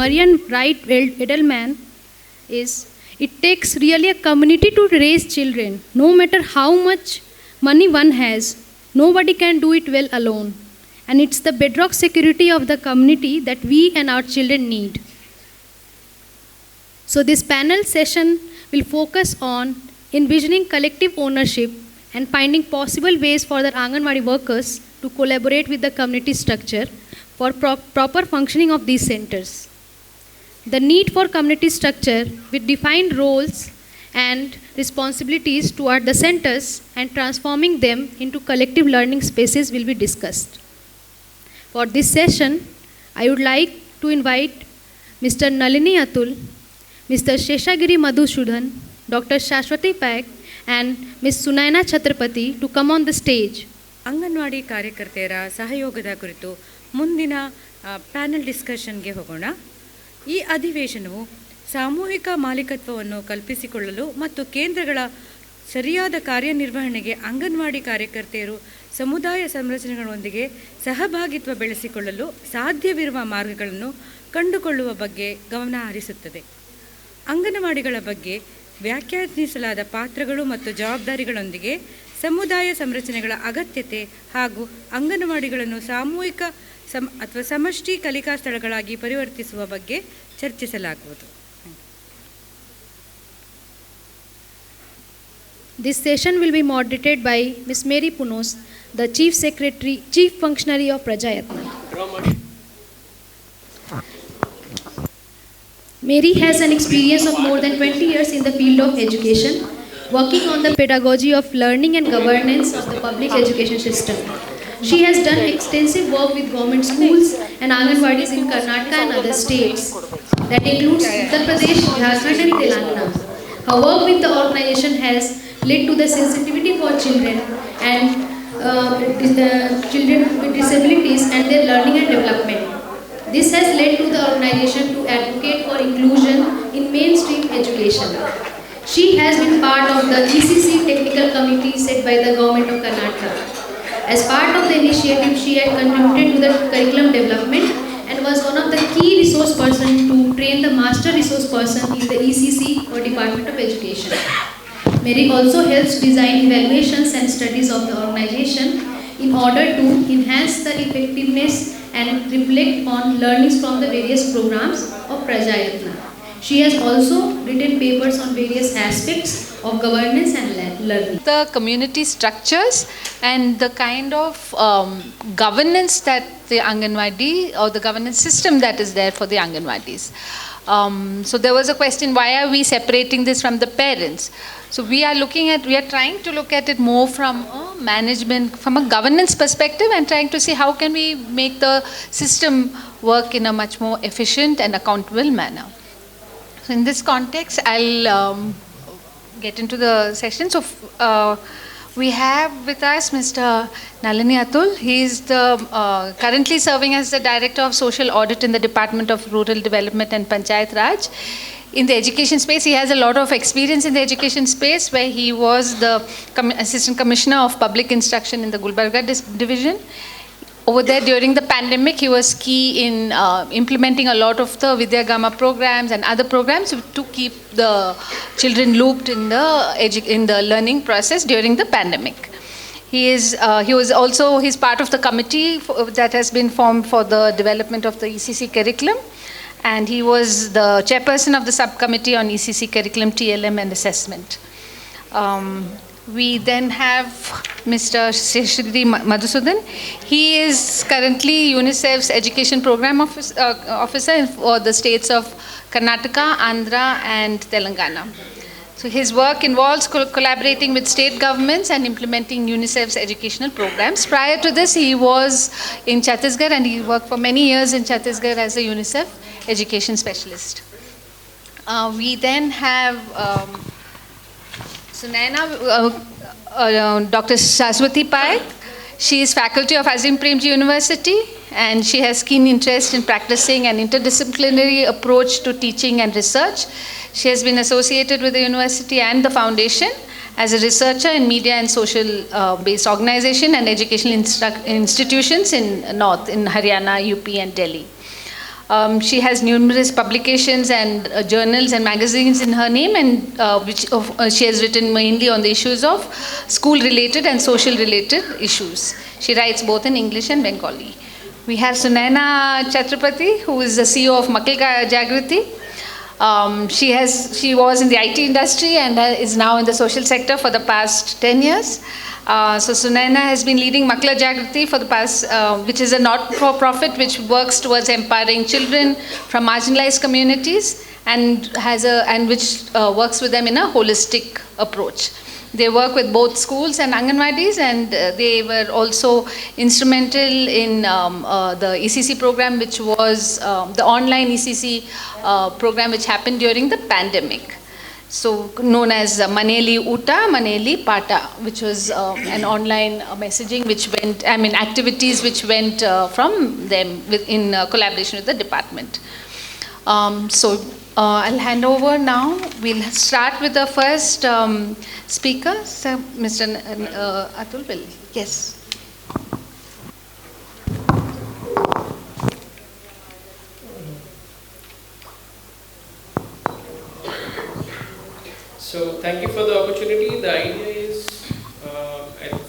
Marian Wright Edelman is, it takes really a community to raise children. No matter how much money one has, nobody can do it well alone. And it's the bedrock security of the community that we and our children need. So this panel session will focus on envisioning collective ownership and finding possible ways for the Anganwadi workers to collaborate with the community structure for proper functioning of these centers. The need for community structure with defined roles and responsibilities toward the centers and transforming them into collective learning spaces will be discussed. For this session, I would like to invite Mr. Nalini Atul, Mr. Sheshagiri Madhusudan, Dr. Shashwati Parekh, and Ms. Sunaina Chhatrapati to come on the stage. Anganwadi ಕಾರ್ಯಕರ್ತೆಯರ ಸಹಯೋಗದ ಕುರಿತು ಮುಂದಿನ panel ಡಿಸ್ಕಷನ್ಗೆ ಹೋಗೋಣ. ಈ ಅಧಿವೇಶನವು ಸಾಮೂಹಿಕ ಮಾಲೀಕತ್ವವನ್ನು ಕಲ್ಪಿಸಿಕೊಳ್ಳಲು ಮತ್ತು ಕೇಂದ್ರಗಳ ಸರಿಯಾದ ಕಾರ್ಯನಿರ್ವಹಣೆಗೆ ಅಂಗನವಾಡಿ ಕಾರ್ಯಕರ್ತೆಯರು ಸಮುದಾಯ ಸಂರಚನೆಗಳೊಂದಿಗೆ ಸಹಭಾಗಿತ್ವ ಬೆಳೆಸಿಕೊಳ್ಳಲು ಸಾಧ್ಯವಿರುವ ಮಾರ್ಗಗಳನ್ನು ಕಂಡುಕೊಳ್ಳುವ ಬಗ್ಗೆ ಗಮನ ಹರಿಸುತ್ತದೆ. ಅಂಗನವಾಡಿಗಳ ಬಗ್ಗೆ ವ್ಯಾಖ್ಯಾನಿಸಲಾದ ಪಾತ್ರಗಳು ಮತ್ತು ಜವಾಬ್ದಾರಿಗಳೊಂದಿಗೆ ಸಮುದಾಯ ಸಂರಚನೆಗಳ ಅಗತ್ಯತೆ ಹಾಗೂ ಅಂಗನವಾಡಿಗಳನ್ನು ಸಾಮೂಹಿಕ ಅಥವಾ ಸಮಷ್ಟಿ ಕಲಿಕಾ ಸ್ಥಳಗಳಾಗಿ ಪರಿವರ್ತಿಸುವ ಬಗ್ಗೆ ಚರ್ಚಿಸಲಾಗುವುದು. This session will be moderated by Ms. Mary Punos, the Chief Functionary of Prajayatna. Mary has an experience of more than 20 years in the field of education, working on the pedagogy of learning and governance of the public education system. She has done extensive work with government schools and Anganwadis in Karnataka and other states. That includes Uttar Pradesh, Jharkhand and Telangana. Her work with the organization has led to the sensitivity for children and children with disabilities and their learning and development. This has led to the organization to advocate for inclusion in mainstream education. She has been part of the ECCE technical committee set by the government of Karnataka. As part of the initiative, she had contributed to the curriculum development and was one of the key resource persons to train the master resource person in the ECCE or Department of Education. Mary also helps design evaluations and studies of the organization in order to enhance the effectiveness and reflect on learnings from the various programs of Prajayatna. She has also written papers on various aspects of governance and learning. The community structures and the kind of governance that the Anganwadi or the governance system that is there for the Anganwadis. So there was a question, why are we separating this from the parents? So we are trying to look at it more from a management, from a governance perspective, and trying to see how can we make the system work in a much more efficient and accountable manner. So in this context, I'll get into the session. So we have with us Mr. Nalini Atul. He is currently serving as the Director of Social Audit in the Department of Rural Development and Panchayat Raj. In the education space, he has a lot of experience in the education space, where he was the Assistant Commissioner of Public Instruction in the Gulbarga Division. Over there during the pandemic, he was key in implementing a lot of the Vidyagama programs and other programs to keep the children looped in the learning process during the pandemic. He's part of the committee that has been formed for the development of the ECCE curriculum, and he was the chairperson of the subcommittee on ECCE curriculum, TLM and assessment. We then have Mr. Sheshagiri Madhusudan. He is currently UNICEF's Education Program Officer for the states of Karnataka, Andhra and Telangana. So his work involves collaborating with state governments and implementing UNICEF's educational programs. Prior to this, he was in Chhattisgarh, and he worked for many years in Chhattisgarh as a UNICEF education specialist. We then have Sunaina, Dr. Shashwati Parekh. She is faculty of Azim Premji University, and she has keen interest in practicing an interdisciplinary approach to teaching and research. She has been associated with the university and the foundation as a researcher in media and social based organization and educational institutions in North, in Haryana, UP and Delhi. She has numerous publications and journals and magazines in her name, and she has written mainly on the issues of school-related and social-related issues. She writes both in English and Bengali. We have Sunaina Chatrapati, who is the CEO of Makal Jagriti. She was in the IT industry and is now in the social sector for the past 10 years. So Sunaina has been leading Makla Jagriti for the past, which is a not-for-profit which works towards empowering children from marginalized communities and which works with them in a holistic approach. They work with both schools and Anganwadis, and they were also instrumental in the ECCE program, which was the online ECCE program which happened during the pandemic. So known as Maneli Uta, Maneli Pata, which was an online messaging which went, activities which went from them in collaboration with the department. I'll hand over now. We'll start with the first speaker, so Mr. Atul will. Yes. So thank you for the opportunity. The idea is,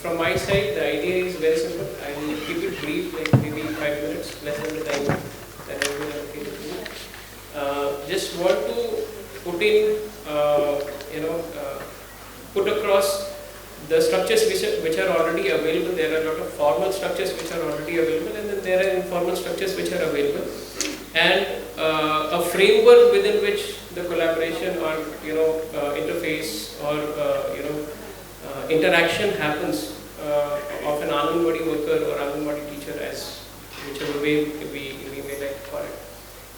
from my side, the idea is very simple. I will keep it brief, like maybe 5 minutes, less than the time that I will allocate to you. Just want to put in, put across the structures which are already available. There are a lot of formal structures which are already available, and then there are informal structures which are available, and a framework within which the collaboration or interface or interaction happens of an Anganwadi worker or Anganwadi teacher, as whichever way we may like to call it.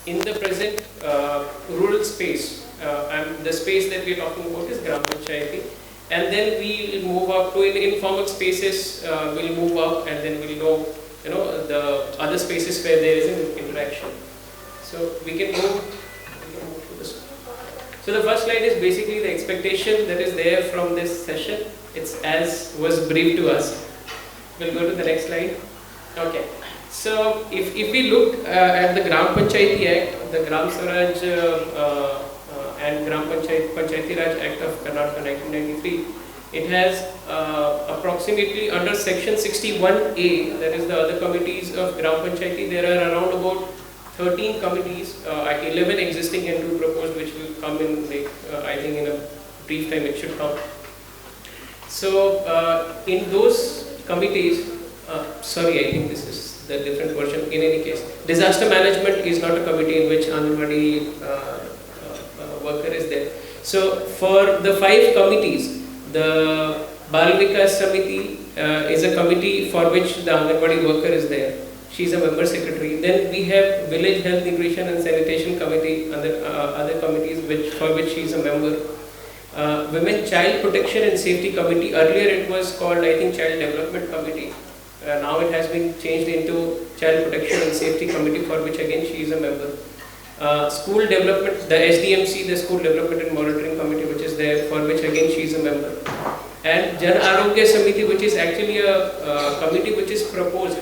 In the present rural space, and the space that we are talking about is Gram Panchayati, and then we will move up to informal spaces. We'll move up, and then we'll know the other spaces where there is an interaction. So we can move to this. So the first slide is basically the expectation that is there from this session. It's as was briefed to us. We'll go to the next slide. Okay. So if we look at the Gram Panchayati Act, the Gram Swaraj and Gram Panchayati Raj Act of Karnataka 1993, it has approximately under section 61A, that is the other committees of Gram Panchayati, there are around about 13 committees, 11 existing and 2 proposed, which will come in, I think in a brief time it should come. So in those committees, sorry, I think this is the different version. In any case, disaster management is not a committee in which Anganwadi worker is there. So for the 5 committees, the Bal Vikas Samiti is a committee for which the Anganwadi worker is there. She is a member secretary. Then we have Village Health, Nutrition and Sanitation Committee and the other committees for which she is a member. Women Child Protection and Safety Committee. Earlier it was called, I think, Child Development Committee. Now it has been changed into Child Protection and Safety Committee, for which again she is a member. School Development, the SDMC, the School Development and Monitoring Committee, which is there, for which again she is a member. And Jan Arogya Samiti, which is actually a committee which is proposed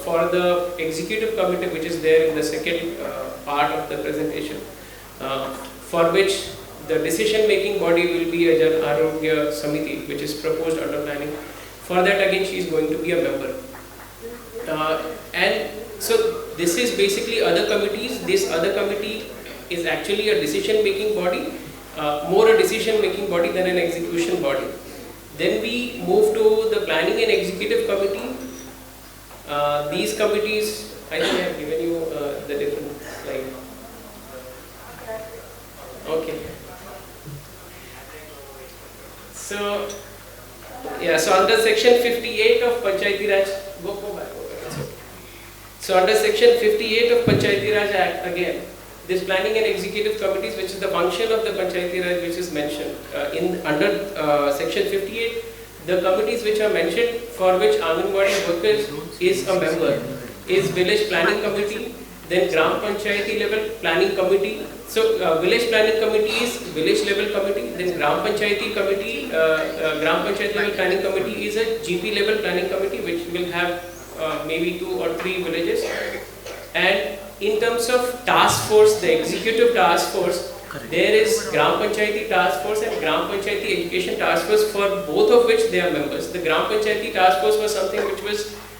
for the executive committee, which is there in the second part of the presentation, for which the decision-making body will be a Jan Arogya Samiti, which is proposed under planning. For that again she is going to be a member. And so this is basically other committees. This other committee is actually a decision-making body, more a decision-making body than an execution body. Then we move to the planning and executive committee. These committees, I think I have given you the different slide. Okay. So, yeah, so under section 58 of Panchayati Raj, go back. So under section 58 of Panchayati Raj Act, again, this planning and executive committees, which is the function of the Panchayati Raj, which is mentioned under section 58, the committees which are mentioned for which Anganwadi workers is a member is Village Planning Committee, then Gram Panchayati level Planning Committee. So Village Planning Committee is village level committee, then Gram Panchayati Committee, Gram Panchayati level Planning Committee is a GP level Planning Committee, which will have maybe 2 or 3 villages. And in terms of task force, the executive task force, there is Gram Panchayati Task Force and Gram Panchayati Education Task Force, for both of which they are members. The Gram Panchayati Task Force was something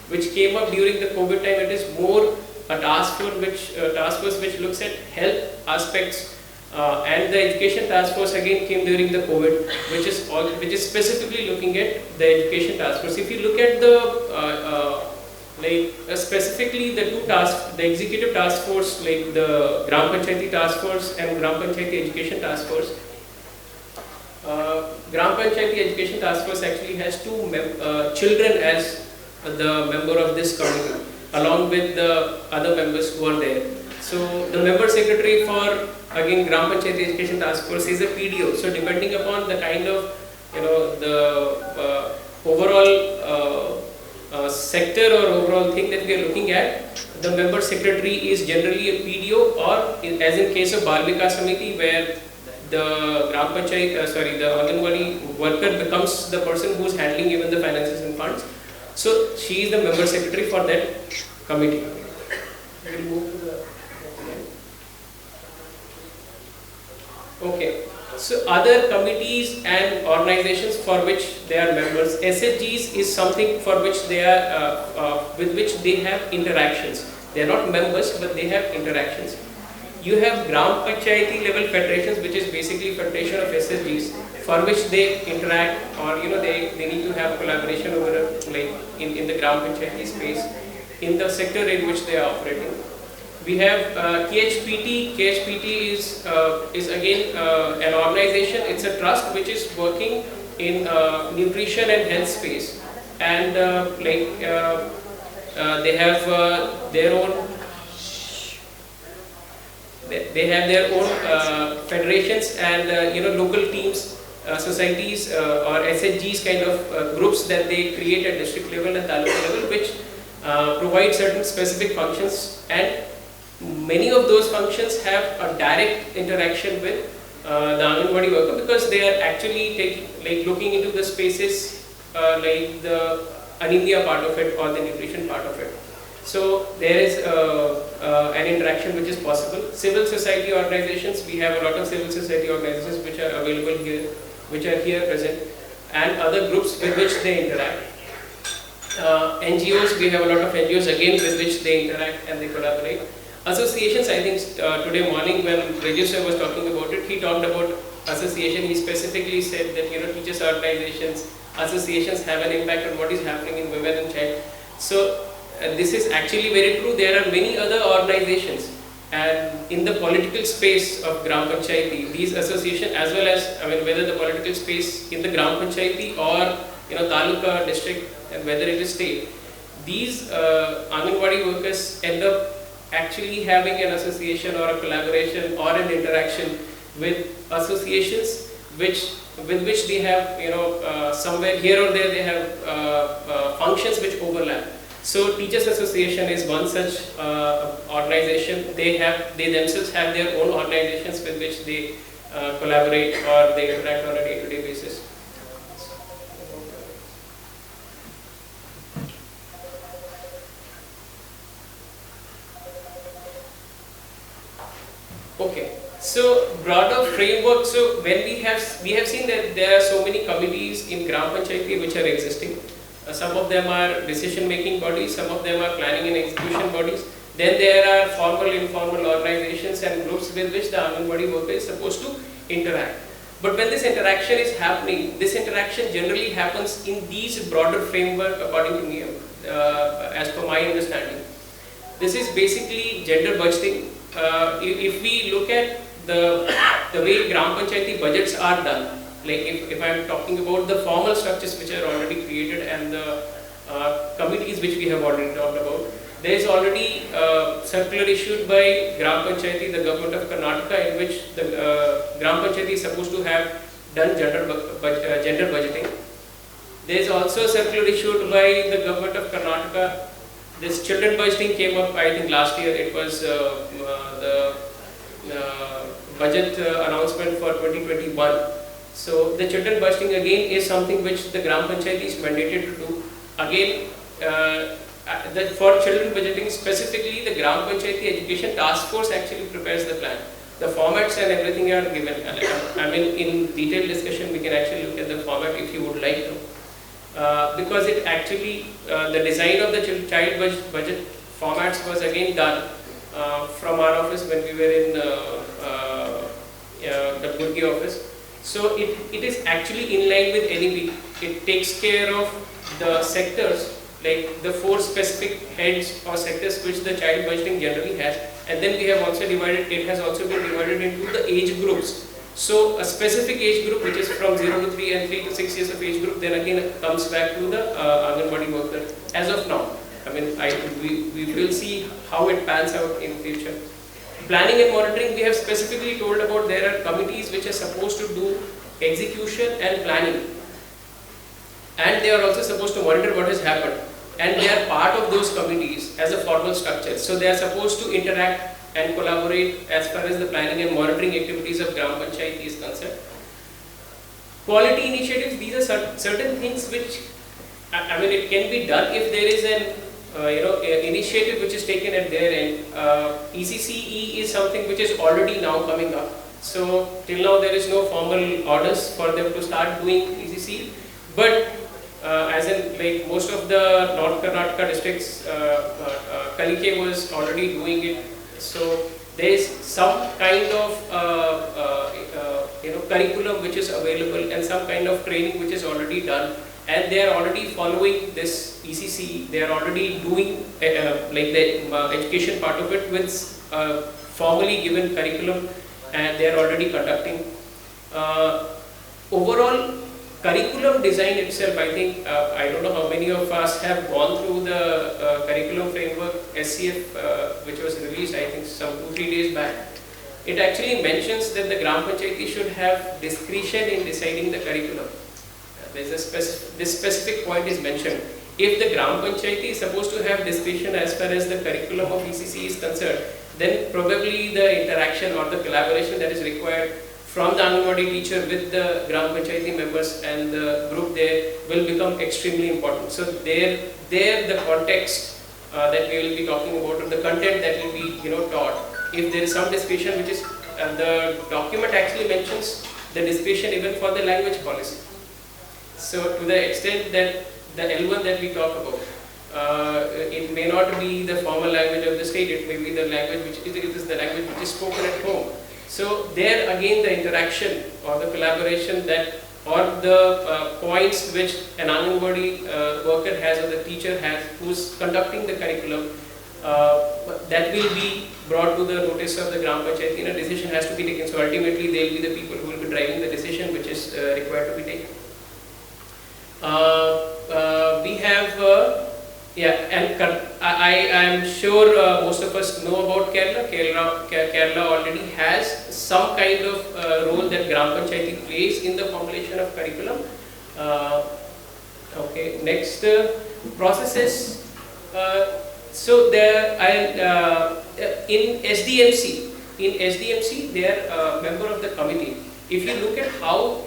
which came up during the COVID time. It is more a task force which looks at health aspects, and the Education Task Force again came during the COVID, which is specifically looking at the Education Task Force. If you look at the specifically the two tasks, the executive task force, like the Gram Panchayati Task Force and Gram Panchayati Education Task Force. Gram Panchayati Education Task Force actually has two children as the member of this committee, along with the other members who are there. So the member secretary for again Gram Panchayati Education Task Force is a PDO. So depending upon the kind of the overall sector or overall thing that we are looking at, the member secretary is generally a PDO, or as in case of Bal Vikas Samiti, where the Gram Panchayat, the Anganwadi worker becomes the person who is handling even the finances and funds. So she is the member secretary for that committee. We'll move to the okay. So other committees and organizations for which they are members, SHGs is something for which they are with which they have interactions. They are not members, but they have interactions. You have Gram Panchayati level federations, which is basically federation of SHGs, for which they interact, or they need to have collaboration over in the Gram Panchayati space in the sector in which they are operating. We have KHPT. KHPT is again an organization. It's a trust which is working in nutrition and health space, and they have their own. They have their own federations and local teams, societies or SHGs kind of groups that they create at district level and taluka level, which provide certain specific functions, and many of those functions have a direct interaction with the Anganwadi worker, because they are actually looking into the spaces like the anemia part of it or the nutrition part of it. So there is an interaction which is possible. Civil society organizations, we have a lot of civil society organizations which are available here, which are here present, and other groups with which they interact. NGOs, we have a lot of NGOs again with which they interact and they collaborate. Associations, I think today morning when Raju sir was talking about it, he talked about association. He specifically said that teachers organizations, associations have an impact on what is happening in women and child. So this is actually very true. There are many other organizations, and in the political space of Gram Panchayati, these associations, as well as whether the political space in the Gram Panchayati or taluka, district, and whether it is state, these Anganwadi workers end up actually having an association or a collaboration or an interaction with associations with which they have somewhere here or there they have functions which overlap. So Teachers Association is one such organization. They themselves have their own organizations with which they collaborate or they interact on a day-to-day basis. Okay, so broader framework. So when we have seen that there are so many committees in Gram Panchayati which are existing. Some of them are decision-making bodies, some of them are planning and execution bodies. Then there are formal, informal organizations and groups with which the Anganwadi worker is supposed to interact. But when this interaction is happening, this interaction generally happens in these broader framework according to me, as per my understanding. This is basically gender budgeting. If we look at the way Gram Panchayati budgets are done, like if I am talking about the formal structures which are already created and the committees which we have already talked about, there is already circular issued by Gram Panchayati, the government of Karnataka, in which the Gram Panchayati is supposed to have done gender budgeting. There is also a circular issued by the government of Karnataka. This children budgeting came up, I think last year. It was the budget announcement for 2021. So the children budgeting again is something which the Gram Panchayati is mandated to do. Again, that for children budgeting specifically, the Gram Panchayati Education Task Force actually prepares the plan. The formats and everything are given. I mean, in detailed discussion, we can actually look at the format if you would like to. Because it actually, the design of the child budget formats was again done from our office when we were in the Burgi office. So it is actually in line with NEP. It takes care of the sectors, like the 4 specific heads or sectors which the child budgeting generally has, and then we have also divided, it has also been divided into the age groups. So a specific age group which is from 0 to 3 and 3 to 6 years of age group then again comes back to the Anganwadi worker as of now. I mean, we will see how it pans out in future. Planning and monitoring, we have specifically told about there are committees which are supposed to do execution and planning, and they are also supposed to monitor what has happened, and they are part of those committees as a formal structure. So they are supposed to interact and collaborate as far as the planning and monitoring activities of Gram Panchayati is concerned. Quality initiatives, these are certain things which, I mean, it can be done if there is an initiative which is taken at their end. ECCE is something which is already now coming up. So till now there is no formal orders for them to start doing ECCE, but as in like most of the North Karnataka districts, Kalike was already doing it. So there is some kind of curriculum which is available and some kind of training which is already done, and they are already following this ECCE. They are already doing like the education part of it with formally given curriculum, and they are already conducting. Overall curriculum design itself, I think, I don't know how many of us have gone through the curriculum framework SCF which was released I think some 2-3 days back. It actually mentions that the Gram Panchayati should have discretion in deciding the curriculum. This specific point is mentioned. If the Gram Panchayati is supposed to have discretion as far as the curriculum of ECCE is concerned, then probably the interaction or the collaboration that is required from the Anganwadi teacher with the Gram Panchayati members and the group there will become extremely important. So there the context that we will be talking about, or the content that will be taught, if there is some discretion which is, the document actually mentions the discretion even for the language policy. So to the extent that the L1 that we talk about, it may not be the formal language of the state, it may be the language which is the language which is spoken at home. So there again the interaction or the collaboration that, or the points which an Anganwadi worker has or the teacher has who's conducting the curriculum, that will be brought to the notice of the Gram Panchayati and a decision has to be taken. So ultimately they will be the people who will be driving the decision which is required to be taken. We have and I am sure most of us know about Kerala. Kerala already has some kind of role that Gram Panchayati plays in the formulation of curriculum. Okay, next processes. So there, in SDMC, they are a member of the committee. If you look at how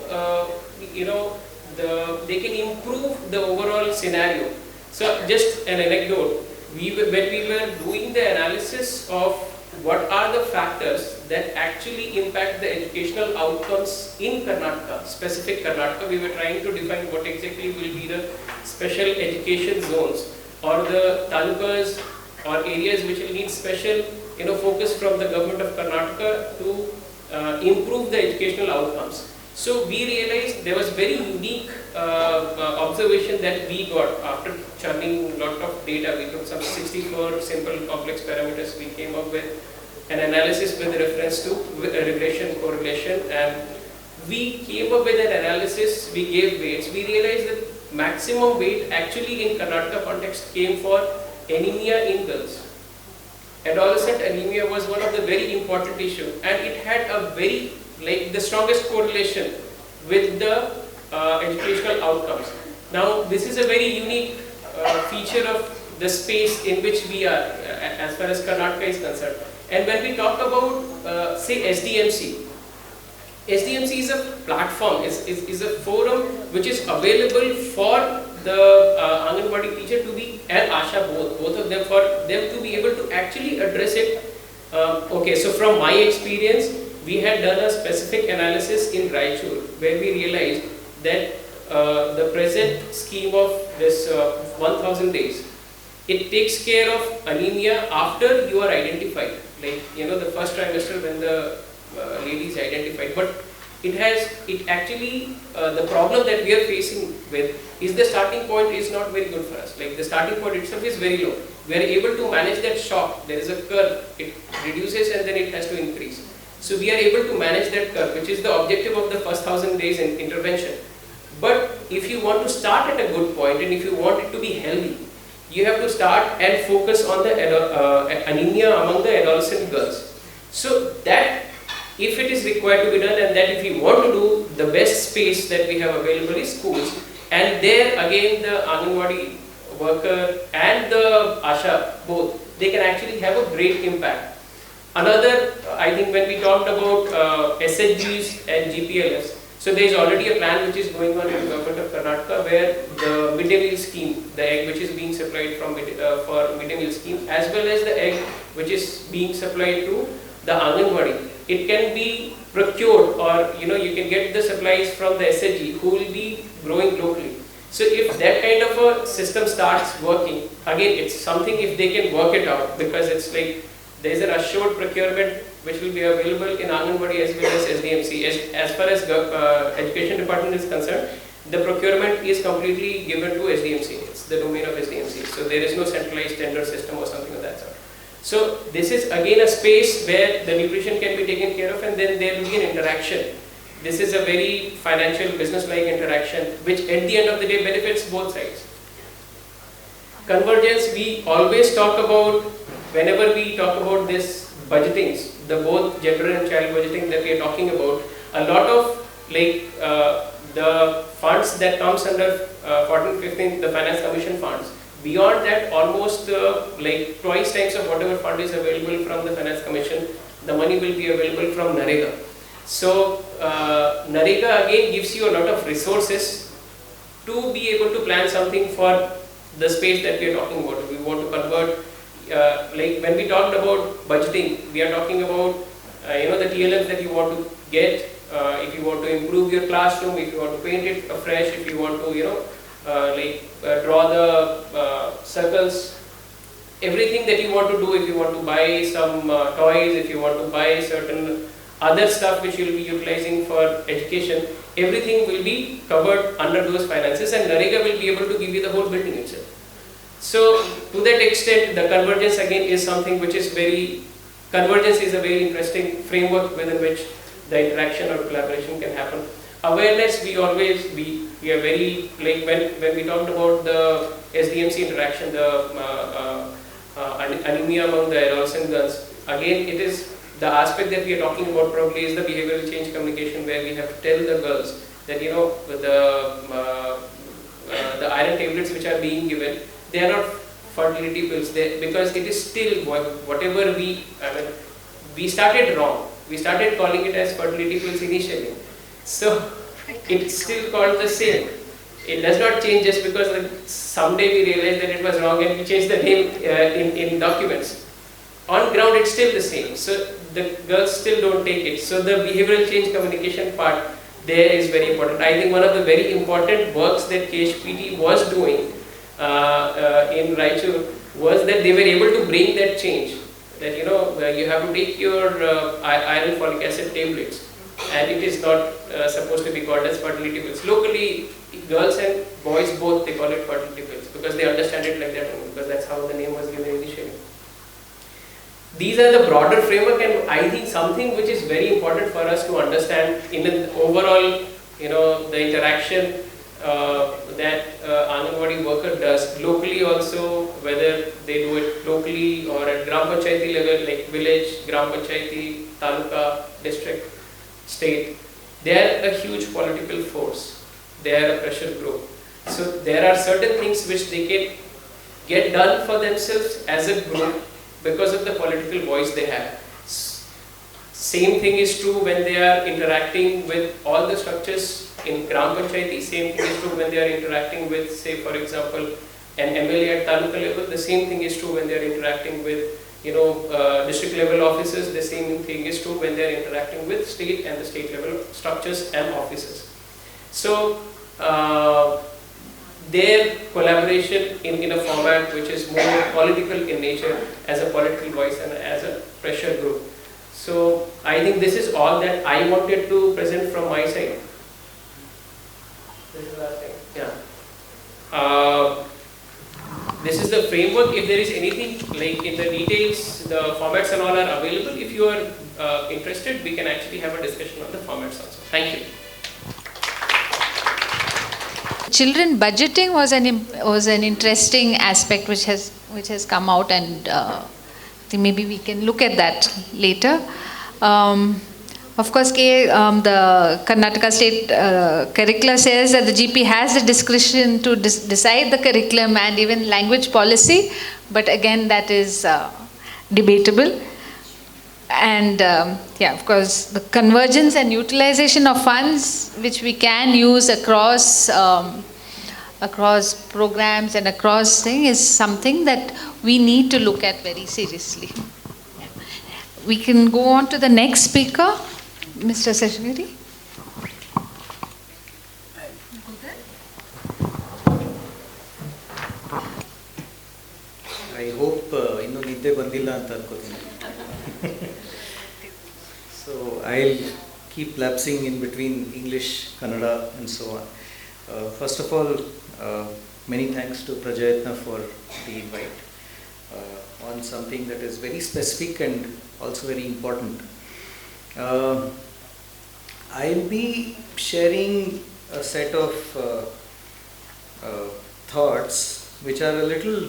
they can improve the overall scenario. So just an anecdote, when we were doing the analysis of what are the factors that actually impact the educational outcomes in Karnataka, specific Karnataka, we were trying to define what exactly will be the special education zones or the talukas or areas which will need special focus from the government of Karnataka to improve the educational outcomes. So we realized there was very unique observation that we got after churning a lot of data. We took some 64 simple complex parameters. We came up with an analysis with reference to regression, correlation, and we came up with an analysis. We gave weights. We realized that maximum weight actually in Karnataka context came for anemia in girls. Adolescent anemia was one of the very important issue, and it had a very the strongest correlation with the educational outcomes. Now this is a very unique feature of the space in which we are as far as Karnataka is concerned. And when we talk about say SDMC is a platform, is a forum which is available for the Anganwadi teacher to be, and Asha both of them, for them to be able to actually address it. Okay, so from my experience, we had done a specific analysis in Raichur where we realized that the present scheme of this 1000 days, it takes care of anemia after you are identified, like the first trimester when the lady is identified. But it actually the problem that we are facing with is the starting point is not very good for us. Like the starting point itself is very low. We are able to manage that shock. There is a curve. It reduces and then it has to increase. So we are able to manage that curve, which is the objective of the first 1000 days in intervention. But if you want to start at a good point and if you want it to be healthy, you have to start and focus on the anemia among the adolescent girls. So that, if it is required to be done, and that if we want to do, the best space that we have available is schools. And there again the Anganwadi worker and the Asha, both, they can actually have a great impact. Another, I think when we talked about SHGs and GPLFs, so there is already a plan which is going on in the government of Karnataka where the midday meal scheme, the egg which is being supplied from for midday meal scheme, as well as the egg which is being supplied to the Anganwadi, it can be procured, or you can get the supplies from the SHG who will be growing locally. So if that kind of a system starts working, again it's something if they can work it out, because it's like there is an assured procurement which will be available in Anganwadi as well as SDMC. As far as education department is concerned, the procurement is completely given to SDMC. It's the domain of SDMC. So there is no centralized tender system or something of that sort. So this is again a space where the nutrition can be taken care of, and then there will be an interaction. This is a very financial, business-like interaction which at the end of the day benefits both sides. Convergence, we always talk about, whenever we talk about this budgetings, the both gender and child budgeting that we are talking about, a lot of the funds that comes under 14-15, the Finance Commission funds, beyond that almost twice times of whatever fund is available from the Finance Commission, the money will be available from NREGA. So NREGA again gives you a lot of resources to be able to plan something for the space that we are talking about. We want to convert, like when we talked about budgeting, we are talking about the TLMs that you want to get, if you want to improve your classroom, if you want to paint it afresh, if you want to draw the circles, everything that you want to do, if you want to buy some toys, if you want to buy certain other stuff which you will be utilizing for education, everything will be covered under those finances, and NREGA will be able to give you the whole building itself. So to that extent, the convergence again is something which is convergence is a very interesting framework within which the interaction or collaboration can happen. Awareness, we are very, like when we talked about the SDMC interaction, the anemia among the adolescent girls, again it is the aspect that we are talking about probably is the behavioral change communication, where we have to tell the girls that the iron tablets which are being given, they are not fertility pills, because it is still whatever we started wrong. We started calling it as fertility pills initially. So it's still called the same. It does not change just because someday we realized that it was wrong and we changed the name in documents. On ground it's still the same. So the girls still don't take it. So the behavioral change communication part there is very important. I think one of the very important works that KHPT was doing in Raichur was that they were able to bring that change. That you have to take your iron folic acid tablets, and it is not supposed to be called as fertility pills. Locally, girls and boys both, they call it fertility pills because they understand it like that only, because that's how the name was given initially. These are the broader framework, and I think something which is very important for us to understand in an overall, the interaction that Anganwadi worker does locally also, whether they do it locally or at Gram Panchayati level, like village, Gram Panchayati, Taluka, district, state, they are a huge political force. They are a pressure group. So there are certain things which they can get done for themselves as a group because of the political voice they have. Same thing is true when they are interacting with all the structures in Gram Panchayati. Same thing is true when they are interacting with, say, for example, an MLA at Taluka level. The same thing is true when they are interacting with, district level offices. The same thing is true when they are interacting with state and the state level structures and offices. So, their collaboration in a format which is more political in nature, as a political voice and as a pressure group. So I think this is all that I wanted to present from my side. This is the last thing. Yeah. This is the framework. If there is anything like in the details, the formats and all are available. If you are interested, we can actually have a discussion on the formats also. Thank you. Children budgeting was an interesting aspect which has come out, and I think maybe we can look at that later. Of course, the Karnataka state curricula says that the GP has the discretion to decide the curriculum and even language policy, but again that is debatable. And of course, the convergence and utilization of funds which we can use across programs and across things is something that we need to look at very seriously. We can go on to the next speaker, Mr. Seshagiri. I hope innu nidde bandilla anta ankoತೀನಿ. So I'll keep lapsing in between English, Kannada and so on. First of all, many thanks to Prajayatna for the invite on something that is very specific and also very important. I'll be sharing a set of thoughts which are a little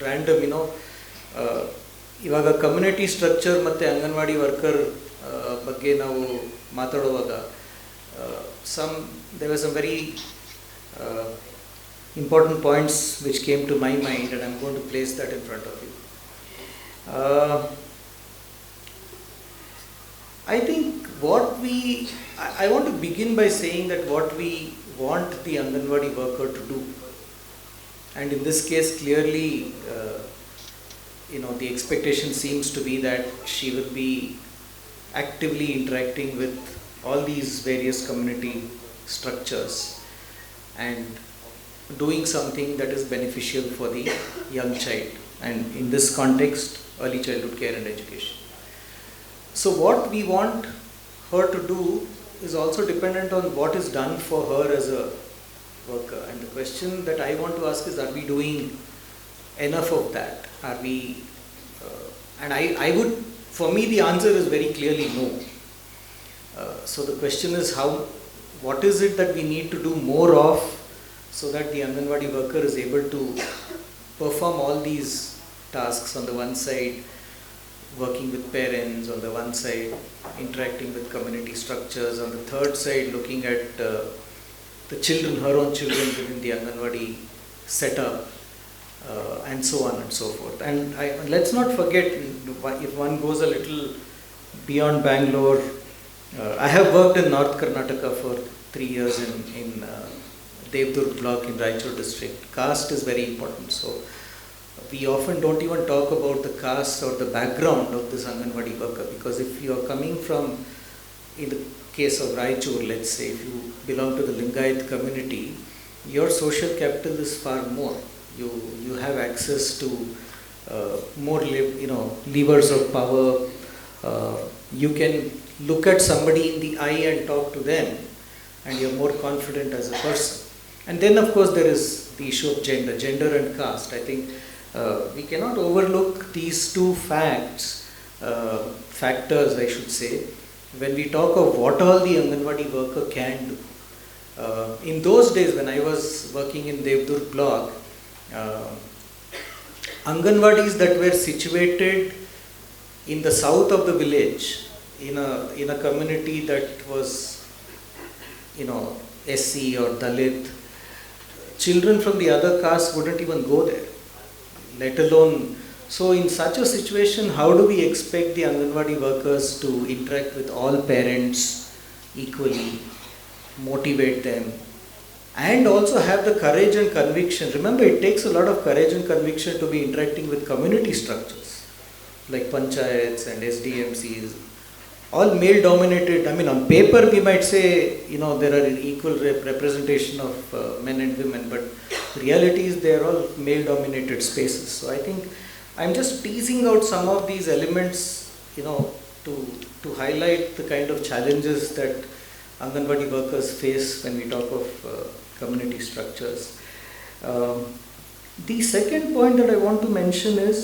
random, ಇವಾಗ community structure ಮತ್ತು anganwadi worker ಬಗ್ಗೆ ನಾವು ಮಾತಾಡುವಾಗ there were some very important points which came to my mind, and I'm going to place that in front of you. I think I want to begin by saying that what we want the Anganwadi worker to do, and in this case clearly the expectation seems to be that she will be actively interacting with all these various community structures and doing something that is beneficial for the young child, and in this context, early childhood care and education. So what we want her to do is also dependent on what is done for her as a worker, and the question that I want to ask is, are we doing enough of that? Are we and I would, for me the answer is very clearly no. So the question is, what is it that we need to do more of so that the Anganwadi worker is able to perform all these tasks? On the one side, working with parents, on the one side interacting with community structures, on the third side looking at the children, her own children within the Anganwadi setup, and so on and so forth. And let's not forget, if one goes a little beyond Bangalore, I have worked in North Karnataka for 3 years in Devdurg block in Raichur district. Caste is very important, so we often don't even talk about the caste or the background of this Anganwadi worker, because if you are coming from, in the case of Raichur, let's say, if you belong to the Lingayat community, your social capital is far more. You have access to more levers of power. You can look at somebody in the eye and talk to them, and you're more confident as a person. And then of course there is the issue of gender and caste. I think we cannot overlook these two factors I should say, when we talk of what all the Anganwadi worker can do. In those days when I was working in Devdurg block, Anganwadis that were situated in the south of the village, in a community that was SC or Dalit, children from the other caste wouldn't even go there, let alone So in such a situation, how do we expect the Anganwadi workers to interact with all parents equally, motivate them, and also have the courage and conviction? Remember, it takes a lot of courage and conviction to be interacting with community structures like panchayats and SDMCs, all male dominated. I mean, on paper we might say, there are equal representation of men and women, but the reality is they are all male dominated spaces. So I think I'm just teasing out some of these elements, to highlight the kind of challenges that Anganwadi workers face when we talk of community structures. The second point that I want to mention is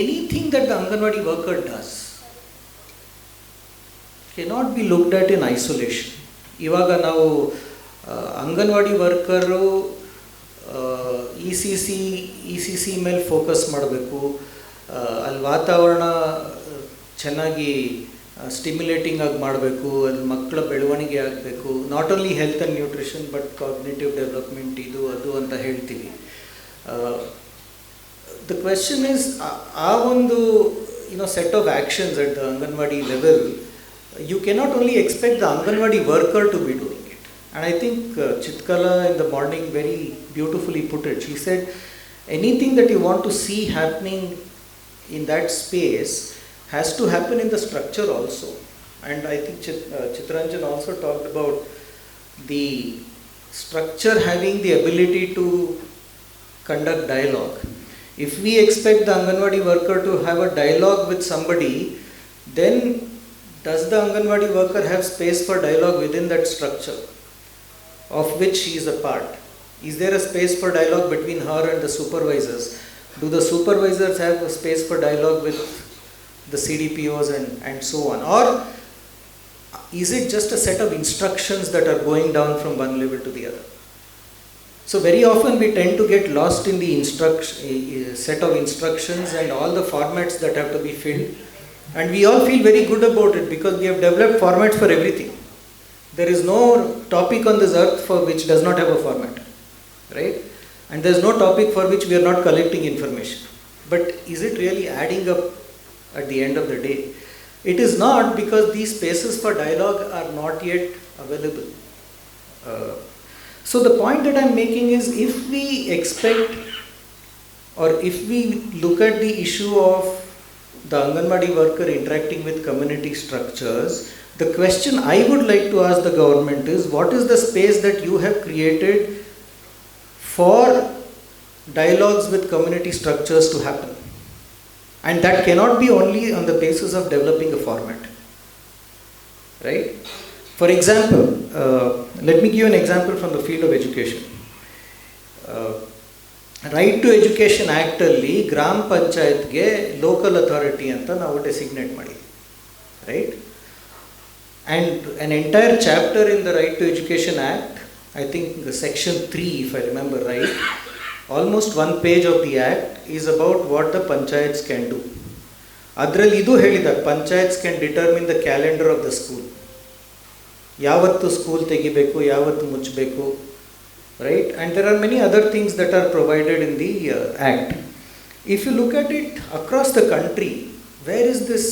anything that the Anganwadi worker does cannot be looked at in isolation. Ivaga now Anganwadi worker ECC ಮೇಲೆ focus ಮಾಡಬೇಕು, ಅಲ್ಲಿ ವಾತಾವರಣ ಚೆನ್ನಾಗಿ stimulating ಆಗಿ ಮಾಡಬೇಕು, ಅಲ್ಲಿ ಮಕ್ಕಳ ಬೆಳವಣಿಗೆ ಆಗಬೇಕು, not only health and nutrition but cognitive development ಇದು ಅದು ಅಂತ ಹೇಳ್ತೀವಿ. ದ ಕ್ವೆಶ್ಚನ್ ಈಸ್ ಆ ಒಂದು set of actions at the anganwadi level, you cannot only expect the Anganwadi worker to be doing it. And I think Chitkala in the morning very beautifully put it. She said, anything that you want to see happening in that space has to happen in the structure also. And I think Chitranjan also talked about the structure having the ability to conduct dialogue. If we expect the Anganwadi worker to have a dialogue with somebody, then does the Anganwadi worker have space for dialogue within that structure of which she is a part? Is there a space for dialogue between her and the supervisors? Do the supervisors have a space for dialogue with the CDPOs and so on? Or is it just a set of instructions that are going down from one level to the other? So very often we tend to get lost in the set of instructions and all the formats that have to be filled. And we all feel very good about it because we have developed formats for everything. There is no topic on this earth for which does not have a format, right? And there is no topic for which we are not collecting information. But is it really adding up at the end of the day? It is not, because these spaces for dialogue are not yet available. So the point that I am making is, if we expect or if we look at the issue of the Anganwadi worker interacting with community structures, the question I would like to ask the government is, what is the space that you have created for dialogues with community structures to happen? And that cannot be only on the basis of developing a format, right? For example, let me give you an example from the field of education. Right to education ಆ್ಯಕ್ಟಲ್ಲಿ ಗ್ರಾಮ ಪಂಚಾಯತ್ಗೆ local authority ಅಂತ ನಾವು designate ಮಾಡಿದ್ವಿ, right? And an entire chapter in the right to education act, I think section 3 if I remember right, almost 1 page of the act is about what the panchayats can do. ಅದರಲ್ಲಿ ಇದು ಹೇಳಿದ್ದಾರೆ, panchayats can determine the calendar of the school, ಯಾವತ್ತು school ತೆಗಿಬೇಕು, ಯಾವತ್ತು ಮುಚ್ಚಬೇಕು, right? And there are many other things that are provided in the Act. If you look at it across the country, where is this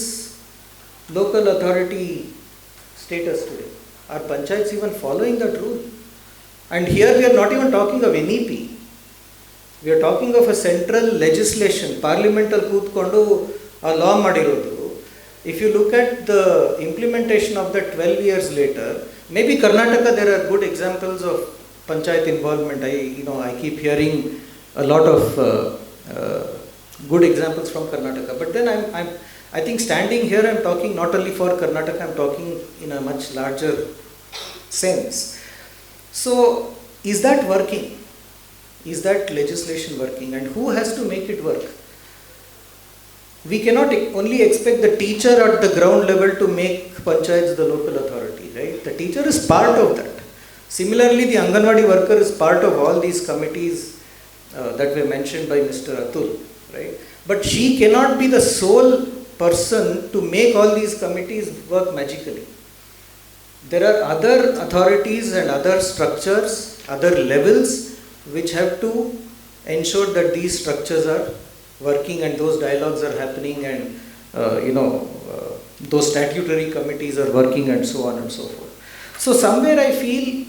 local authority status today? Are panchayats even following that rule? And here we are not even talking of NEP. We are talking of a central legislation, parliamental ಕೂತ್ಕೊಂಡು a law ಮಾಡಿರೋದು. If you look at the implementation of that 12 years later, maybe Karnataka there are good examples of panchayat involvement. I keep hearing a lot of good examples from Karnataka. But then I think standing here, I'm talking not only for Karnataka, I'm talking in a much larger sense. So, is that working? Is that legislation working? And who has to make it work? We cannot only expect the teacher at the ground level to make panchayats the local authority, right? The teacher is part of that. Similarly, the Anganwadi worker is part of all these committees that were mentioned by Mr. Atul, right? But she cannot be the sole person to make all these committees work magically. There are other authorities and other structures, other levels, which have to ensure that these structures are working and those dialogues are happening and those statutory committees are working and so on and so forth. So somewhere I feel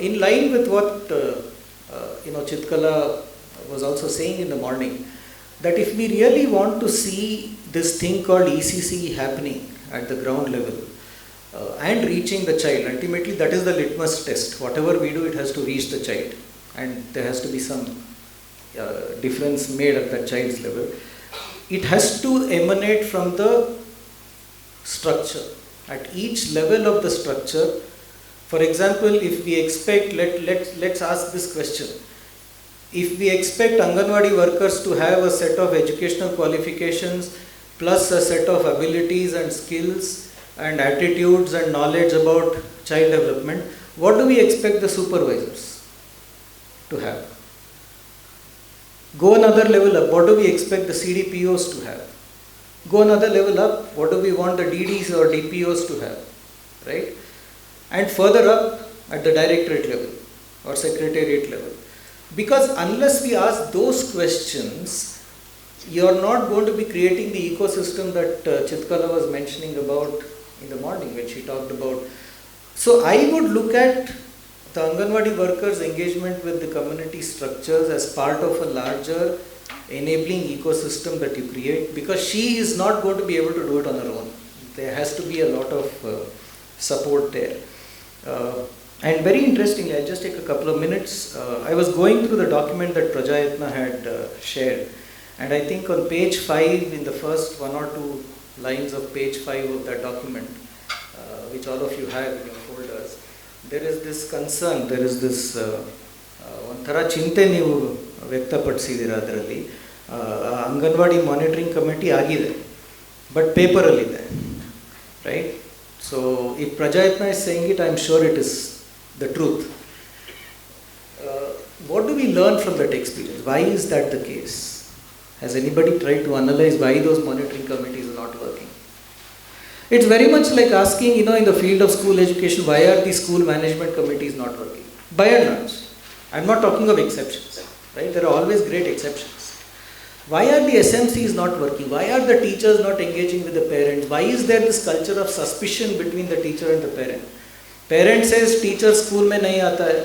in line with what Chitkala was also saying in the morning, that if we really want to see this thing called ECCE happening at the ground level and reaching the child, ultimately that is the litmus test. Whatever we do, it has to reach the child, and there has to be some difference made at that child's level. It has to emanate from the structure. At each level of the structure, for example, if we expect, let's ask this question. If we expect Anganwadi workers to have a set of educational qualifications plus a set of abilities and skills and attitudes and knowledge about child development, what do we expect the supervisors to have? Go another level up, what do we expect the CDPOs to have? Go another level up, what do we want the DDs or DPOs to have, right? And further up at the directorate level or secretariat level. Because unless we ask those questions, you are not going to be creating the ecosystem that Chitkala was mentioning about in the morning when she talked about. So I would look at the Anganwadi workers' engagement with the community structures as part of a larger enabling ecosystem that you create, because she is not going to be able to do it on her own. There has to be a lot of support there. And very interestingly, I'll just take a couple of minutes. I was going through the document that Prajayatna had shared, and I think on page 5, in the first 1 or 2 lines of page 5 of that document, which all of you have in your folders, there is this concern, there is this ಒಂಥರ ಚಿಂತೆ ನೀವು ವ್ಯಕ್ತಪಡಿಸಿದ್ದೀರ ಅದರಲ್ಲಿ. Anganwadi monitoring committee ಆಗಿದೆ, but ಪೇಪರಲ್ಲಿದೆ, right? So if Prajayatna is saying it, I am sure it is the truth. What do we learn from that experience? Why is that the case? Has anybody tried to analyze why those monitoring committees are not working? It's very much like asking, in the field of school education, why are the school management committees not working? By and large. I'm not talking of exceptions, right? There are always great exceptions. Why are the SMCs not working? Why are the teachers not engaging with the parents? Why is there this culture of suspicion between the teacher and the parent? Parent says, teacher school mein nahi aata hai,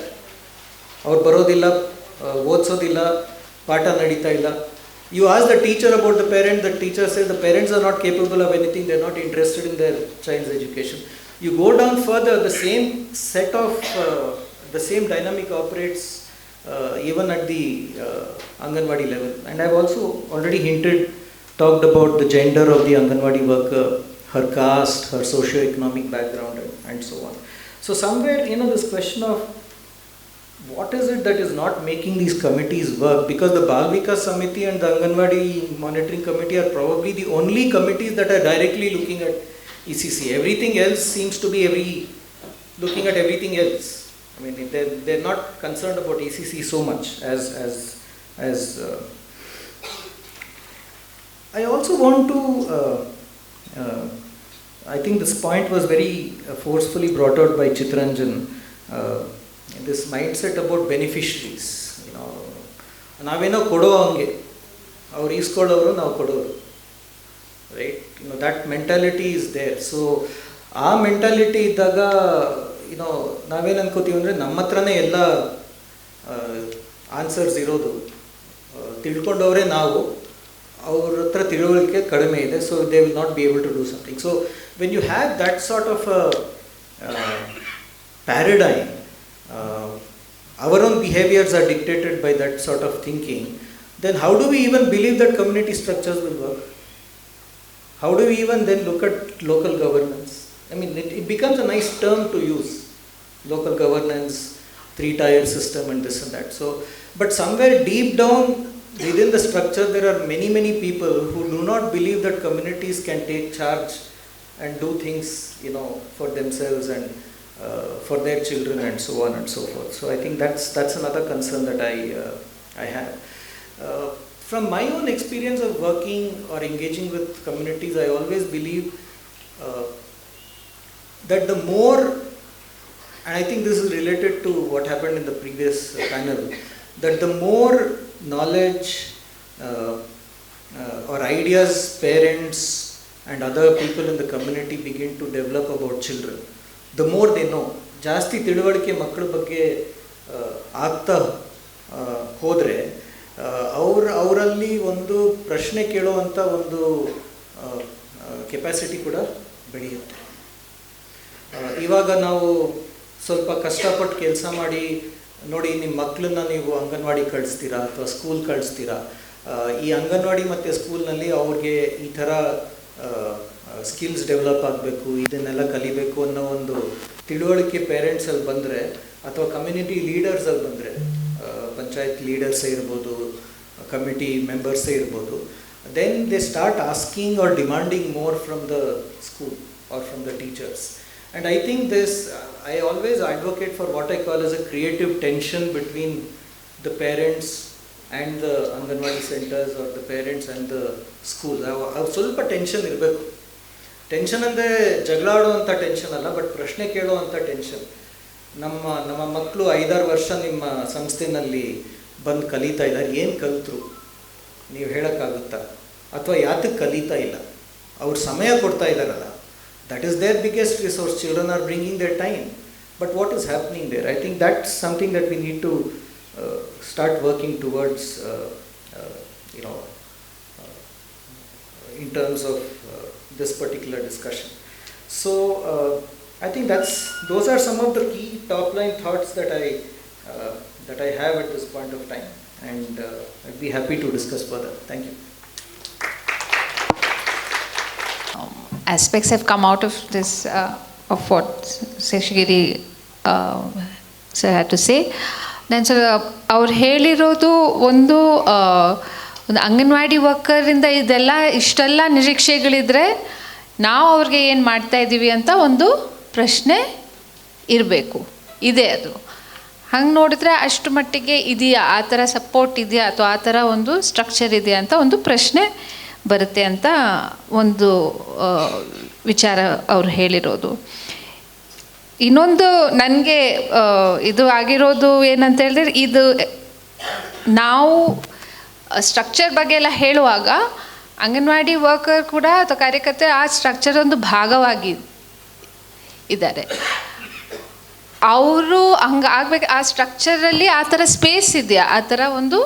aur barodilla, odsodilla, paata nadita illa. You ask the teacher about the parent, the teacher says the parents are not capable of anything, they are not interested in their child's education. You go down further, the same set of, the same dynamic operates even at the Anganwadi level. And I have also already talked about the gender of the Anganwadi worker, her caste, her socio-economic background, and so on. So somewhere, this question of what is it that is not making these committees work, because the Bal Vikas Samiti and the Anganwadi Monitoring Committee are probably the only committees that are directly looking at ECCE. Everything else seems to be looking at everything else. I mean, they're not concerned about ECCE so much as I also want to, I think this point was very forcefully brought out by Chitranjan, this mindset about beneficiaries. Naveno kodo hange, avaru iskodovaru navu kodovaru, right? That mentality is there. So aa mentality iddaga ನಾವೇನು ಅನ್ಕೋತೀವಿ ಅಂದರೆ ನಮ್ಮ ಹತ್ರನೇ ಎಲ್ಲ answers ಇರೋದು, ತಿಳ್ಕೊಂಡವರೇ ನಾವು, ಅವ್ರ ಹತ್ರ ತಿಳುವಳಿಕೆ ಕಡಿಮೆ ಇದೆ, so they will not be able to do something. So when you have that sort of paradigm, our own behaviors are dictated by that sort of thinking, then how do we even believe that community structures will work? How do we even then look at local governance? I mean, it becomes a nice term to use, local governance, 3-tier system and this and that. So, but somewhere deep down within the structure, there are many people who do not believe that communities can take charge and do things, for themselves and for their children and so on and so forth. So I think that's another concern that I have. From my own experience of working or engaging with communities, I always believe that the more, and I think this is related to what happened in the previous panel, that the more knowledge, or ideas parents and other people in the community begin to develop about children, the more they know. ಜಾಸ್ತಿ ತಿಳುವಳಿಕೆ ಮಕ್ಕಳ ಬಗ್ಗೆ ಆಗ್ತಾ ಹೋದರೆ ಅವರಲ್ಲಿ ಒಂದು ಪ್ರಶ್ನೆ ಕೇಳುವಂಥ ಒಂದು ಕೆಪಾಸಿಟಿ ಕೂಡ ಬೆಳೆಯುತ್ತೆ. ಇವಾಗ ನಾವು ಸ್ವಲ್ಪ ಕಷ್ಟಪಟ್ಟು ಕೆಲಸ ಮಾಡಿ ನೋಡಿ, ನಿಮ್ಮ ಮಕ್ಕಳನ್ನ ನೀವು ಅಂಗನವಾಡಿ ಕಳಿಸ್ತೀರಾ ಅಥವಾ ಸ್ಕೂಲ್ ಕಳಿಸ್ತೀರಾ, ಈ ಅಂಗನವಾಡಿ ಮತ್ತು ಸ್ಕೂಲ್ನಲ್ಲಿ ಅವ್ರಿಗೆ ಈ ಥರ ಸ್ಕಿಲ್ಸ್ ಡೆವಲಪ್ ಆಗಬೇಕು, ಇದನ್ನೆಲ್ಲ ಕಲಿಬೇಕು ಅನ್ನೋ ಒಂದು ತಿಳುವಳಿಕೆ ಪೇರೆಂಟ್ಸಲ್ಲಿ ಬಂದರೆ ಅಥವಾ ಕಮ್ಯುನಿಟಿ ಲೀಡರ್ಸಲ್ಲಿ ಬಂದರೆ, ಪಂಚಾಯತ್ ಲೀಡರ್ಸೇ ಇರ್ಬೋದು, ಕಮಿಟಿ ಮೆಂಬರ್ಸೇ ಇರ್ಬೋದು, then they start asking or demanding more from the school or from the teachers. And I think this, I always advocate for what I call as a creative tension between the parents and the Anganwadi centers or the parents and the school. ಸ್ವಲ್ಪ tension ಇರಬೇಕು. Tension ಅಂದರೆ ಜಗಳಾಡುವಂಥ tension ಅಲ್ಲ, but ಪ್ರಶ್ನೆ ಕೇಳುವಂಥ tension. ನಮ್ಮ ಮಕ್ಕಳು 5-6 ವರ್ಷ ನಿಮ್ಮ ಸಂಸ್ಥೆನಲ್ಲಿ ಬಂದು ಕಲಿತಾ ಇದ್ದಾರೆ, ಏನು ಕಲಿತರು ನೀವು ಹೇಳೋಕ್ಕಾಗುತ್ತಾ? ಅಥವಾ ಯಾತಕ್ಕೆ ಕಲಿತಾ ಇಲ್ಲ? ಅವ್ರು ಸಮಯ ಕೊಡ್ತಾ ಇದ್ದಾರಲ್ಲ, that is their biggest resource. Children are bringing their time, but what is happening there? I think that's something that we need to start working towards, in terms of this particular discussion. So I think those are some of the key top line thoughts that I have at this point of time, and I'd be happy to discuss further. Thank you. Aspects have come out of this, of what Seshagiri sir had to say. Then so ಅವ್ರು ಹೇಳಿರೋದು ಒಂದು ಅಂಗನವಾಡಿ ವರ್ಕರಿಂದ ಇಷ್ಟೆಲ್ಲ ನಿರೀಕ್ಷೆಗಳಿದ್ರೆ ನಾವು ಅವ್ರಿಗೆ ಏನು ಮಾಡ್ತಾ ಇದ್ದೀವಿ ಅಂತ ಒಂದು ಪ್ರಶ್ನೆ ಇರಬೇಕು, ಇದೆ ಅದು. ಹಂಗೆ ನೋಡಿದ್ರೆ ಅಷ್ಟು ಮಟ್ಟಿಗೆ ಇದೆಯಾ, ಆ ಥರ ಸಪೋರ್ಟ್ ಇದೆಯಾ ಅಥವಾ ಆ ಥರ ಒಂದು ಸ್ಟ್ರಕ್ಚರ್ ಇದೆಯಾ ಅಂತ ಒಂದು ಪ್ರಶ್ನೆ ಬರುತ್ತೆ ಅಂತ ಒಂದು ವಿಚಾರ ಅವ್ರು ಹೇಳಿರೋದು. ಇನ್ನೊಂದು ನನಗೆ ಇದು ಆಗಿರೋದು ಏನಂತ ಹೇಳಿದ್ರೆ, ಇದು ನಾವು ಸ್ಟ್ರಕ್ಚರ್ ಬಗ್ಗೆ ಎಲ್ಲ ಹೇಳುವಾಗ ಅಂಗನವಾಡಿ ವರ್ಕರ್ ಕೂಡ ಅಥವಾ ಕಾರ್ಯಕರ್ತೆ ಆ ಸ್ಟ್ರಕ್ಚರ್ ಒಂದು ಭಾಗವಾಗಿ ಇದ್ದಾರೆ. ಅವರು ಹಂಗೆ ಆಗ್ಬೇಕು, ಆ ಸ್ಟ್ರಕ್ಚರಲ್ಲಿ ಆ ಥರ ಸ್ಪೇಸ್ ಇದೆಯಾ, ಆ ಥರ ಒಂದು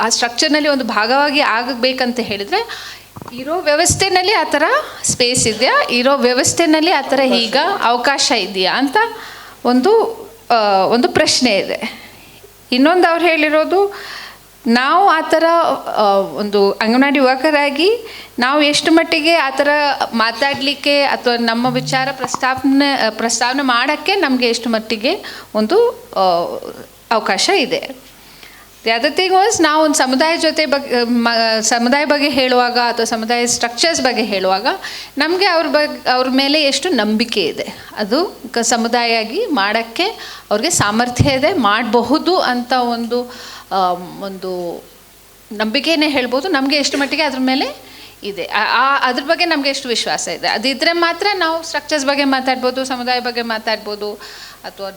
ಆ ಸ್ಟ್ರಕ್ಚರ್ನಲ್ಲಿ ಒಂದು ಭಾಗವಾಗಿ ಆಗಬೇಕಂತ ಹೇಳಿದರೆ ಇರೋ ವ್ಯವಸ್ಥೆನಲ್ಲಿ ಆ ಥರ ಸ್ಪೇಸ್ ಇದೆಯಾ, ಇರೋ ವ್ಯವಸ್ಥೆನಲ್ಲಿ ಆ ಥರ ಈಗ ಅವಕಾಶ ಇದೆಯಾ ಅಂತ ಒಂದು ಪ್ರಶ್ನೆ ಇದೆ. ಇನ್ನೊಂದು ಅವ್ರು ಹೇಳಿರೋದು, ನಾವು ಆ ಥರ ಒಂದು ಅಂಗನವಾಡಿ ವರ್ಕರ್ ಆಗಿ ನಾವು ಎಷ್ಟು ಮಟ್ಟಿಗೆ ಆ ಥರ ಮಾತಾಡಲಿಕ್ಕೆ ಅಥವಾ ನಮ್ಮ ವಿಚಾರ ಪ್ರಸ್ತಾವನೆ ಮಾಡೋಕ್ಕೆ ನಮಗೆ ಎಷ್ಟು ಮಟ್ಟಿಗೆ ಒಂದು ಅವಕಾಶ ಇದೆ. ದಿ ಅದರ್ ಥಿಂಗ್ ವಾಸ್, ನಾವು ಒಂದು ಸಮುದಾಯ ಬಗ್ಗೆ ಹೇಳುವಾಗ ಅಥವಾ ಸಮುದಾಯ ಸ್ಟ್ರಕ್ಚರ್ಸ್ ಬಗ್ಗೆ ಹೇಳುವಾಗ ನಮಗೆ ಅವ್ರ ಮೇಲೆ ಎಷ್ಟು ನಂಬಿಕೆ ಇದೆ, ಅದು ಸಮುದಾಯ ಆಗಿ ಮಾಡೋಕ್ಕೆ ಅವ್ರಿಗೆ ಸಾಮರ್ಥ್ಯ ಇದೆ, ಮಾಡಬಹುದು ಅಂತ ಒಂದು ನಂಬಿಕೆನೇ ಹೇಳ್ಬೋದು. ನಮಗೆ ಎಷ್ಟು ಮಟ್ಟಿಗೆ ಅದ್ರ ಮೇಲೆ ಇದೆ, ಅದ್ರ ಬಗ್ಗೆ ನಮಗೆ ಎಷ್ಟು ವಿಶ್ವಾಸ ಇದೆ, ಅದಿದ್ದರೆ ಮಾತ್ರ ನಾವು ಸ್ಟ್ರಕ್ಚರ್ಸ್ ಬಗ್ಗೆ ಮಾತಾಡ್ಬೋದು, ಸಮುದಾಯ ಬಗ್ಗೆ ಮಾತಾಡ್ಬೋದು, ಅಥವಾ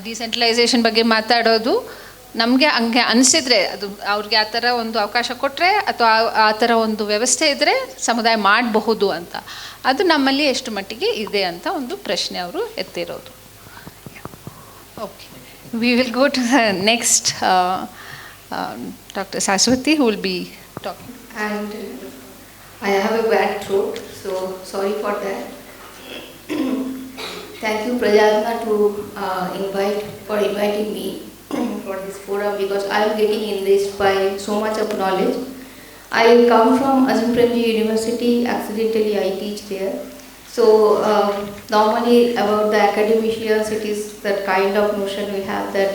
ಡಿಸೆಂಟ್ರಲೈಸೇಷನ್ ಬಗ್ಗೆ ಮಾತಾಡೋದು. ನಮಗೆ ಹಂಗೆ ಅನಿಸಿದರೆ, ಅದು ಅವ್ರಿಗೆ ಆ ಥರ ಒಂದು ಅವಕಾಶ ಕೊಟ್ಟರೆ ಅಥವಾ ಆ ಥರ ಒಂದು ವ್ಯವಸ್ಥೆ ಇದ್ದರೆ ಸಮುದಾಯ ಮಾಡಬಹುದು ಅಂತ, ಅದು ನಮ್ಮಲ್ಲಿ ಎಷ್ಟು ಮಟ್ಟಿಗೆ ಇದೆ ಅಂತ ಒಂದು ಪ್ರಶ್ನೆ ಅವರು ಎತ್ತಿರೋದು. Okay, we will go to the next Dr. Saswati, who will be talking. And I have a bad throat, so sorry for that. Thank you, Prajatna, for inviting me for this forum, because I am getting enriched by so much of knowledge. I come from Azim Premji University. Accidentally, I teach there. So normally about the academicians, it is that kind of notion we have that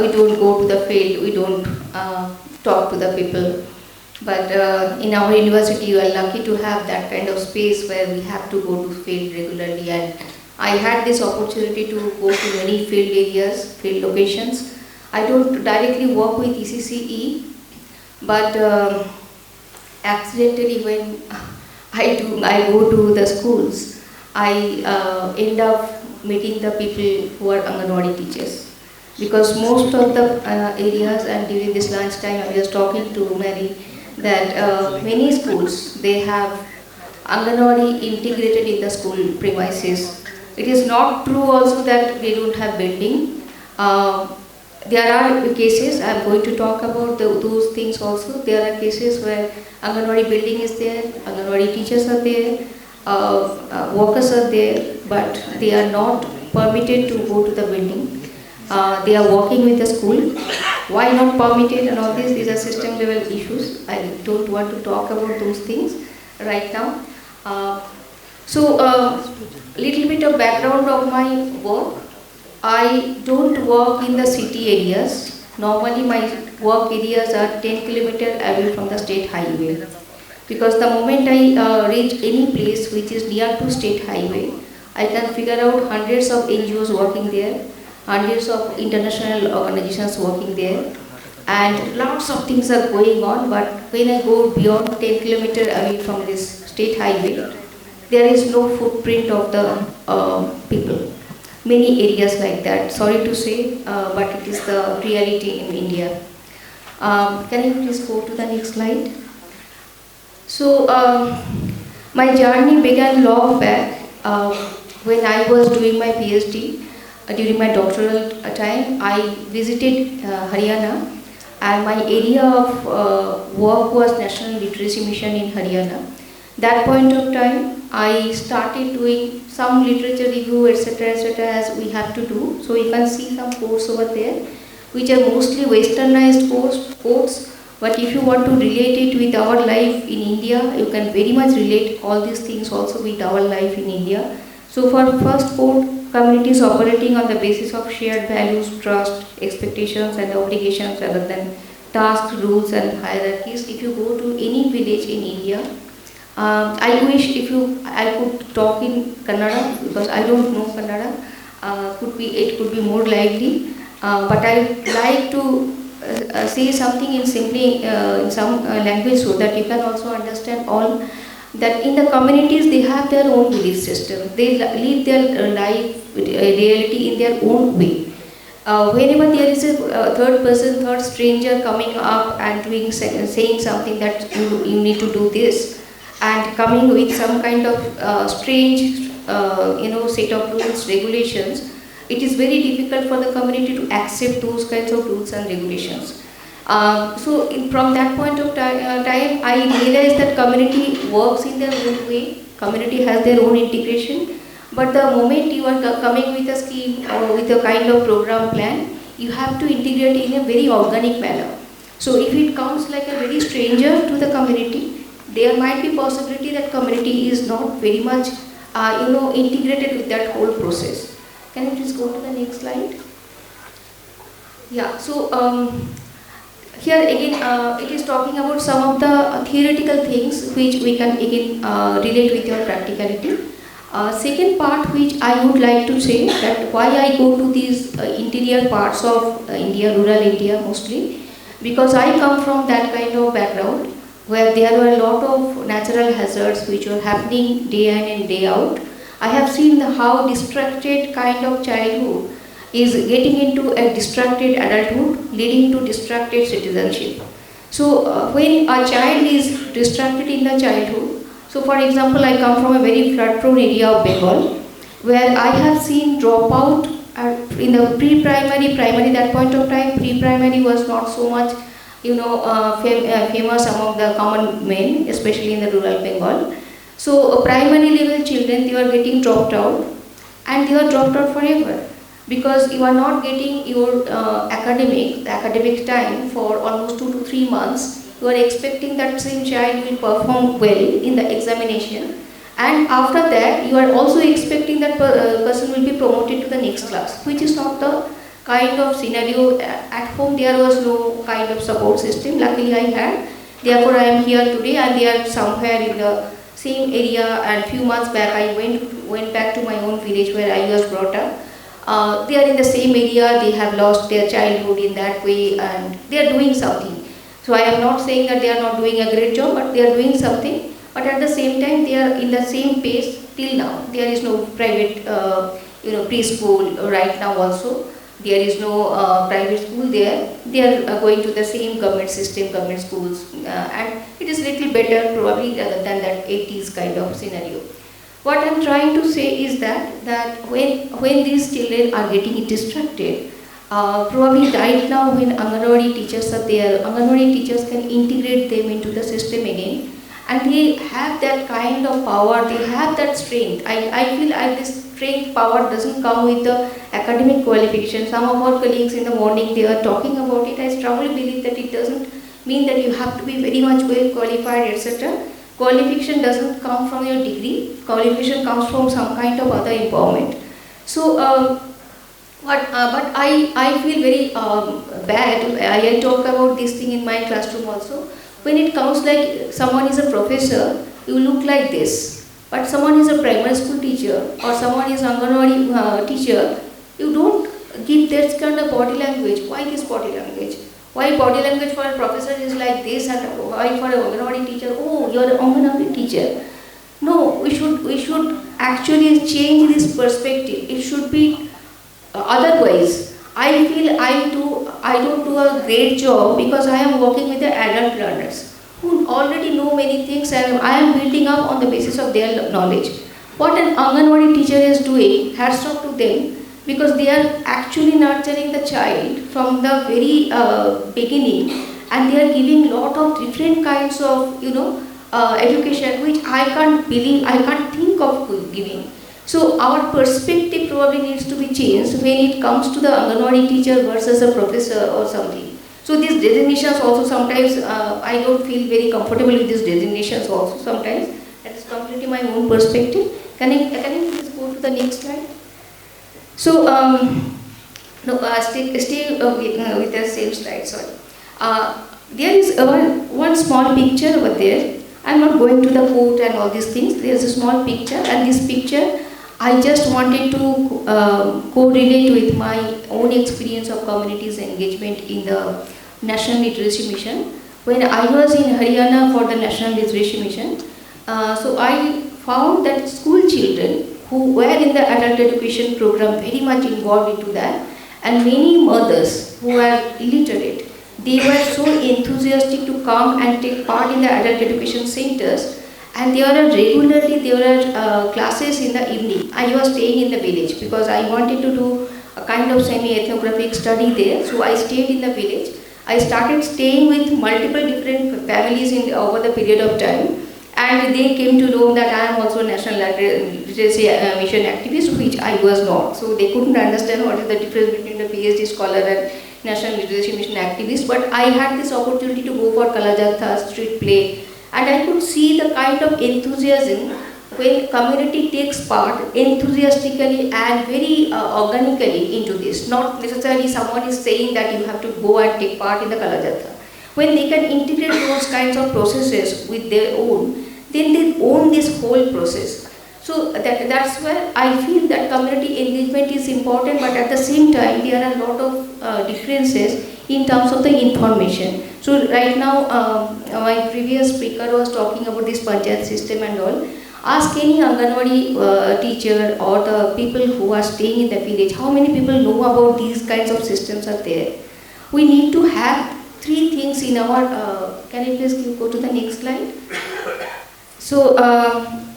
we don't go to the field, we don't talk to the people. But in our university, you are lucky to have that kind of space where we have to go to field regularly. And I had this opportunity to go to many field areas, field locations. I don't directly work with ECCE, but accidentally when I go to the schools, I end up meeting the people who are Anganwadi teachers. because most of the areas, and during this lunchtime I was talking to Mary, that many schools, they have Anganwadi integrated in the school premises. It is not true also that they don't have building. There are cases, I am going to talk about those things also. There are cases where Anganwadi building is there, Anganwadi teachers are there, workers are there, but they are not permitted to go to the building. They are working with the school. Why not permitted and all this? These are system level issues. I don't want to talk about those things right now. So little bit of background of my work. I don't work in the city areas. Normally my work areas are 10 kilometers away from the state highway. Because the moment I reach any place which is near to state highway, I can figure out hundreds of NGOs working there, hundreds of international organizations working there, and lots of things are going on. But when I go beyond 10 kilometers away from this state highway, there is no footprint of the people. Many areas like that. Sorry to say, but it is the reality in India. Can you please go to the next slide? So my journey began long back when I was doing my PhD. During my doctoral time, I visited Haryana, and my area of work was National Literacy Mission in Haryana. That point of time, I started doing some literature review, etc., as we have to do. So you can see some quotes over there, which are mostly westernized quotes. But if you want to relate it with our life in India, you can very much relate all these things also with our life in India. So for first quote, communities operating on the basis of shared values, trust, expectations and obligations rather than tasks, rules and hierarchies. If you go to any village in India, I wish I could talk in Kannada, because I don't know Kannada. It could be more lively. But I like to say something in simply in some language so that you can also understand all. That in the communities they have their own belief system. They live their life reality in their own way. Whenever there is a third person, third stranger coming up and saying something that you need to do this, and coming with some kind of strange set of rules, regulations, it is very difficult for the community to accept those kinds of rules and regulations. From that point of time, I realized that community works in their own way, community has their own integration, but the moment you are coming with a scheme or with a kind of program plan, you have to integrate in a very organic manner. So if it comes like a very stranger to the community, there might be possibility that community is not very much integrated with that whole process. Can you please go to the next slide? Yeah, so here again it is talking about some of the theoretical things which we can again relate with your practicality. Second part which I would like to say that why I go to these interior parts of India, rural India mostly, because I come from that kind of background where there were a lot of natural hazards which were happening day in and day out. I have seen how distracted kind of childhood is getting into a distracted adulthood, leading to distracted citizenship. So when a child is distracted in the childhood, so for example, I come from a very flood-prone area of Bengal, where I have seen dropout in the pre-primary, primary, that point of time, pre-primary was not so much famous among the common men, especially in the rural Bengal. So primary level children, they were getting dropped out, and they were dropped out forever, because you are not getting your academic time for almost 2 to 3 months. You are expecting that same child will perform well in the examination, and after that you are also expecting that person will be promoted to the next class, which is not the kind of scenario. At home there was no kind of support system. Luckily I had, therefore I am here today, and they are somewhere in the same area. And few months back I went back to my own village where I was brought up. They are in the same area, they have lost their childhood in that way, and they are doing something. So I am not saying that they are not doing a great job, but they are doing something. But at the same time, they are in the same pace till now. There is no private preschool right now also. There is no private school there. They are going to the same government system, government schools, and it is little better probably rather than that 80s kind of scenario. What I'm trying to say is that when these children are getting distracted, probably right now when Anganwadi teachers are there, Anganwadi teachers can integrate them into the system again, and they have that kind of power, they have that strength. I feel this strength, power doesn't come with the academic qualification. Some of our colleagues in the morning, they are talking about it. I strongly believe that it doesn't mean that you have to be very much well qualified, etc. Qualification doesn't come from your degree. Qualification comes from some kind of other empowerment. So, but I feel very bad. I talk about this thing in my classroom also. When it comes like someone is a professor, you look like this. But someone is a primary school teacher or someone is Anganwadi teacher, you don't give that kind of body language. Why this body language? Why body language for a professor is like this, and why for an Anganwadi teacher, oh, you're an Anganwadi teacher. No, we should actually change this perspective. It should be otherwise. I feel I don't do a great job because I am working with the adult learners who already know many things, and I am building up on the basis of their knowledge. What an Anganwadi teacher is doing, hats off to them, because they are actually nurturing the child from the very beginning, and they are giving lot of different kinds of education which I can't think of giving. So our perspective probably needs to be changed when it comes to the Anganwadi teacher versus a professor or something. So these designations also sometimes, I don't feel very comfortable with these designations also sometimes. That is completely my own perspective. Can I please go to the next slide? So, stay with the same slide, sorry. There is one small picture over there. I'm not going to the quote and all these things. There is a small picture, and this picture I just wanted to correlate with my own experience of communities engagement in the National Literacy Mission. When I was in Haryana for the National Literacy Mission, so I found that school children who were in the adult education program very much involved into that, and many mothers who were illiterate, they were so enthusiastic to come and take part in the adult education centers, and there were classes in the evening. I was staying in the village because I wanted to do a kind of semi-ethnographic study there, so I stayed in the village. I started staying with multiple different families over the period of time, and they came to know that I am also a National Literacy Mission activist, which I was not. So they couldn't understand what is the difference between the PhD scholar and National Literacy Mission activist. But I had this opportunity to go for Kalajatha street play, and I could see the kind of enthusiasm when community takes part enthusiastically and very organically into this. Not necessarily someone is saying that you have to go and take part in the Kalajatha. When they can integrate those kinds of processes with their own, then they own this whole process. So that's where I feel that community engagement is important, but at the same time there are a lot of differences in terms of the information. So right now, my previous speaker was talking about this panchayat system and all. Ask any Anganwadi teacher or the people who are staying in the village, how many people know about these kinds of systems are there. We need to have three things in our, can I please go to the next slide? So,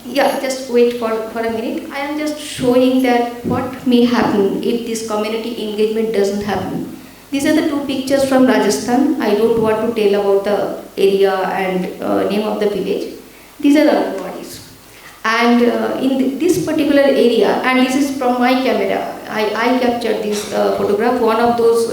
yeah, just wait for a minute. I am just showing that what may happen if this community engagement doesn't happen. These are the two pictures from Rajasthan. I don't want to tell about the area and name of the village. These are Anganwadis. And in this particular area, and this is from my camera, I captured this photograph, one of those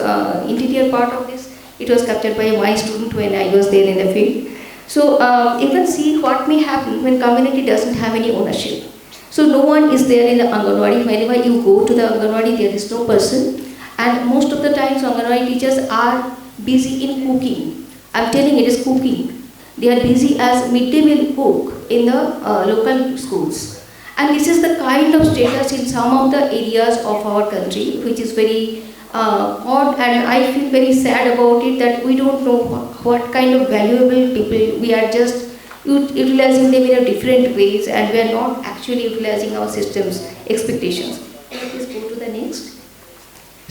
interior part of this. It was captured by my student when I was there in the field. So you can see what may happen when community doesn't have any ownership. So no one is there in the Anganwadi. Whenever you go to the Anganwadi, there is no person. And most of the times Anganwadi teachers are busy in cooking. I'm telling it is cooking. They are busy as midday meal cook in the local schools. And this is the kind of status in some of the areas of our country, which is very odd, and I feel very sad about it that we don't know what kind of valuable people, we are just utilizing them in a different ways, and we are not actually utilizing our system's expectations. Please go to the next.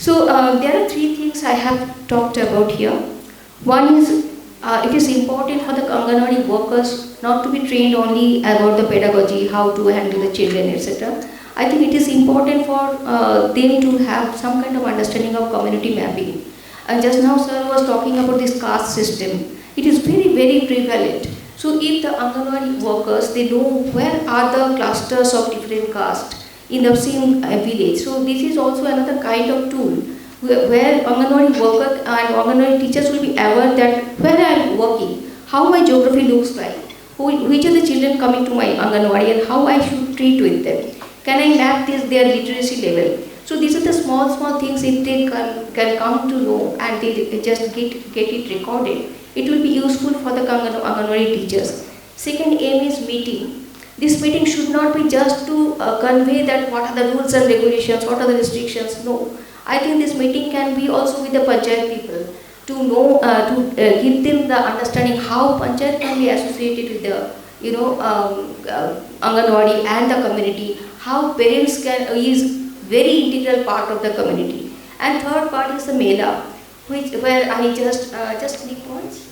So there are three things I have talked about here. One is it is important for the Anganwadi workers not to be trained only about the pedagogy, how to handle the children, etc. I think it is important for them to have some kind of understanding of community mapping. And just now sir was talking about this caste system. It is very, very prevalent. So if the Anganwadi workers, they know where are the clusters of different castes in the same village. So this is also another kind of tool where Anganwadi worker and Anganwadi teachers will be aware that where I am working, how my geography looks like, which are the children coming to my Anganwadi and how I should treat with them. Can I map their literacy level? So these are the small things if they can come to know and they just get it recorded. It will be useful for the Anganwadi teachers. Second aim is meeting. This meeting should not be just to convey that what are the rules and regulations, what are the restrictions. No. I think this meeting can be also with the Panchayat people to know, to give them the understanding how Panchayat can be associated with the, Anganwadi and the community, how parents is very integral part of the community. And third part is the Mela, where I just need points.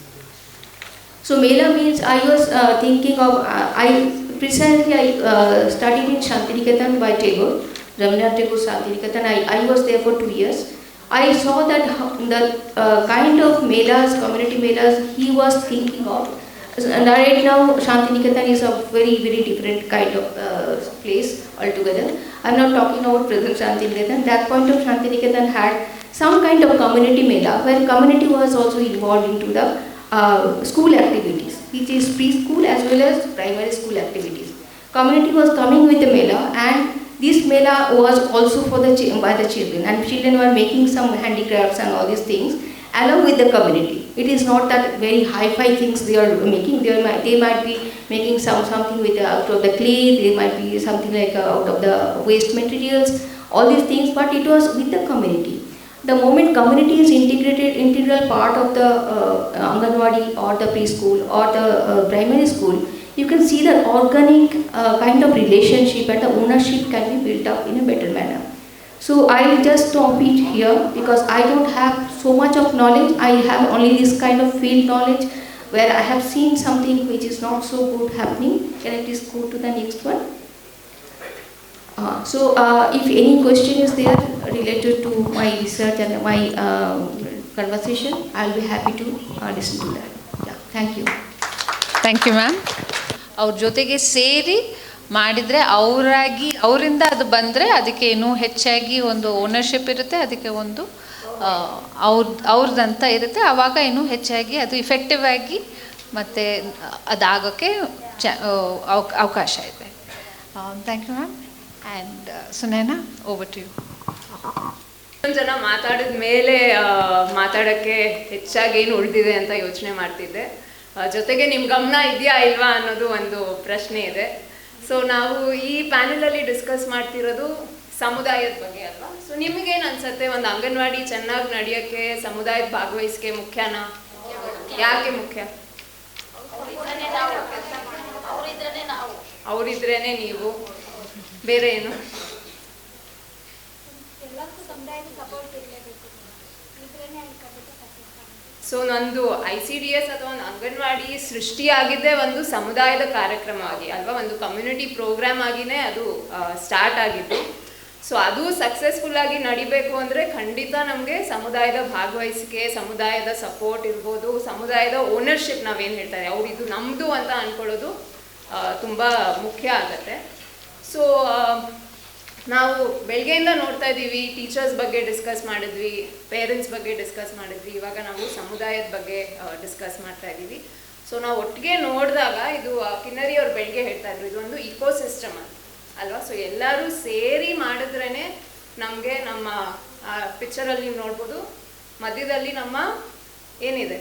So Mela means I was thinking of, I studied in Shantiniketan by Tagore, Rabindranath Tagore Shantiniketan. I was there for 2 years. I saw that the kind of melas, community melas he was thinking of. And right now Shantiniketan is a very, very different kind of place altogether. I am not talking about present Shantiniketan. That point of Shantiniketan had some kind of community mela where community was also involved into the school activities, which is preschool as well as primary school activities. Community was coming with the mela, and this mela was also for by the children, and children were making some handicrafts and all these things along with the community. It is not that very hi-fi things they are making. They might be making something with out of the clay. They might be something like out of the waste materials. All these things, but it was with the community. The moment community is integral part of the Anganwadi or the preschool or the primary school, you can see the organic kind of relationship and the ownership can be built up in a better manner. So I will just stop it here because I don't have so much of knowledge. I have only this kind of field knowledge where I have seen something which is not so good happening. Can I please go to the next one? If any question is there related to my research and my conversation, I will be happy to listen to that. Yeah, thank you. Thank you, ma'am. ಅವ್ರ ಜೊತೆಗೆ ಸೇರಿ ಮಾಡಿದರೆ ಅವರಿಂದ ಅದು ಬಂದರೆ ಅದಕ್ಕೆ ಇನ್ನೂ ಹೆಚ್ಚಾಗಿ ಒಂದು ಓನರ್ಶಿಪ್ ಇರುತ್ತೆ, ಅದಕ್ಕೆ ಒಂದು ಅವ್ರದ್ದಂತ ಇರುತ್ತೆ. ಆವಾಗ ಇನ್ನೂ ಹೆಚ್ಚಾಗಿ ಅದು ಇಫೆಕ್ಟಿವ್ ಆಗಿ ಮತ್ತು ಅದಾಗೋಕ್ಕೆ ಅವಕಾಶ ಇದೆ. Thank you ma'am. And Sunaina, over to you. ಜನ ಮಾತಾಡಿದ ಮೇಲೆ ಮಾತಾಡೋಕ್ಕೆ ಹೆಚ್ಚಾಗಿ ಏನು ಉಳಿದಿದೆ ಅಂತ ಯೋಚನೆ ಮಾಡ್ತಿದ್ದೆ. ಜೊತೆಗೆ ನಿಮ್ಮ ಗಮನ ಇದೆಯಾ ಇಲ್ವಾ ಅನ್ನೋದು ಒಂದು ಪ್ರಶ್ನೆ ಇದೆ. ಸೊ ನಾವು ಈ ಪ್ಯಾನೆಲಲ್ಲಿ ಡಿಸ್ಕಸ್ ಮಾಡ್ತಿರೋದು ಸಮುದಾಯದ ಬಗ್ಗೆ ಅಲ್ವಾ. ಸೊ ನಿಮಗೇನು ಅನ್ಸುತ್ತೆ, ಒಂದು ಅಂಗನವಾಡಿ ಚೆನ್ನಾಗಿ ನಡೆಯೋಕ್ಕೆ ಸಮುದಾಯದ ಭಾಗವಹಿಸಿಕೆ ಮುಖ್ಯನಾ? ಯಾಕೆ ಮುಖ್ಯ? ಅವರಿದ್ರೇನೆ ನೀವು, ಬೇರೆ ಏನು? ಸೊ ನಂದು ICDS ಅಥವಾ ಒಂದು ಅಂಗನವಾಡಿ ಸೃಷ್ಟಿಯಾಗಿದ್ದೇ ಒಂದು ಸಮುದಾಯದ ಕಾರ್ಯಕ್ರಮವಾಗಿ ಅಲ್ವಾ, ಒಂದು ಕಮ್ಯುನಿಟಿ ಪ್ರೋಗ್ರಾಮ್ ಆಗಿನೇ ಅದು ಸ್ಟಾರ್ಟ್ ಆಗಿದ್ದು. ಸೊ ಅದು ಸಕ್ಸಸ್ಫುಲ್ಲಾಗಿ ನಡಿಬೇಕು ಅಂದರೆ ಖಂಡಿತ ನಮಗೆ ಸಮುದಾಯದ ಭಾಗವಹಿಸಿಕೆ, ಸಮುದಾಯದ ಸಪೋರ್ಟ್ ಇರ್ಬೋದು, ಸಮುದಾಯದ ಓನರ್ಶಿಪ್ ನಾವೇನು ಹೇಳ್ತಾರೆ ಅವ್ರು ಇದು ನಮ್ಮದು ಅಂತ ಅಂದ್ಕೊಳ್ಳೋದು ತುಂಬ ಮುಖ್ಯ ಆಗುತ್ತೆ. ಸೊ ನಾವು ಬೆಳಗ್ಗೆಯಿಂದ ನೋಡ್ತಾ ಇದ್ದೀವಿ, ಟೀಚರ್ಸ್ ಬಗ್ಗೆ ಡಿಸ್ಕಸ್ ಮಾಡಿದ್ವಿ, ಪೇರೆಂಟ್ಸ್ ಬಗ್ಗೆ ಡಿಸ್ಕಸ್ ಮಾಡಿದ್ವಿ, ಇವಾಗ ನಾವು ಸಮುದಾಯದ ಬಗ್ಗೆ ಡಿಸ್ಕಸ್ ಮಾಡ್ತಾ ಇದ್ದೀವಿ. ಸೊ ನಾವು ಒಟ್ಟಿಗೆ ನೋಡಿದಾಗ ಇದು ಕಿನ್ನರಿ ಅವ್ರು ಬೆಳಗ್ಗೆ ಹೇಳ್ತಾ ಇದ್ರು, ಇದೊಂದು ಇಕೋಸಿಸ್ಟಮ್ ಅಲ್ವಾ. ಸೊ ಎಲ್ಲರೂ ಸೇರಿ ಮಾಡಿದ್ರೇ ನಮಗೆ ನಮ್ಮ ಪಿಕ್ಚರಲ್ಲಿ ನೀವು ನೋಡ್ಬೋದು, ಮಧ್ಯದಲ್ಲಿ ನಮ್ಮ ಏನಿದೆ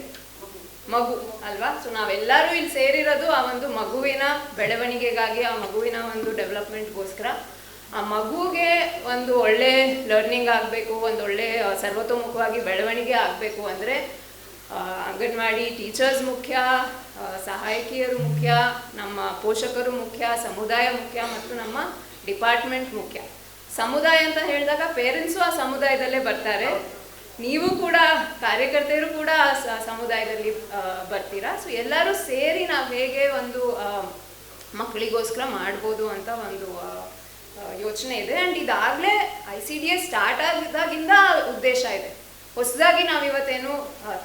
ಮಗು ಅಲ್ವಾ. ಸೊ ನಾವೆಲ್ಲರೂ ಇಲ್ಲಿ ಸೇರಿರೋದು ಆ ಒಂದು ಮಗುವಿನ ಬೆಳವಣಿಗೆಗಾಗಿ, ಆ ಮಗುವಿನ ಒಂದು ಡೆವಲಪ್ಮೆಂಟ್ಗೋಸ್ಕರ. ಆ ಮಗುಗೆ ಒಂದು ಒಳ್ಳೆ ಲರ್ನಿಂಗ್ ಆಗಬೇಕು, ಒಂದು ಒಳ್ಳೆ ಸರ್ವತೋಮುಖವಾಗಿ ಬೆಳವಣಿಗೆ ಆಗಬೇಕು ಅಂದರೆ ಅಂಗನವಾಡಿ ಟೀಚರ್ಸ್ ಮುಖ್ಯ, ಸಹಾಯಕಿಯರು ಮುಖ್ಯ, ನಮ್ಮ ಪೋಷಕರು ಮುಖ್ಯ, ಸಮುದಾಯ ಮುಖ್ಯ ಮತ್ತು ನಮ್ಮ ಡಿಪಾರ್ಟ್ಮೆಂಟ್ ಮುಖ್ಯ. ಸಮುದಾಯ ಅಂತ ಹೇಳಿದಾಗ ಪೇರೆಂಟ್ಸು ಆ ಸಮುದಾಯದಲ್ಲೇ ಬರ್ತಾರೆ, ನೀವು ಕೂಡ ಕಾರ್ಯಕರ್ತೆಯರು ಕೂಡ ಸಮುದಾಯದಲ್ಲಿ ಬರ್ತೀರಾ. ಸೊ ಎಲ್ಲರೂ ಸೇರಿ ನಾವು ಹೇಗೆ ಒಂದು ಮಕ್ಕಳಿಗೋಸ್ಕರ ಮಾಡ್ಬೋದು ಅಂತ ಒಂದು ಯೋಚನೆ ಇದೆ. ಆ್ಯಂಡ್ ಇದಾಗಲೇ ICDS ಸ್ಟಾರ್ಟ್ ಆಗಿದಾಗಿಂದ ಉದ್ದೇಶ ಇದೆ, ಹೊಸದಾಗಿ ನಾವು ಇವತ್ತೇನು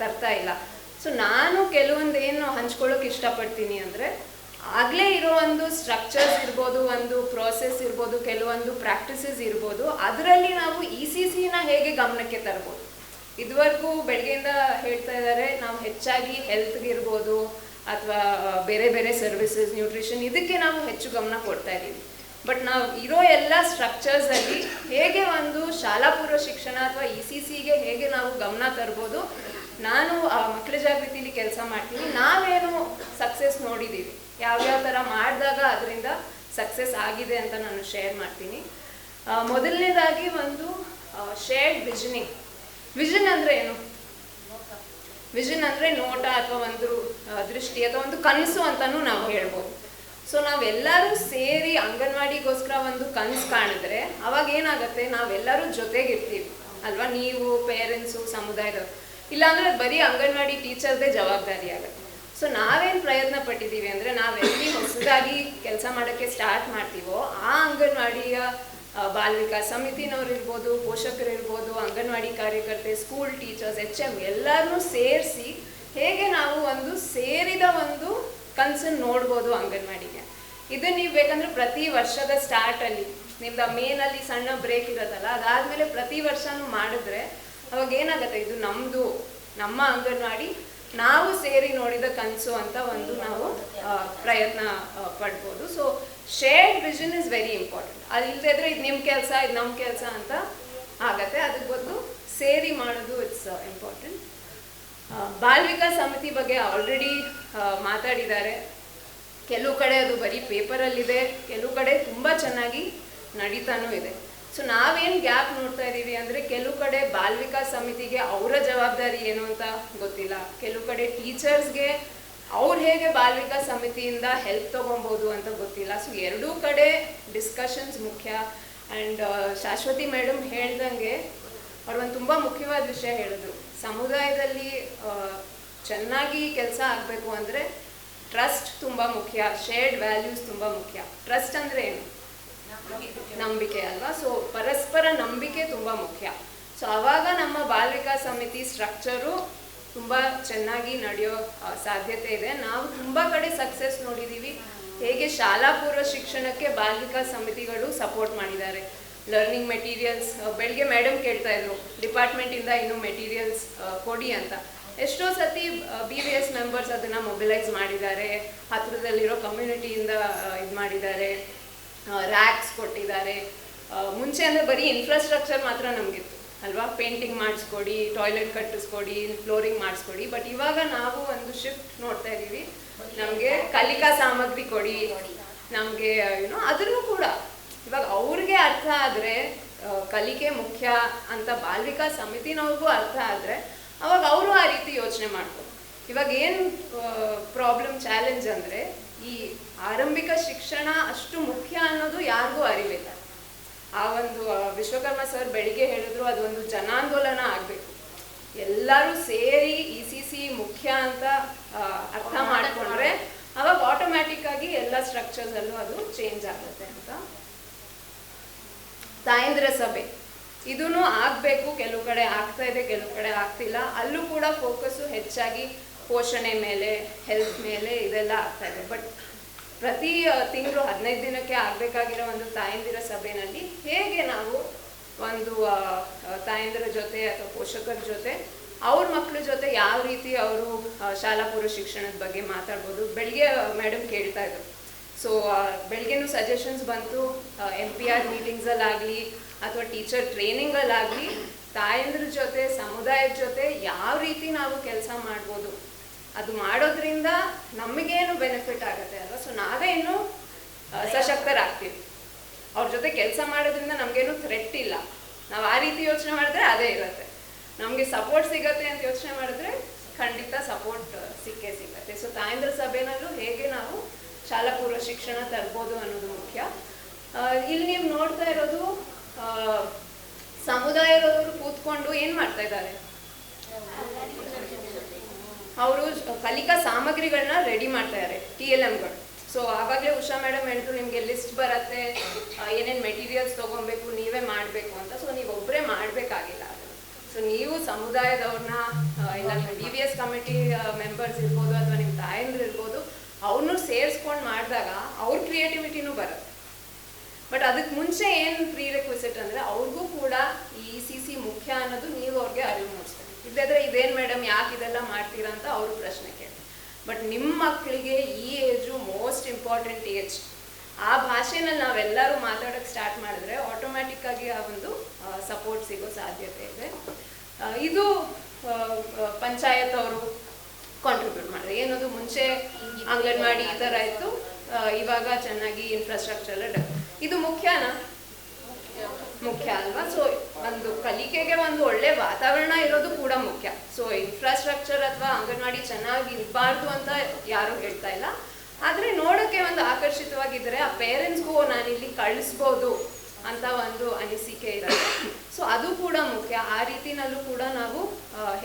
ತರ್ತಾ ಇಲ್ಲ. ಸೊ ನಾನು ಕೆಲವೊಂದು ಏನು ಹಂಚ್ಕೊಳ್ಳೋಕೆ ಇಷ್ಟಪಡ್ತೀನಿ ಅಂದರೆ, ಆಗಲೇ ಇರೋ ಒಂದು ಸ್ಟ್ರಕ್ಚರ್ಸ್ ಇರ್ಬೋದು, ಒಂದು ಪ್ರೋಸೆಸ್ ಇರ್ಬೋದು, ಕೆಲವೊಂದು ಪ್ರಾಕ್ಟೀಸಸ್ ಇರ್ಬೋದು, ಅದರಲ್ಲಿ ನಾವು ECCನ ಹೇಗೆ ಗಮನಕ್ಕೆ ತರ್ಬೋದು. ಇದುವರೆಗೂ ಬೆಳಗ್ಗೆಯಿಂದ ಹೇಳ್ತಾ ಇದ್ದಾರೆ, ನಾವು ಹೆಚ್ಚಾಗಿ ಹೆಲ್ತ್ಗಿರ್ಬೋದು ಅಥವಾ ಬೇರೆ ಬೇರೆ ಸರ್ವಿಸಸ್, ನ್ಯೂಟ್ರಿಷನ್, ಇದಕ್ಕೆ ನಾವು ಹೆಚ್ಚು ಗಮನ ಕೊಡ್ತಾ ಇದ್ದೀವಿ. ಬಟ್ ನಾವು ಇರೋ ಎಲ್ಲ ಸ್ಟ್ರಕ್ಚರ್ಸಲ್ಲಿ ಹೇಗೆ ಒಂದು ಶಾಲಾ ಪೂರ್ವ ಶಿಕ್ಷಣ ಅಥವಾ ECCಗೆ ಹೇಗೆ ನಾವು ಗಮನ ತರ್ಬೋದು. ನಾನು ಮಕ್ಕಳ ಜಾಗೃತಿಲಿ ಕೆಲಸ ಮಾಡ್ತೀನಿ, ನಾವೇನು ಸಕ್ಸಸ್ ನೋಡಿದ್ದೀವಿ, ಯಾವ್ಯಾವ ಥರ ಮಾಡಿದಾಗ ಅದರಿಂದ ಸಕ್ಸಸ್ ಆಗಿದೆ ಅಂತ ನಾನು ಶೇರ್ ಮಾಡ್ತೀನಿ. ಮೊದಲನೇದಾಗಿ ಒಂದು ಶೇರ್ಡ್ ವಿಷನಿಂಗ್. ವಿಷನ್ ಅಂದರೆ ಏನು? ವಿಷನ್ ಅಂದರೆ ನೋಟ ಅಥವಾ ಒಂದು ದೃಷ್ಟಿ ಅಥವಾ ಒಂದು ಕನಸು ಅಂತಲೂ ನಾವು ಹೇಳ್ಬೋದು. ಸೊ ನಾವೆಲ್ಲರೂ ಸೇರಿ ಅಂಗನವಾಡಿಗೋಸ್ಕರ ಒಂದು ಕನಸು ಕಾಣಿದ್ರೆ ಅವಾಗ ಏನಾಗುತ್ತೆ, ನಾವೆಲ್ಲರೂ ಜೊತೆಗಿರ್ತೀವಿ ಅಲ್ವಾ. ನೀವು ಪೇರೆಂಟ್ಸು, ಸಮುದಾಯದವರು, ಇಲ್ಲಾಂದರೆ ಬರೀ ಅಂಗನವಾಡಿ ಟೀಚರ್ದೇ ಜವಾಬ್ದಾರಿ ಆಗುತ್ತೆ. ಸೊ ನಾವೇನು ಪ್ರಯತ್ನ ಪಟ್ಟಿದ್ದೀವಿ ಅಂದರೆ, ನಾವೆಲ್ಲಿ ಹೊಸದಾಗಿ ಕೆಲಸ ಮಾಡೋಕ್ಕೆ ಸ್ಟಾರ್ಟ್ ಮಾಡ್ತೀವೋ ಆ ಅಂಗನವಾಡಿಯ ಬಾಲ ವಿಕಾಸ್ ಸಮಿತಿನವ್ರು ಇರ್ಬೋದು, ಪೋಷಕರಿರ್ಬೋದು, ಅಂಗನವಾಡಿ ಕಾರ್ಯಕರ್ತೆ, ಸ್ಕೂಲ್ ಟೀಚರ್ಸ್, HM ಎಲ್ಲರನ್ನೂ ಸೇರಿಸಿ ಹೇಗೆ ನಾವು ಒಂದು ಸೇರಿದ ಒಂದು ಕನ್ಸನ್ನು ನೋಡ್ಬೋದು ಅಂಗನವಾಡಿಗೆ. ಇದನ್ನು ನೀವು ಬೇಕಂದ್ರೆ ಪ್ರತಿ ವರ್ಷದ ಸ್ಟಾರ್ಟಲ್ಲಿ ನಿಮ್ದು ಮೇನಲ್ಲಿ ಸಣ್ಣ ಬ್ರೇಕ್ ಇರೋದಲ್ಲ, ಅದಾದಮೇಲೆ ಪ್ರತಿ ವರ್ಷನೂ ಮಾಡಿದ್ರೆ ಅವಾಗ ಏನಾಗುತ್ತೆ, ಇದು ನಮ್ಮದು, ನಮ್ಮ ಅಂಗನವಾಡಿ, ನಾವು ಸೇರಿ ನೋಡಿದ ಕನಸು ಅಂತ ಒಂದು ನಾವು ಪ್ರಯತ್ನ ಪಡ್ಬೋದು. So shared vision is very important. ಅದು ಇಲ್ಲದೆ ಇದ್ರೆ ಇದು ನಿಮ್ಮ ಕೆಲಸ, ಇದು ನಮ್ಮ ಕೆಲಸ ಅಂತ ಆಗತ್ತೆ. ಅದಕ್ಕೆ ಬದಲು ಸೇರಿ ಮಾಡೋದು ಇಟ್ಸ್ ಇಂಪಾರ್ಟೆಂಟ್. ಬಾಲ ವಿಕಾಸ್ ಸಮಿತಿ ಬಗ್ಗೆ ಆಲ್ರೆಡಿ ಮಾತಾಡಿದ್ದಾರೆ. ಕೆಲವು ಕಡೆ ಅದು ಬರೀ ಪೇಪರಲ್ಲಿದೆ, ಕೆಲವು ಕಡೆ ತುಂಬ ಚೆನ್ನಾಗಿ ನಡೀತಾನೂ ಇದೆ. ಸೊ ನಾವೇನು ಗ್ಯಾಪ್ ನೋಡ್ತಾ ಇದ್ದೀವಿ ಅಂದರೆ, ಕೆಲವು ಕಡೆ ಬಾಲ ವಿಕಾಸ್ ಸಮಿತಿಗೆ ಅವರ ಜವಾಬ್ದಾರಿ ಏನು ಅಂತ ಗೊತ್ತಿಲ್ಲ, ಕೆಲವು ಕಡೆ ಟೀಚರ್ಸ್ಗೆ ಅವ್ರು ಹೇಗೆ ಬಾಲ ವಿಕಾಸ್ ಸಮಿತಿಯಿಂದ ಹೆಲ್ಪ್ ತೊಗೊಬೋದು ಅಂತ ಗೊತ್ತಿಲ್ಲ. ಸೊ ಎರಡೂ ಕಡೆ ಡಿಸ್ಕಷನ್ಸ್ ಮುಖ್ಯ. ಆ್ಯಂಡ್ ಶಾಶ್ವತಿ ಮೇಡಮ್ ಹೇಳ್ದಂಗೆ ಅವ್ರು ಒಂದು ತುಂಬ ಮುಖ್ಯವಾದ ವಿಷಯ ಹೇಳಿದ್ರು, ಸಮುದಾಯದಲ್ಲಿ ಚೆನ್ನಾಗಿ ಕೆಲಸ ಆಗಬೇಕು ಅಂದರೆ ಟ್ರಸ್ಟ್ ತುಂಬ ಮುಖ್ಯ, ಶೇರ್ಡ್ ವ್ಯಾಲ್ಯೂಸ್ ತುಂಬ ಮುಖ್ಯ. ಟ್ರಸ್ಟ್ ಅಂದರೆ ಏನು? ನಂಬಿಕೆ ಅಲ್ವಾ. ಸೊ ಪರಸ್ಪರ ನಂಬಿಕೆ ತುಂಬ ಮುಖ್ಯ. ಸೊ ಆವಾಗ ನಮ್ಮ ಬಾಲ ವಿಕಾಸ್ ಸಮಿತಿ ಸ್ಟ್ರಕ್ಚರು ತುಂಬ ಚೆನ್ನಾಗಿ ನಡೆಯೋ ಸಾಧ್ಯತೆ ಇದೆ. ನಾವು ತುಂಬ ಕಡೆ ಸಕ್ಸಸ್ ನೋಡಿದ್ದೀವಿ, ಹೇಗೆ ಶಾಲಾ ಪೂರ್ವ ಶಿಕ್ಷಣಕ್ಕೆ ಬಾಲ ವಿಕಾಸ್ ಸಮಿತಿಗಳು ಸಪೋರ್ಟ್ ಮಾಡಿದ್ದಾರೆ. ಲರ್ನಿಂಗ್ ಮೆಟೀರಿಯಲ್ಸ್, ಬೆಳಗ್ಗೆ ಮೇಡಮ್ ಕೇಳ್ತಾ ಇದ್ರು ಡಿಪಾರ್ಟ್ಮೆಂಟಿಂದ ಇನ್ನೂ ಮೆಟೀರಿಯಲ್ಸ್ ಕೊಡಿ ಅಂತ. ಎಷ್ಟೋ ಸತಿ BVS ಮೆಂಬರ್ಸ್ ಅದನ್ನು ಮೊಬಿಲೈಸ್ ಮಾಡಿದ್ದಾರೆ, ಹತ್ತಿರದಲ್ಲಿರೋ ಕಮ್ಯುನಿಟಿಯಿಂದ ಇದು ಮಾಡಿದ್ದಾರೆ, ರ್ಯಾಕ್ಸ್ ಕೊಟ್ಟಿದ್ದಾರೆ. ಮುಂಚೆ ಅಂದರೆ ಬರೀ ಇನ್ಫ್ರಾಸ್ಟ್ರಕ್ಚರ್ ಮಾತ್ರ ನಮಗಿತ್ತು ಅಲ್ವಾ, ಪೇಂಟಿಂಗ್ ಮಾಡಿಸ್ಕೊಡಿ, ಟಾಯ್ಲೆಟ್ ಕಟ್ಟಿಸ್ಕೊಡಿ, ಫ್ಲೋರಿಂಗ್ ಮಾಡಿಸ್ಕೊಡಿ. ಬಟ್ ಇವಾಗ ನಾವು ಒಂದು ಶಿಫ್ಟ್ ನೋಡ್ತಾ ಇದ್ದೀವಿ, ನಮಗೆ ಕಲಿಕಾ ಸಾಮಗ್ರಿ ಕೊಡಿ, ನಮಗೆ ಅದನ್ನು ಕೂಡ ಇವಾಗ ಅವ್ರಿಗೆ ಅರ್ಥ ಆದರೆ ಕಲಿಕೆ ಮುಖ್ಯ ಅಂತ ಬಾಲ ವಿಕಾಸ್ ಸಮಿತಿನವ್ರಿಗೂ ಅರ್ಥ ಆದರೆ ಅವಾಗ ಅವರು ಆ ರೀತಿ ಯೋಚನೆ ಮಾಡ್ತಾರೆ. ಇವಾಗ ಏನು ಪ್ರಾಬ್ಲಮ್, ಚಾಲೆಂಜ್ ಅಂದರೆ ಈ ಆರಂಭಿಕ ಶಿಕ್ಷಣ ಅಷ್ಟು ಮುಖ್ಯ ಅನ್ನೋದು ಯಾರಿಗೂ ಅರಿವಿಲ್ಲ. ಆ ಒಂದು ವಿಶ್ವಕರ್ಮ ಸರ್ ಬೆಳಿಗ್ಗೆ ಹೇಳಿದ್ರು, ಅದೊಂದು ಜನಾಂದೋಲನ ಆಗಬೇಕು, ಎಲ್ಲರೂ ಸೇರಿ ECCE ಮುಖ್ಯ ಅಂತ ಅರ್ಥ ಮಾಡಿಕೊಂಡ್ರೆ ಅವಾಗ ಆಟೋಮ್ಯಾಟಿಕ್ ಆಗಿ ಎಲ್ಲ ಸ್ಟ್ರಕ್ಚರ್ಸಲ್ಲೂ ಅದು ಚೇಂಜ್ ಆಗುತ್ತೆ ಅಂತ. ತಾಯಂದಿರ ಸಭೆ ಇದೂ ಆಗಬೇಕು, ಕೆಲವು ಕಡೆ ಆಗ್ತಾ ಇದೆ, ಕೆಲವು ಕಡೆ ಆಗ್ತಿಲ್ಲ. ಅಲ್ಲೂ ಕೂಡ ಫೋಕಸ್ಸು ಹೆಚ್ಚಾಗಿ ಪೋಷಣೆ ಮೇಲೆ, ಹೆಲ್ತ್ ಮೇಲೆ ಇದೆಲ್ಲ ಆಗ್ತಾ ಇದೆ. ಬಟ್ ಪ್ರತಿ ತಿಂಗಳು 15 ದಿನಕ್ಕೆ ಆಗಬೇಕಾಗಿರೋ ಒಂದು ತಾಯಂದಿರ ಸಭೆಯಲ್ಲಿ ಹೇಗೆ ನಾವು ಒಂದು ತಾಯಂದಿರ ಜೊತೆ ಅಥವಾ ಪೋಷಕರ ಜೊತೆ, ಅವ್ರ ಮಕ್ಕಳ ಜೊತೆ ಯಾವ ರೀತಿ ಅವರು ಶಾಲಾ ಪೂರ್ವ ಶಿಕ್ಷಣದ ಬಗ್ಗೆ ಮಾತಾಡ್ಬೋದು. ಬೆಳಗ್ಗೆ ಮೇಡಮ್ ಕೇಳ್ತಾ ಇದ್ರು, ಸೊ ಬೆಳಗ್ಗೆನೂ ಸಜೆಷನ್ಸ್ ಬಂತು, MPR ಮೀಟಿಂಗ್ಸಲ್ಲಾಗಲಿ ಅಥವಾ ಟೀಚರ್ ಟ್ರೈನಿಂಗಲ್ಲಾಗಲಿ ತಾಯಂದ್ರ ಜೊತೆ, ಸಮುದಾಯದ ಜೊತೆ ಯಾವ ರೀತಿ ನಾವು ಕೆಲಸ ಮಾಡ್ಬೋದು, ಅದು ಮಾಡೋದ್ರಿಂದ ನಮಗೇನು ಬೆನಿಫಿಟ್ ಆಗುತ್ತೆ ಅಲ್ವಾ. ಸೊ ನಾವೇ ಇನ್ನೂ ಸಶಕ್ತರಾಗ್ತೀವಿ. ಅವ್ರ ಜೊತೆ ಕೆಲಸ ಮಾಡೋದ್ರಿಂದ ನಮಗೇನು ಥ್ರೆಟ್ ಇಲ್ಲ. ನಾವು ಆ ರೀತಿ ಯೋಚನೆ ಮಾಡಿದ್ರೆ ಅದೇ ಇರುತ್ತೆ. ನಮಗೆ ಸಪೋರ್ಟ್ ಸಿಗತ್ತೆ ಅಂತ ಯೋಚನೆ ಮಾಡಿದ್ರೆ ಖಂಡಿತ ಸಪೋರ್ಟ್ ಸಿಕ್ಕೇ ಸಿಗತ್ತೆ. ಸೊ ತಾಯಂದ್ರ ಸಭೆನಲ್ಲೂ ಹೇಗೆ ನಾವು ಶಾಲಾ ಪೂರ್ವ ಶಿಕ್ಷಣ ತರ್ಬೋದು ಅನ್ನೋದು ಮುಖ್ಯ. ಇಲ್ಲಿ ನೀವು ನೋಡ್ತಾ ಇರೋದು ಸಮುದಾಯದವರು ಕೂತ್ಕೊಂಡು ಏನು ಮಾಡ್ತಾ ಇದ್ದಾರೆ, ಅವರು ಕಲಿಕಾ ಸಾಮಗ್ರಿಗಳನ್ನ ರೆಡಿ ಮಾಡ್ತಾ ಇದ್ದಾರೆ, TLMಗಳು. ಸೊ ಆವಾಗಲೇ ಉಷಾ ಮೇಡಮ್ ಹೇಳಿದ್ರು ನಿಮಗೆ ಲಿಸ್ಟ್ ಬರುತ್ತೆ, ಏನೇನು ಮೆಟೀರಿಯಲ್ಸ್ ತೊಗೊಬೇಕು, ನೀವೇ ಮಾಡಬೇಕು ಅಂತ. ಸೊ ನೀವು ಒಬ್ಬರೇ ಮಾಡಬೇಕಾಗಿಲ್ಲ. ಸೊ ನೀವು ಸಮುದಾಯದವ್ರನ್ನ, ಇಲ್ಲ ನಿಮ್ಮ DVS ಕಮಿಟಿ ಮೆಂಬರ್ಸ್ ಇರ್ಬೋದು ಅಥವಾ ನಿಮ್ಮ ತಾಯಂದ್ರು ಇರ್ಬೋದು, ಅವ್ರನ್ನೂ ಸೇರಿಸ್ಕೊಂಡು ಮಾಡಿದಾಗ ಅವ್ರ ಕ್ರಿಯೇಟಿವಿಟಿನೂ ಬರುತ್ತೆ. ಬಟ್ ಅದಕ್ಕೆ ಮುಂಚೆ ಏನು ಪ್ರೀ ರೆಕ್ವಿಸಿಟ್ ಅಂದರೆ ಅವ್ರಿಗೂ ಕೂಡ ಈ ECC ಮುಖ್ಯ ಅನ್ನೋದು ನೀವು ಅವ್ರಿಗೆ ಅರಿವು ಮೂಡಿಸ್ಬೇಕು. ಇದ್ದಾದ್ರೆ ಇದೇನು ಮೇಡಮ್ ಯಾಕೆ ಇದೆಲ್ಲ ಮಾಡ್ತೀರಾ ಅಂತ ಅವರು ಪ್ರಶ್ನೆ ಕೇಳಿ. ಬಟ್ ನಿಮ್ಮ ಮಕ್ಕಳಿಗೆ ಈ ಏಜು ಮೋಸ್ಟ್ ಇಂಪಾರ್ಟೆಂಟ್ ಏಜ್. ಆ ಭಾಷೆನಲ್ಲಿ ನಾವೆಲ್ಲರೂ ಮಾತಾಡೋಕ್ಕೆ ಸ್ಟಾರ್ಟ್ ಮಾಡಿದ್ರೆ ಆಟೋಮ್ಯಾಟಿಕ್ಕಾಗಿ ಆ ಒಂದು ಸಪೋರ್ಟ್ ಸಿಗೋ ಸಾಧ್ಯತೆ ಇದೆ. ಇದು ಪಂಚಾಯತ್ ಅವರು ಕಾಂಟ್ರಿಬ್ಯೂಟ್ ಮಾಡಿದ್ರೆ ಏನದು, ಮುಂಚೆ ಅಂಗನವಾಡಿ ಈ ಥರ ಇತ್ತು, ಇವಾಗ ಚೆನ್ನಾಗಿ ಇನ್ಫ್ರಾಸ್ಟ್ರಕ್ಚರ್ ಇದು ಮುಖ್ಯನಾ? ಮುಖ್ಯ ಅಲ್ವಾ? ಸೊ ಒಂದು ಕಲಿಕೆಗೆ ಒಂದು ಒಳ್ಳೆ ವಾತಾವರಣ ಇರೋದು ಕೂಡ ಮುಖ್ಯ. ಸೊ ಇನ್ಫ್ರಾಸ್ಟ್ರಕ್ಚರ್ ಅಥವಾ ಅಂಗನವಾಡಿ ಚೆನ್ನಾಗಿ ಇರಬಾರ್ದು ಅಂತ ಯಾರು ಹೇಳ್ತಾ ಇಲ್ಲ, ಆದರೆ ನೋಡೋಕ್ಕೆ ಒಂದು ಆಕರ್ಷಿತವಾಗಿದ್ದರೆ ಆ ಪೇರೆಂಟ್ಸ್ಗೂ ನಾನಿಲ್ಲಿ ಕಳಿಸ್ಬೋದು ಅಂತ ಒಂದು ಅನಿಸಿಕೆ ಇರುತ್ತೆ. ಸೊ ಅದು ಕೂಡ ಮುಖ್ಯ. ಆ ರೀತಿನಲ್ಲೂ ಕೂಡ ನಾವು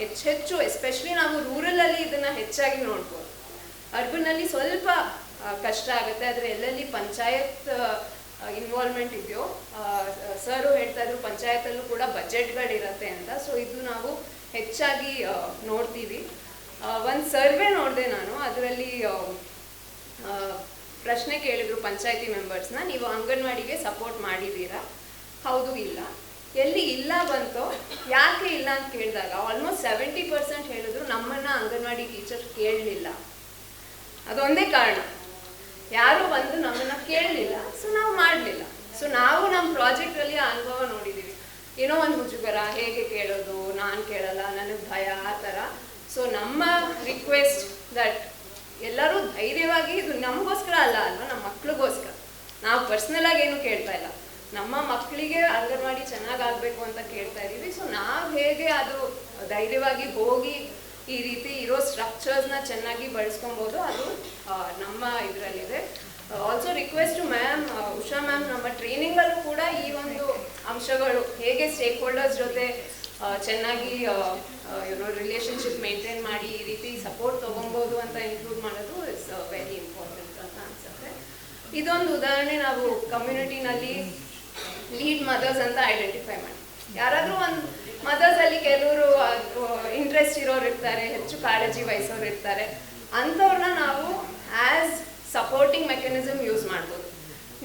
ಹೆಚ್ಚು ಎಸ್ಪೆಷಲಿ ನಾವು ರೂರಲಲ್ಲಿ ಇದನ್ನು ಹೆಚ್ಚಾಗಿ ನೋಡ್ಬೋದು. ಅರ್ಬನಲ್ಲಿ ಸ್ವಲ್ಪ ಕಷ್ಟ ಆಗುತ್ತೆ, ಆದರೆ ಎಲ್ಲೆಲ್ಲಿ ಪಂಚಾಯತ್ ಇನ್ವಾಲ್ವ್ಮೆಂಟ್ ಇದೆಯೋ, ಸರು ಹೇಳ್ತಾ ಇದ್ರು ಪಂಚಾಯತಲ್ಲೂ ಕೂಡ ಬಜೆಟ್ಗಳಿರುತ್ತೆ ಅಂತ. ಸೊ ಇದು ನಾವು ಹೆಚ್ಚಾಗಿ ನೋಡ್ತೀವಿ. ಒಂದು ಸರ್ವೆ ನೋಡಿದೆ ನಾನು, ಅದರಲ್ಲಿ ಪ್ರಶ್ನೆ ಕೇಳಿದ್ರು ಪಂಚಾಯತಿ ಮೆಂಬರ್ಸ್ನ, ನೀವು ಅಂಗನವಾಡಿಗೆ ಸಪೋರ್ಟ್ ಮಾಡಿದ್ದೀರಾ? ಹೌದು, ಇಲ್ಲ. ಎಲ್ಲಿ ಇಲ್ಲ ಬಂತೋ ಯಾಕೆ ಇಲ್ಲ ಅಂತ ಕೇಳಿದಾಗ ಆಲ್ಮೋಸ್ಟ್ 70% ಹೇಳಿದ್ರು ನಮ್ಮನ್ನು ಅಂಗನವಾಡಿ ಟೀಚರ್ ಕೇಳಲಿಲ್ಲ. ಅದೊಂದೇ ಕಾರಣ, ಯಾರು ಬಂದು ನಮ್ಮನ್ನು ಕೇಳಲಿಲ್ಲ, ಸೊ ನಾವು ಮಾಡಲಿಲ್ಲ. ಸೊ ನಾವು ನಮ್ಮ ಪ್ರಾಜೆಕ್ಟಲ್ಲಿ ಆ ಅನುಭವ ನೋಡಿದ್ದೀವಿ. ಏನೋ ಒಂದು ಮುಜುಗರ, ಹೇಗೆ ಕೇಳೋದು, ನಾನು ಕೇಳಲ್ಲ, ನನಗೆ ಭಯ, ಆ ಥರ. ಸೊ ನಮ್ಮ ರಿಕ್ವೆಸ್ಟ್ ದಟ್ ಎಲ್ಲರೂ ಧೈರ್ಯವಾಗಿ, ಇದು ನಮಗೋಸ್ಕರ ಅಲ್ಲ ಅಲ್ವಾ, ನಮ್ಮ ಮಕ್ಳಿಗೋಸ್ಕರ. ನಾವು ಪರ್ಸ್ನಲಾಗಿ ಏನು ಕೇಳ್ತಾ ಇಲ್ಲ, ನಮ್ಮ ಮಕ್ಕಳಿಗೆ ಅಂಗನವಾಡಿ ಚೆನ್ನಾಗಾಗಬೇಕು ಅಂತ ಕೇಳ್ತಾ ಇದ್ದೀವಿ. ಸೊ ನಾವು ಹೇಗೆ ಅದು ಧೈರ್ಯವಾಗಿ ಹೋಗಿ ಈ ರೀತಿ ಇರೋ ಸ್ಟ್ರಕ್ಚರ್ಸ್ನ ಚೆನ್ನಾಗಿ ಬಳಸ್ಕೊಬೋದು, ಅದು ನಮ್ಮ ಇದರಲ್ಲಿದೆ. Also request to ma'am, Usha ma'am, ನಮ್ಮ ಟ್ರೈನಿಂಗಲ್ಲೂ ಕೂಡ ಈ ಒಂದು ಅಂಶಗಳು ಹೇಗೆ ಸ್ಟೇಕ್ ಹೋಲ್ಡರ್ಸ್ ಜೊತೆ ಚೆನ್ನಾಗಿ ರಿಲೇಷನ್ಶಿಪ್ ಮೇಂಟೈನ್ ಮಾಡಿ ಈ ರೀತಿ ಸಪೋರ್ಟ್ ತೊಗೊಬೋದು ಅಂತ ಇನ್ಕ್ಲೂಡ್ ಮಾಡೋದು ಇಸ್ ವೆರಿ ಇಂಪಾರ್ಟೆಂಟ್ ಅಂತ ಅನ್ಸುತ್ತೆ. ಇದೊಂದು ಉದಾಹರಣೆ, ನಾವು ಕಮ್ಯುನಿಟಿನಲ್ಲಿ ಲೀಡ್ ಮದರ್ಸ್ ಅಂತ ಐಡೆಂಟಿಫೈ ಮಾಡಿ. ಯಾರಾದರೂ ಒಂದು ಮದರ್ಸಲ್ಲಿ ಕೆಲವರು ಇಂಟ್ರೆಸ್ಟ್ ಇರೋರು ಇರ್ತಾರೆ, ಹೆಚ್ಚು ಕಾಳಜಿ ವಹಿಸೋರು ಇರ್ತಾರೆ, ಅಂಥವ್ರನ್ನ ನಾವು ಆ್ಯಸ್ ಸಪೋರ್ಟಿಂಗ್ ಮೆಕ್ಯಾನಿಸಮ್ ಯೂಸ್ ಮಾಡ್ಬೋದು.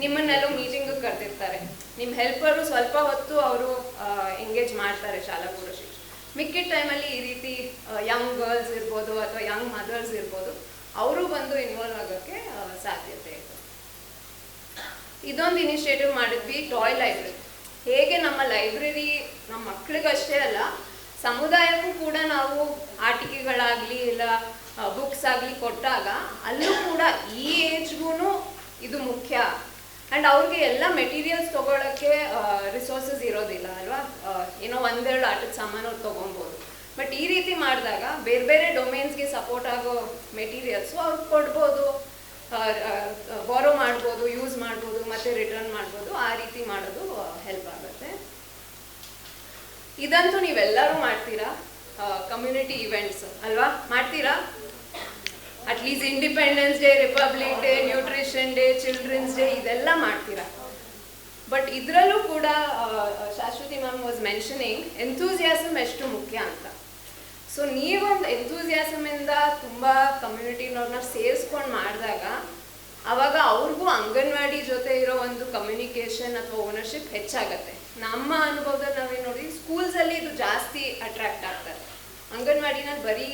ನಿಮ್ಮನ್ನೆಲ್ಲೋ ಮೀಟಿಂಗಿಗೆ ಕರೆದಿರ್ತಾರೆ, ನಿಮ್ಮ ಹೆಲ್ಪರು ಸ್ವಲ್ಪ ಹೊತ್ತು ಅವರು ಎಂಗೇಜ್ ಮಾಡ್ತಾರೆ ಶಾಲಾ ಪೂರ್ವ ಶಿಕ್ಷಣ. ಮಿಕ್ಕಿದ ಟೈಮಲ್ಲಿ ಈ ರೀತಿ ಯಂಗ್ ಗರ್ಲ್ಸ್ ಇರ್ಬೋದು ಅಥವಾ ಯಂಗ್ ಮದರ್ಸ್ ಇರ್ಬೋದು, ಅವರು ಬಂದು ಇನ್ವಾಲ್ವ್ ಆಗೋಕ್ಕೆ ಸಾಧ್ಯತೆ ಇದೆ. ಇದೊಂದು ಇನಿಷಿಯೇಟಿವ್ ಮಾಡಿದ್ವಿ, ಟಾಯ್ ಲೈಬ್ರರಿ. ಹೇಗೆ ನಮ್ಮ ಲೈಬ್ರರಿ ನಮ್ಮ ಮಕ್ಕಳಿಗಷ್ಟೇ ಅಲ್ಲ, ಸಮುದಾಯಕ್ಕೂ ಕೂಡ ನಾವು ಆಟಿಕೆಗಳಾಗಲಿ ಇಲ್ಲ ಬುಕ್ಸ್ ಆಗಲಿ ಕೊಟ್ಟಾಗ ಅಲ್ಲೂ ಕೂಡ ಈ ಏಜ್ಗೂ ಇದು ಮುಖ್ಯ. ಆ್ಯಂಡ್ ಅವ್ರಿಗೆ ಎಲ್ಲ ಮೆಟೀರಿಯಲ್ಸ್ ತೊಗೊಳಕ್ಕೆ ರಿಸೋರ್ಸಸ್ ಇರೋದಿಲ್ಲ ಅಲ್ವಾ, ಏನೋ ಒಂದೆರಡು ಆಟದ ಸಾಮಾನು ಅವ್ರು ತೊಗೊಬೋದು. ಬಟ್ ಈ ರೀತಿ ಮಾಡಿದಾಗ ಬೇರೆ ಬೇರೆ ಡೊಮೇನ್ಸ್ಗೆ ಸಪೋರ್ಟ್ ಆಗೋ ಮೆಟೀರಿಯಲ್ಸು ಅವ್ರಿಗೆ ಕೊಡ್ಬೋದು, ಬಾರೋ ಮಾಡ್ಬೋದು, ಯೂಸ್ ಮಾಡ್ಬೋದು, ಮತ್ತೆ ರಿಟರ್ನ್ ಮಾಡ್ಬೋದು. ಆ ರೀತಿ ಮಾಡೋದು ಹೆಲ್ಪ್ ಆಗುತ್ತೆ. ಇದಂತೂ ನೀವೆಲ್ಲರೂ ಮಾಡ್ತೀರಾ, ಕಮ್ಯುನಿಟಿ ಇವೆಂಟ್ಸ್ ಅಲ್ವಾ, ಮಾಡ್ತೀರಾ? At least independence day, republic day, nutrition day, children's day, ಇದೆಲ್ಲ ಮಾಡ್ತೀರಾ. ಬಟ್ ಇದರಲ್ಲೂ ಕೂಡ Shashwati ma'am was mentioning enthusiasm ಎಷ್ಟು ಮುಖ್ಯ ಅಂತ. ಸೊ ನೀವೊಂದು ಎಂಥೂಸಿಯಾಸಮಿಂದ ತುಂಬ ಕಮ್ಯುನಿಟಿನವ್ರನ್ನ ಸೇರಿಸ್ಕೊಂಡು ಮಾಡಿದಾಗ ಆವಾಗ ಅವ್ರಿಗೂ ಅಂಗನವಾಡಿ ಜೊತೆ ಇರೋ ಒಂದು ಕಮ್ಯುನಿಕೇಷನ್ ಅಥವಾ ಓನರ್ಶಿಪ್ ಹೆಚ್ಚಾಗತ್ತೆ. ನಮ್ಮ ಅನುಭವದಲ್ಲಿ ನಾವೇನು ನೋಡಿ, ಸ್ಕೂಲ್ಸಲ್ಲಿ ಇದು ಜಾಸ್ತಿ ಅಟ್ರಾಕ್ಟ್ ಆಗ್ತಾರೆ. ಅಂಗನವಾಡಿನಲ್ಲಿ ಬರೀ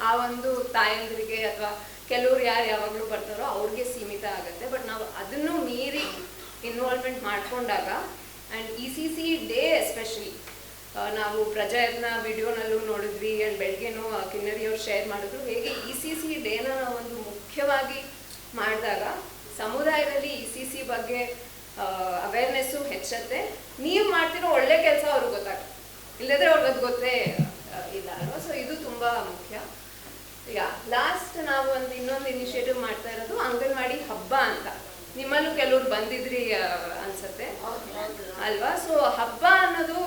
ಆ ಒಂದು ತಾಯಂದ್ರಿಗೆ ಅಥವಾ ಕೆಲವ್ರು ಯಾವಾಗಲೂ ಬರ್ತಾರೋ ಅವ್ರಿಗೆ ಸೀಮಿತ ಆಗುತ್ತೆ. ಬಟ್ ನಾವು ಅದನ್ನು ಮೀರಿ ಇನ್ವಾಲ್ವ್ಮೆಂಟ್ ಮಾಡಿಕೊಂಡಾಗ, ಆ್ಯಂಡ್ ECCE ಡೇ ಎಸ್ಪೆಷಲಿ ನಾವು ಪ್ರಜಾಯತ್ನ ವಿಡಿಯೋನಲ್ಲೂ ನೋಡಿದ್ವಿ, ಆ್ಯಂಡ್ ಬೆಳಗ್ಗೆನೂ ಕಿನ್ನರಿಯವ್ರು ಶೇರ್ ಮಾಡಿದ್ರು, ಹೇಗೆ ECCE ಡೇನ ನಾವೊಂದು ಮುಖ್ಯವಾಗಿ ಮಾಡಿದಾಗ ಸಮುದಾಯದಲ್ಲಿ ECC ಬಗ್ಗೆ ಅವೇರ್ನೆಸ್ಸು ಹೆಚ್ಚತ್ತೆ. ನೀವು ಮಾಡ್ತಿರೋ ಒಳ್ಳೆ ಕೆಲಸ ಅವ್ರಿಗೆ ಗೊತ್ತಾಗುತ್ತೆ, ಇಲ್ಲದ್ರೆ ಅವ್ರಿಗೆ ಅದು ಗೊತ್ತೇ ಇಲ್ಲ ಅಲ್ವಾ. ಸೊ ಇದು ತುಂಬ ಮುಖ್ಯ. ಲಾಸ್ಟ್ ನಾವು ಇನ್ನೊಂದು ಇನಿಷಿಯೇಟಿವ್ ಮಾಡ್ತಾ ಇರೋದು ಅಂಗನವಾಡಿ ಹಬ್ಬ ಅಂತ. ನಿಮ್ಮಲ್ಲೂ ಕೆಲವ್ರು ಬಂದಿದ್ರಿ ಅನ್ಸತ್ತೆ ಅಲ್ವಾ. ಸೊ ಹಬ್ಬ ಅನ್ನೋದು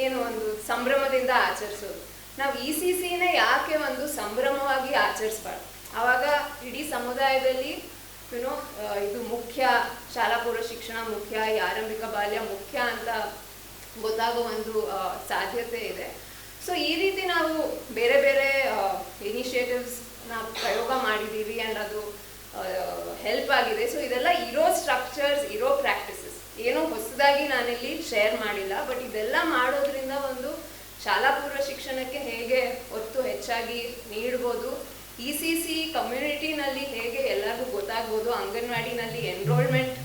ಏನು ಒಂದು ಸಂಭ್ರಮದಿಂದ ಆಚರಿಸೋದು. ನಾವು ECCನೇ ಯಾಕೆ ಒಂದು ಸಂಭ್ರಮವಾಗಿ ಆಚರಿಸ್ಬಾರ್ದು? ಆವಾಗ ಇಡೀ ಸಮುದಾಯದಲ್ಲಿ ಇದು ಮುಖ್ಯ, ಶಾಲಾ ಪೂರ್ವ ಶಿಕ್ಷಣ ಮುಖ್ಯ, ಈ ಆರಂಭಿಕ ಬಾಲ್ಯ ಮುಖ್ಯ ಅಂತ ಗೊತ್ತಾಗೋ ಒಂದು ಸಾಧ್ಯತೆ ಇದೆ. ಸೊ ಈ ರೀತಿ ನಾವು ಬೇರೆ ಬೇರೆ ಇನಿಷಿಯೇಟಿವ್ಸ್ ನಾವು ಪ್ರಯೋಗ ಮಾಡಿದ್ದೀವಿ ಆ್ಯಂಡ್ ಅದು ಹೆಲ್ಪ್ ಆಗಿದೆ. ಸೊ ಇದೆಲ್ಲ ಇರೋ ಸ್ಟ್ರಕ್ಚರ್ಸ್, ಇರೋ ಪ್ರಾಕ್ಟೀಸಸ್, ಏನೋ ಹೊಸದಾಗಿ ನಾನಿಲ್ಲಿ ಶೇರ್ ಮಾಡಿಲ್ಲ. ಬಟ್ ಇದೆಲ್ಲ ಮಾಡೋದ್ರಿಂದ ಒಂದು ಶಾಲಾ ಪೂರ್ವ ಶಿಕ್ಷಣಕ್ಕೆ ಹೇಗೆ ಒತ್ತು ಹೆಚ್ಚಾಗಿ ನೀಡ್ಬೋದು, ECC ಕಮ್ಯುನಿಟಿನಲ್ಲಿ ಹೇಗೆ ಎಲ್ಲರಿಗೂ ಗೊತ್ತಾಗ್ಬೋದು, ಅಂಗನವಾಡಿನಲ್ಲಿ ಎನ್ರೋಲ್ಮೆಂಟ್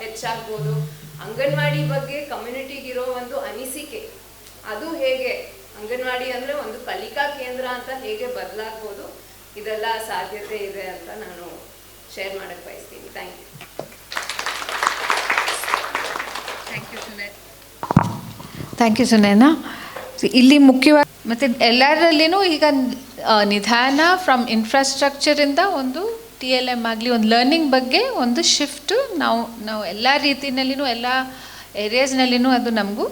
ಹೆಚ್ಚಾಗ್ಬೋದು, ಅಂಗನವಾಡಿ ಬಗ್ಗೆ ಕಮ್ಯುನಿಟಿಗಿರೋ ಒಂದು ಅನಿಸಿಕೆ ಅದು ಹೇಗೆ, ಅಂಗನವಾಡಿ ಅಂದರೆ ಒಂದು ಕಲಿಕಾ ಕೇಂದ್ರ ಅಂತ ಹೇಗೆ ಬದಲಾಗ್ಬೋದು, ಇದೆಲ್ಲ ಸಾಧ್ಯತೆ ಇದೆ ಅಂತ ನಾನು ಶೇರ್ ಮಾಡಕ್ಕೆ ಬಯಸ್ತೀನಿ. Thank you. Thank you Sunaina. ಇಲ್ಲಿ ಮುಖ್ಯವಾಗಿ ಮತ್ತು ಎಲ್ಲರಲ್ಲಿನೂ ಈಗ ನಿಧಾನ ಫ್ರಮ್ ಇನ್ಫ್ರಾಸ್ಟ್ರಕ್ಚರಿಂದ ಒಂದು TLM ಆಗಲಿ ಒಂದು ಲರ್ನಿಂಗ್ ಬಗ್ಗೆ ಒಂದು ಶಿಫ್ಟು ನಾವು ಎಲ್ಲ ರೀತಿಯಲ್ಲಿನೂ ಎಲ್ಲ ಏರಿಯಾಸ್ನಲ್ಲಿನೂ ಅದು ನಮಗೂ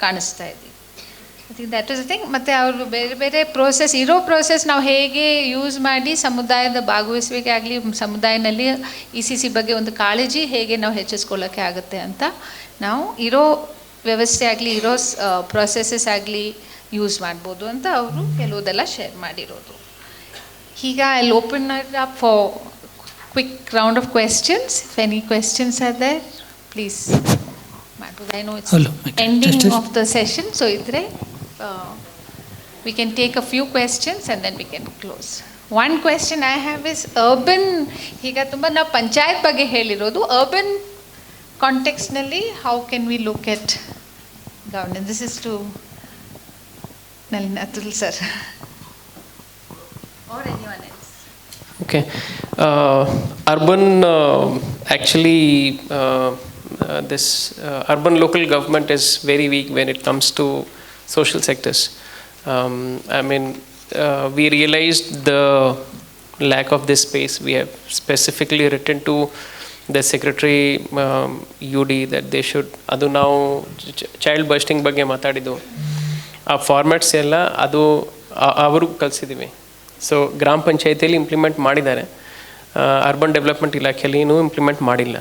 ಕಾಣಿಸ್ತಾ ಇದೆ. I think that is the thing. ಮತ್ತು ಅವರು ಬೇರೆ ಬೇರೆ ಇರೋ ಪ್ರೋಸೆಸ್ ನಾವು ಹೇಗೆ ಯೂಸ್ ಮಾಡಿ ಸಮುದಾಯದ ಭಾಗವಹಿಸುವಿಕೆ ಆಗಲಿ, ಸಮುದಾಯದಲ್ಲಿ ECC ಬಗ್ಗೆ ಒಂದು ಕಾಳಜಿ ಹೇಗೆ ನಾವು ಹೆಚ್ಚಿಸ್ಕೊಳ್ಳೋಕ್ಕೆ ಆಗುತ್ತೆ ಅಂತ ನಾವು ಇರೋ ವ್ಯವಸ್ಥೆ ಆಗಲಿ, ಇರೋ ಪ್ರೊಸೆಸಸ್ ಆಗಲಿ ಯೂಸ್ ಮಾಡ್ಬೋದು ಅಂತ ಅವರು ಕೆಲವುದೆಲ್ಲ ಶೇರ್ ಮಾಡಿರೋದು. ಈಗ I open it up for quick round of questions. If any questions are there please ಮಾಡ್ಬೋದು. I know it's ending of the session, so ಇದ್ರೆ we can take a few questions and then we can close. One question I have is urban, ಈಗ ತುಂಬ ನಾವು ಪಂಚಾಯತ್ ಬಗ್ಗೆ ಹೇಳಿರೋದು, urban ಕಾಂಟೆಕ್ಸ್ನಲ್ಲಿ how can we look at governance? This is to Nalin Atul sir or anyone else. Okay. Urban actually this urban local government is very weak when it comes to social sectors. I mean, we realized the lack of this space. We have specifically written to the secretary UD that they should, adu ನಾವು child busting ಬಗ್ಗೆ ಮಾತಾಡಿದ್ದು, ಆ formats ಎಲ್ಲ ಅದು ಅವರು ಕಲಿಸಿದ್ದೀವಿ. So ಗ್ರಾಮ ಪಂಚಾಯತಿಯಲ್ಲಿ implement ಮಾಡಿದ್ದಾರೆ, ಅರ್ಬನ್ ಡೆವಲಪ್ಮೆಂಟ್ ಇಲಾಖೆಯಲ್ಲಿ ಇನ್ನೂ ಇಂಪ್ಲಿಮೆಂಟ್ ಮಾಡಿಲ್ಲ.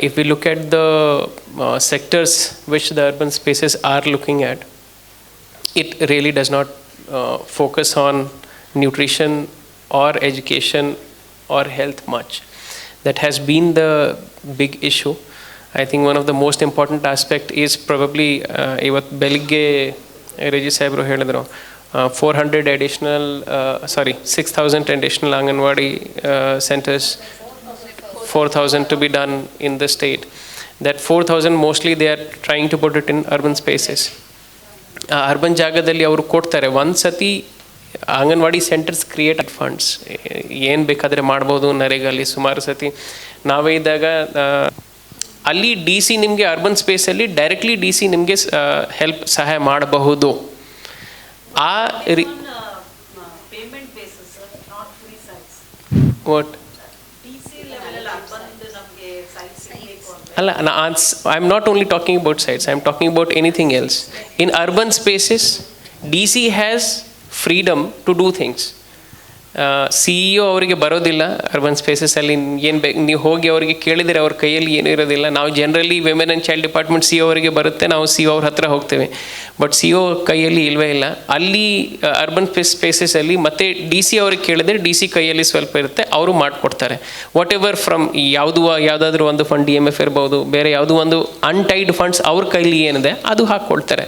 If we look at the sectors which the urban spaces are looking at, it really does not focus on nutrition or education or health much. That has been the big issue. I think one of the most important aspect is probably ivat beligge Reji Saibru helidru 400 additional 6,000 additional Anganwadi centers, 4,000 to be done in the state. That 4,000 mostly they are trying to put it in urban spaces. Urban ಜಾಗದಲ್ಲಿ ಅವರು ಕೊಡ್ತಾರೆ. ಒಂದು ಸತಿ anganwadi centres create funds ಏನು ಬೇಕಾದರೆ ಮಾಡ್ಬೋದು. ನರೇಗಲ್ಲಿ ಸುಮಾರು ಸತಿ ನಾವೇ ಇದ್ದಾಗ ಅಲ್ಲಿ DC ನಿಮಗೆ ಅರ್ಬನ್ ಸ್ಪೇಸಲ್ಲಿ ಡೈರೆಕ್ಟ್ಲಿ DC ನಿಮಗೆ ಹೆಲ್ಪ್ ಸಹಾಯ ಮಾಡಬಹುದು. ಆ what I'm not only talking about sites, I'm talking about anything else. In urban spaces, DC has freedom to do things. CEO ಅವರಿಗೆ ಬರೋದಿಲ್ಲ ಅರ್ಬನ್ ಸ್ಪೇಸಸಲ್ಲಿ. ಏನು ಬೇಕು ನೀವು ಹೋಗಿ ಅವರಿಗೆ ಕೇಳಿದರೆ ಅವ್ರ ಕೈಯಲ್ಲಿ ಏನೂ ಇರೋದಿಲ್ಲ. ನಾವು generally women and child department CEO ಅವರಿಗೆ ಬರುತ್ತೆ, ನಾವು CEO ಅವ್ರ ಹತ್ರ ಹೋಗ್ತೇವೆ. ಬಟ್ CEO ಕೈಯಲ್ಲಿ ಇಲ್ಲವೇ ಇಲ್ಲ. ಅಲ್ಲಿ ಅರ್ಬನ್ ಸ್ಪೇಸಸಲ್ಲಿ ಮತ್ತೆ DC ಅವ್ರಿಗೆ ಕೇಳಿದರೆ DC ಕೈಯಲ್ಲಿ ಸ್ವಲ್ಪ ಇರುತ್ತೆ, ಅವರು ಮಾಡಿಕೊಡ್ತಾರೆ. ವಾಟ್ ಎವರ್ ಫ್ರಮ್ ಯಾವುದಾದ್ರೂ ಒಂದು ಫಂಡ್ DMF ಇರ್ಬೋದು, ಬೇರೆ ಯಾವುದೋ ಒಂದು ಅನ್ಟೈಡ್ ಫಂಡ್ಸ್ ಅವ್ರ ಕೈಲಿ ಏನಿದೆ ಅದು ಹಾಕ್ಕೊಡ್ತಾರೆ.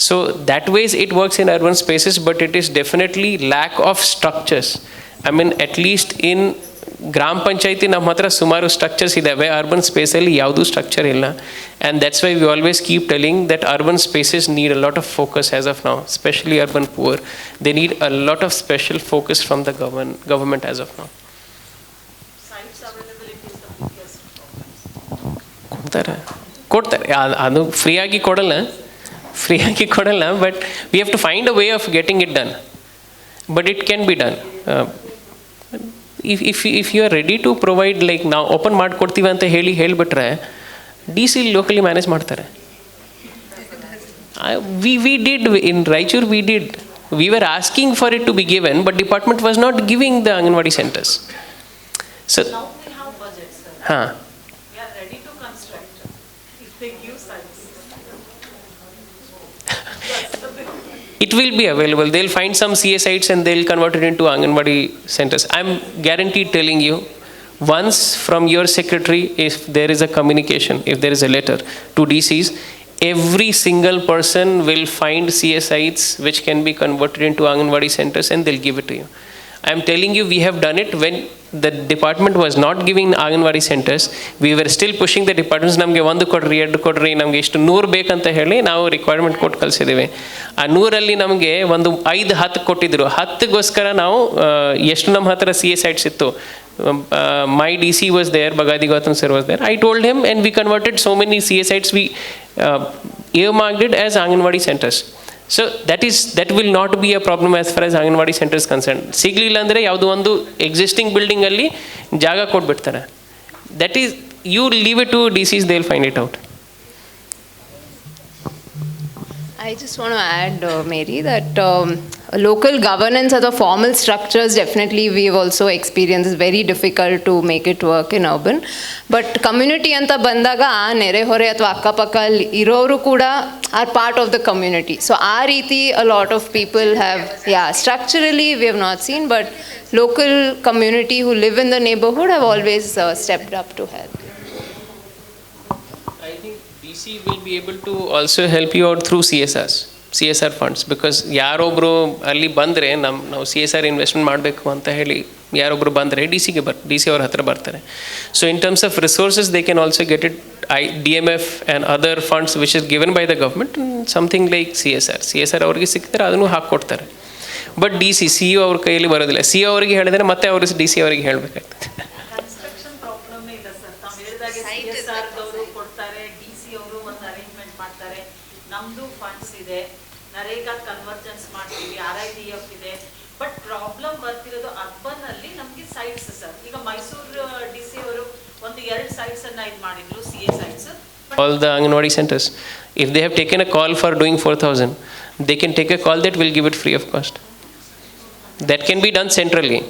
So that ways it works in urban spaces, but it is definitely lack of structures. I mean, at least in ಗ್ರಾಮ ಪಂಚಾಯತಿ ನಮ್ಮ ಹತ್ರ ಸುಮಾರು ಸ್ಟ್ರಕ್ಚರ್ಸ್ ಇದ್ದಾವೆ, ಅರ್ಬನ್ ಸ್ಪೇಸಲ್ಲಿ ಯಾವುದೂ ಸ್ಟ್ರಕ್ಚರ್ ಇಲ್ಲ. And that's why we always keep telling that urban spaces need a lot of focus as of now, specially urban poor. They need a lot of special focus from the government as of now. ಕೊಡ್ತಾರೆ ಅದು ಫ್ರೀಯಾಗಿ ಕೊಡಲ್ಲ, but we have to find a way of getting it done. But it can be done. if you are ready to provide, like ನಾವು open ಮಾಡಿಕೊಡ್ತೀವಿ ಅಂತ ಹೇಳಿಬಿಟ್ರೆ DC locally manage ಮಾಡ್ತಾರೆ. We did in Raichur, we were asking for it to be given, but department was not giving the Anganwadi centers. So now we have budgets, sir. We are ready to construct if they give sites. it will be available. They'll find some CA sites and they'll convert it into Anganwadi centers. I'm guaranteed telling you, once from your secretary, if there is a communication, if there is a letter to DCs, every single person will find CA sites which can be converted into Anganwadi centers and they'll give it to you. I am telling you, we have done it when the department was not giving Anganwadi centers. We were still pushing the departments. ನಮಗೆ 1 ಕೊಡ್ರಿ 2 ಕೊಡ್ರಿ, ನಮಗೆ ಇಷ್ಟು 100 ಬೇಕಂತ ಹೇಳಿ ನಾವು requirement ಕೊಟ್ಟು ಕಳಿಸಿದ್ದೀವಿ. ಆ 100ರಲ್ಲಿ ನಮಗೆ ಒಂದು 5-10 ಕೊಟ್ಟಿದ್ರು. 10ಗೋಸ್ಕರ ನಾವು ಎಷ್ಟು ನಮ್ಮ ಹತ್ರ CA sites ಇತ್ತು. My DC was there, Bagadi Gautam sir was there. I told him and we converted so many CA sites, we earmarked it as Anganwadi centers. So that will not be a problem as far as Anganwadi center is concerned. ಸಿಗಲಿಲ್ಲ ಅಂದರೆ ಯಾವುದೋ ಒಂದು existing ಬಿಲ್ಡಿಂಗಲ್ಲಿ ಜಾಗ ಕೊಟ್ಬಿಡ್ತಾರೆ. That is, you leave it to DCs, they'll find it out. I just want to add, Mary, that local governance or the formal structures, definitely we've also experienced it's very difficult to make it work in urban. But community anta bandaga aa nere hore athwa akka pakka iroru kuda are part of the community. So aa reeti a lot of people have, structurally we have not seen, but local community who live in the neighborhood have always stepped up to help. I think DC will be able to also help you out through CSR funds, because ಯಾರೊಬ್ಬರು ಅಲ್ಲಿ ಬಂದರೆ ನಾವು CSR investment ಮಾಡಬೇಕು ಅಂತ ಹೇಳಿ ಯಾರೊಬ್ಬರು ಬಂದರೆ DC ಅವ್ರ ಹತ್ರ ಬರ್ತಾರೆ. So in terms of resources they can also get it DMF and other funds which is given by the government, something like CSR ಅವ್ರಿಗೆ ಸಿಗ್ತಾರೆ, ಅದನ್ನು ಹಾಕ್ಕೊಡ್ತಾರೆ. ಬಟ್ DC CEO ಅವ್ರ ಕೈಯಲ್ಲಿ ಬರೋದಿಲ್ಲ. CEO ಅವರಿಗೆ ಹೇಳಿದರೆ ಮತ್ತೆ ಅವರು DC ಅವರಿಗೆ ಹೇಳಬೇಕಾಗ್ತದೆ. ಕನ್ಸ್ಟ್ರಕ್ಷನ್ ಪ್ರಾಬ್ಲಮ್ ಇದೆ ಸರ್. ನಾವು ಹೇಳಿದಾಗೆ CSR ದವರು ಕೊಡ್ತಾರೆ, DC ಅವರು ಒಂದು ಅರೇಂಜ್ಮೆಂಟ್ ಮಾಡ್ತಾರೆ. ನಮ್ಮದು ಫಂಡ್ಸ್ ಇದೆ, ನರೇಗಾ ಕನ್ವರ್ಜೆನ್ಸ್ ಮಾಡ್ತೀವಿ, RIDF ಇದೆ. ಬಟ್ ಪ್ರಾಬ್ಲಮ್ ಬರ್ತಿರೋದು ಅರ್ಬನ್ ಅಲ್ಲಿ ನಮಗೆ ಸೈಟ್ಸ್ ಸರ್. ಈಗ ಮೈಸೂರು DC ಅವರು 1-2 ಸೈಟ್ಸ್ ಅನ್ನ ಇದು ಮಾಡಿದ್ರು, CA sites. All the Anganwadi centers, if they have taken a call for doing 4,000, they can take a call that will give it free of cost. That can be done centrally.